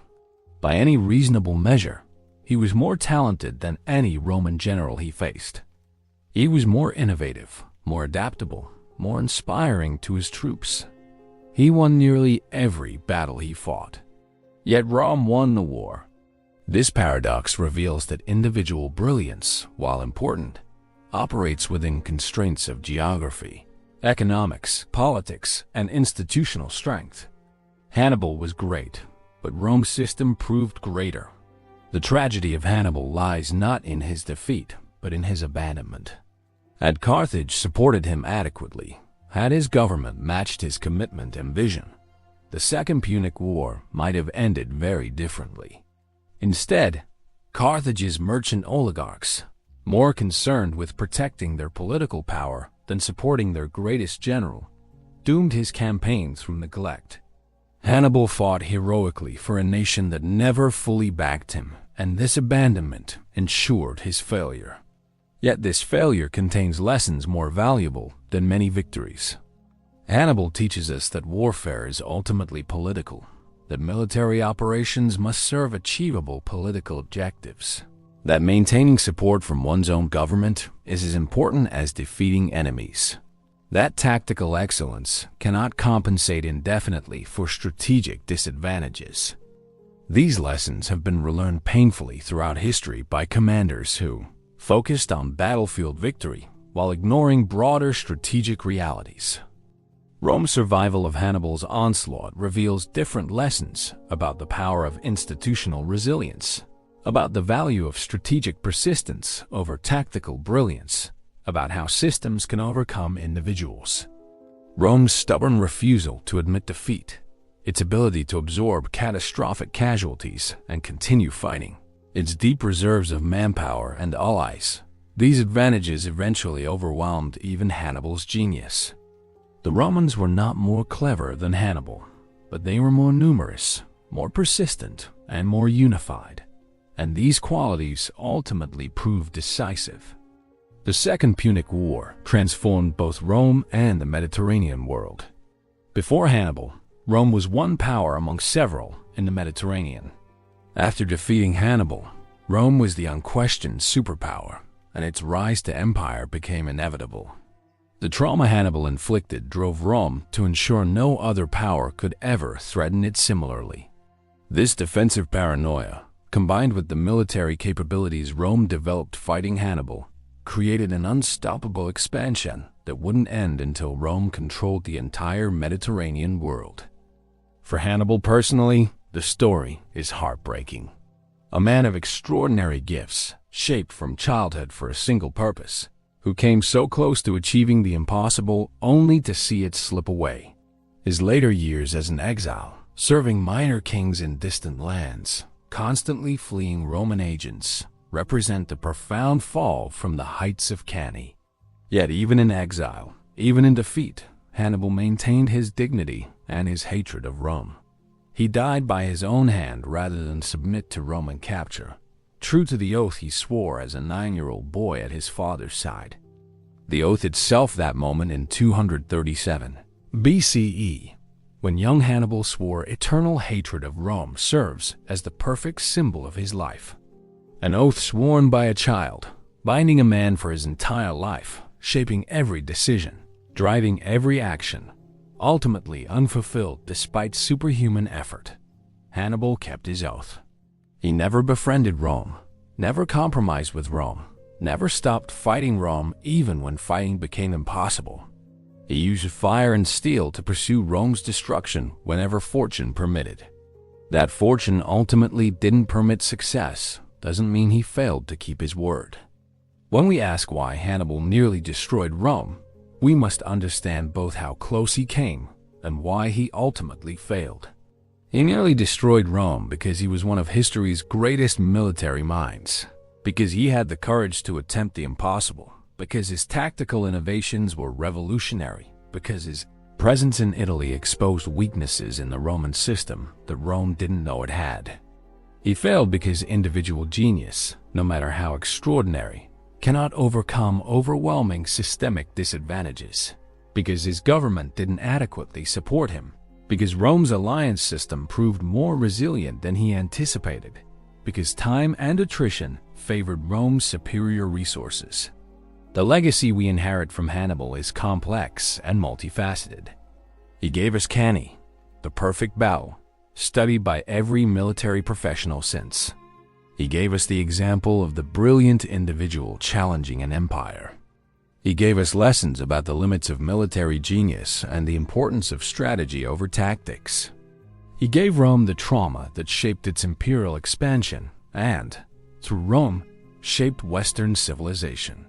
By any reasonable measure, he was more talented than any Roman general he faced. He was more innovative, more adaptable, more inspiring to his troops. He won nearly every battle he fought. Yet Rome won the war. This paradox reveals that individual brilliance, while important, operates within constraints of geography, economics, politics, and institutional strength. Hannibal was great, but Rome's system proved greater. The tragedy of Hannibal lies not in his defeat, but in his abandonment. Had Carthage supported him adequately, had his government matched his commitment and vision, the Second Punic War might have ended very differently. Instead, Carthage's merchant oligarchs, more concerned with protecting their political power than supporting their greatest general, doomed his campaign through neglect. Hannibal fought heroically for a nation that never fully backed him, and this abandonment ensured his failure. Yet this failure contains lessons more valuable than many victories. Hannibal teaches us that warfare is ultimately political, that military operations must serve achievable political objectives, that maintaining support from one's own government is as important as defeating enemies. That tactical excellence cannot compensate indefinitely for strategic disadvantages. These lessons have been relearned painfully throughout history by commanders who focused on battlefield victory while ignoring broader strategic realities. Rome's survival of Hannibal's onslaught reveals different lessons about the power of institutional resilience, about the value of strategic persistence over tactical brilliance, about how systems can overcome individuals. Rome's stubborn refusal to admit defeat, its ability to absorb catastrophic casualties and continue fighting, its deep reserves of manpower and allies, these advantages eventually overwhelmed even Hannibal's genius. The Romans were not more clever than Hannibal, but they were more numerous, more persistent, and more unified, and these qualities ultimately proved decisive. The Second Punic War transformed both Rome and the Mediterranean world. Before Hannibal, Rome was one power among several in the Mediterranean. After defeating Hannibal, Rome was the unquestioned superpower, and its rise to empire became inevitable. The trauma Hannibal inflicted drove Rome to ensure no other power could ever threaten it similarly. This defensive paranoia, combined with the military capabilities Rome developed fighting Hannibal, created an unstoppable expansion that wouldn't end until Rome controlled the entire Mediterranean world. For Hannibal personally, the story is heartbreaking. A man of extraordinary gifts, shaped from childhood for a single purpose, who came so close to achieving the impossible only to see it slip away. His later years as an exile, serving minor kings in distant lands, constantly fleeing Roman agents, represent a profound fall from the heights of Cannae. Yet even in exile, even in defeat, Hannibal maintained his dignity and his hatred of Rome. He died by his own hand rather than submit to Roman capture, true to the oath he swore as a 9-year-old boy at his father's side. The oath itself that moment in 237 BCE, when young Hannibal swore eternal hatred of Rome, serves as the perfect symbol of his life. An oath sworn by a child, binding a man for his entire life, shaping every decision, driving every action, ultimately unfulfilled despite superhuman effort. Hannibal kept his oath. He never befriended Rome, never compromised with Rome, never stopped fighting Rome even when fighting became impossible. He used fire and steel to pursue Rome's destruction whenever fortune permitted. That fortune ultimately didn't permit success doesn't mean he failed to keep his word. When we ask why Hannibal nearly destroyed Rome, we must understand both how close he came and why he ultimately failed. He nearly destroyed Rome because he was one of history's greatest military minds, because he had the courage to attempt the impossible, because his tactical innovations were revolutionary, because his presence in Italy exposed weaknesses in the Roman system that Rome didn't know it had. He failed because individual genius, no matter how extraordinary, cannot overcome overwhelming systemic disadvantages, because his government didn't adequately support him, because Rome's alliance system proved more resilient than he anticipated, because time and attrition favored Rome's superior resources. The legacy we inherit from Hannibal is complex and multifaceted. He gave us Cannae, the perfect bow, studied by every military professional since. He gave us the example of the brilliant individual challenging an empire. He gave us lessons about the limits of military genius and the importance of strategy over tactics. He gave Rome the trauma that shaped its imperial expansion and, through Rome, shaped Western civilization.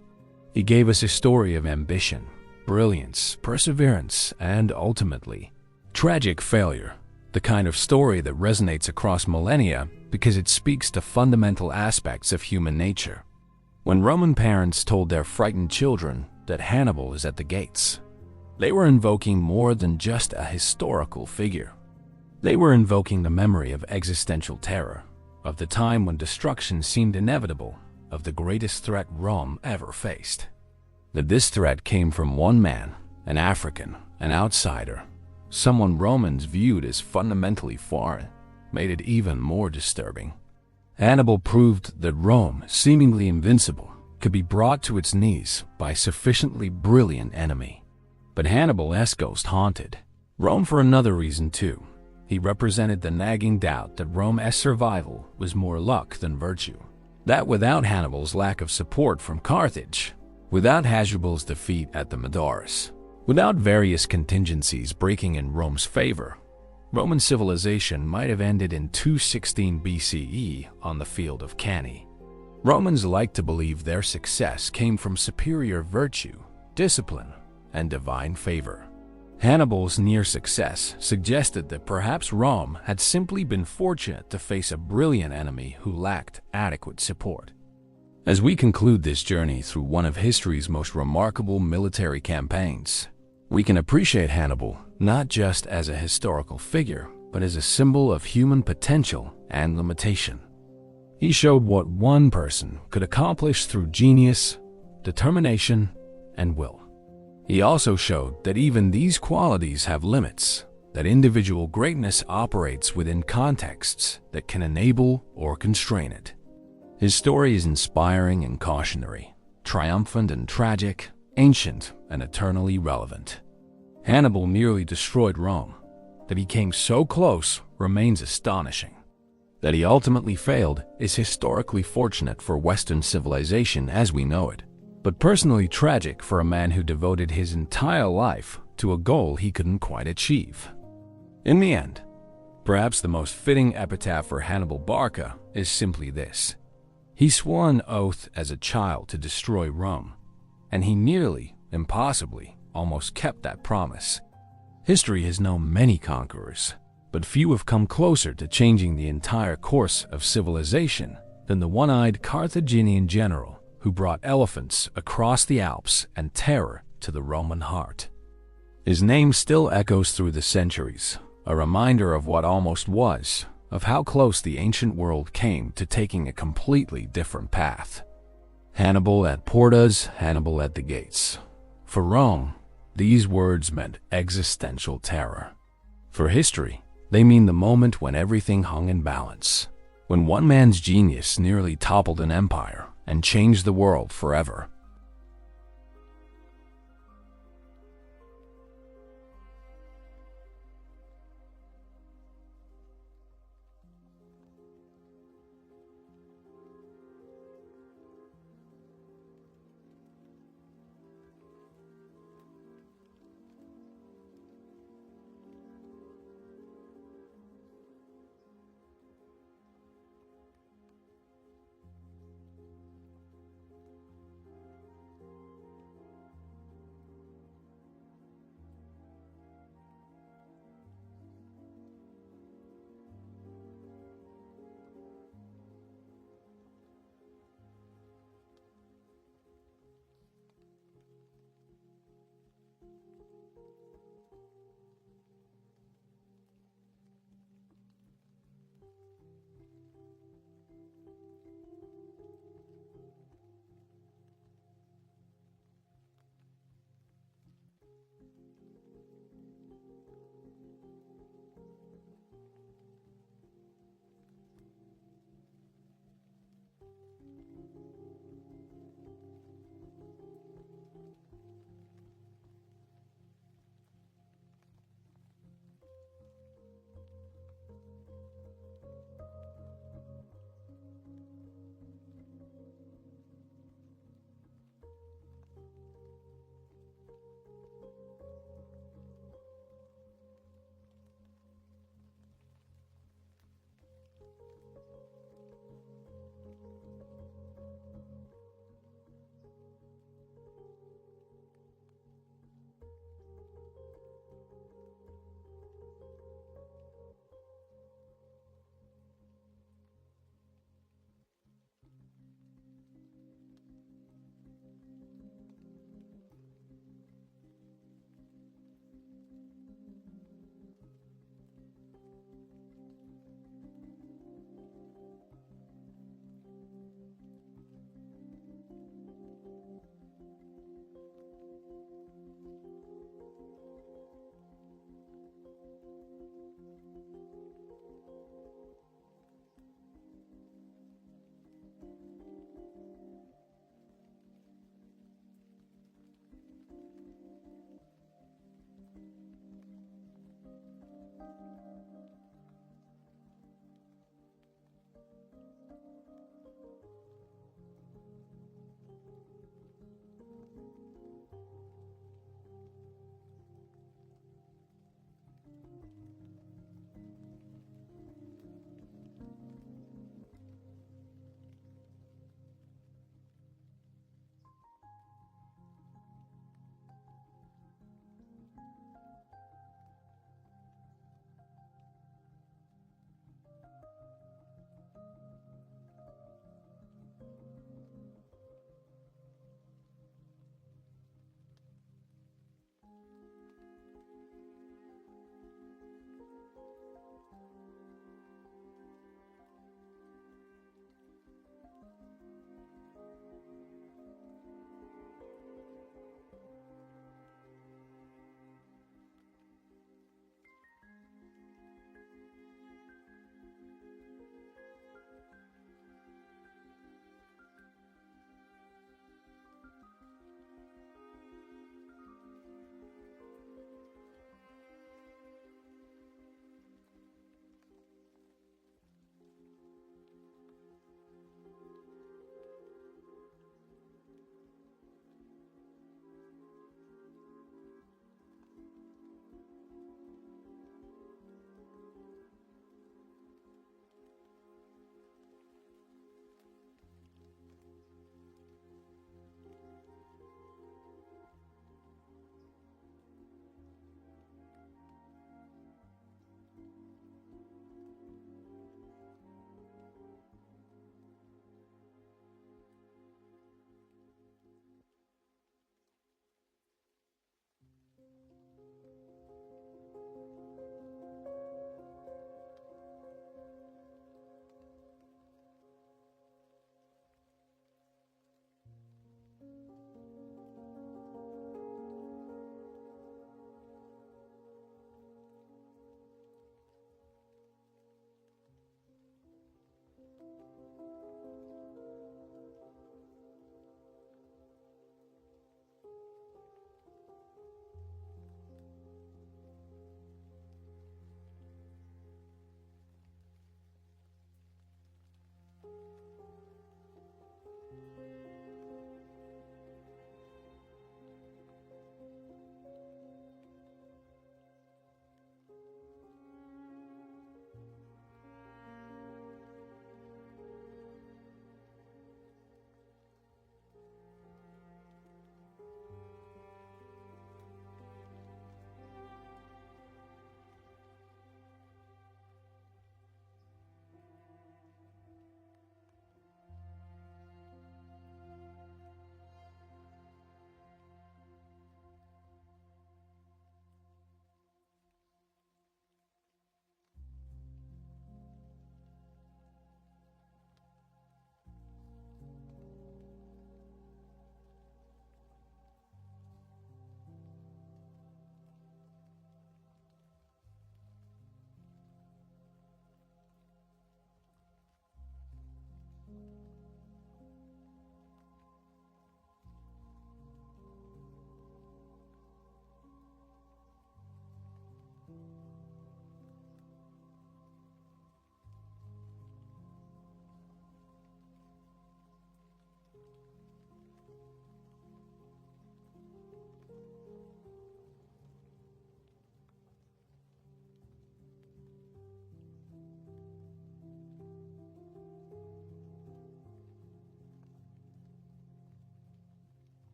He gave us a story of ambition, brilliance, perseverance, and ultimately, tragic failure, the kind of story that resonates across millennia because it speaks to fundamental aspects of human nature. When Roman parents told their frightened children that Hannibal is at the gates, they were invoking more than just a historical figure. They were invoking the memory of existential terror, of the time when destruction seemed inevitable, of the greatest threat Rome ever faced. That this threat came from one man, an African, an outsider, someone Romans viewed as fundamentally foreign, made it even more disturbing. Hannibal proved that Rome, seemingly invincible, could be brought to its knees by a sufficiently brilliant enemy. But Hannibal's ghost haunted Rome for another reason too. He represented the nagging doubt that Rome's survival was more luck than virtue. That without Hannibal's lack of support from Carthage, without Hasdrubal's defeat at the Medaris, without various contingencies breaking in Rome's favor, Roman civilization might have ended in 216 BCE on the field of Cannae. Romans liked to believe their success came from superior virtue, discipline, and divine favor. Hannibal's near success suggested that perhaps Rome had simply been fortunate to face a brilliant enemy who lacked adequate support. As we conclude this journey through one of history's most remarkable military campaigns, we can appreciate Hannibal not just as a historical figure, but as a symbol of human potential and limitation. He showed what one person could accomplish through genius, determination, and will. He also showed that even these qualities have limits, that individual greatness operates within contexts that can enable or constrain it. His story is inspiring and cautionary, triumphant and tragic, ancient and eternally relevant. Hannibal nearly destroyed Rome. That he came so close remains astonishing. That he ultimately failed is historically fortunate for Western civilization as we know it, but personally tragic for a man who devoted his entire life to a goal he couldn't quite achieve. In the end, perhaps the most fitting epitaph for Hannibal Barca is simply this: he swore an oath as a child to destroy Rome, and he nearly, impossibly, almost kept that promise. History has known many conquerors, but few have come closer to changing the entire course of civilization than the one-eyed Carthaginian general who brought elephants across the Alps and terror to the Roman heart. His name still echoes through the centuries, a reminder of what almost was, of how close the ancient world came to taking a completely different path. Hannibal at Portas, Hannibal at the gates. For Rome, these words meant existential terror. For history, they mean the moment when everything hung in balance, when one man's genius nearly toppled an empire and changed the world forever.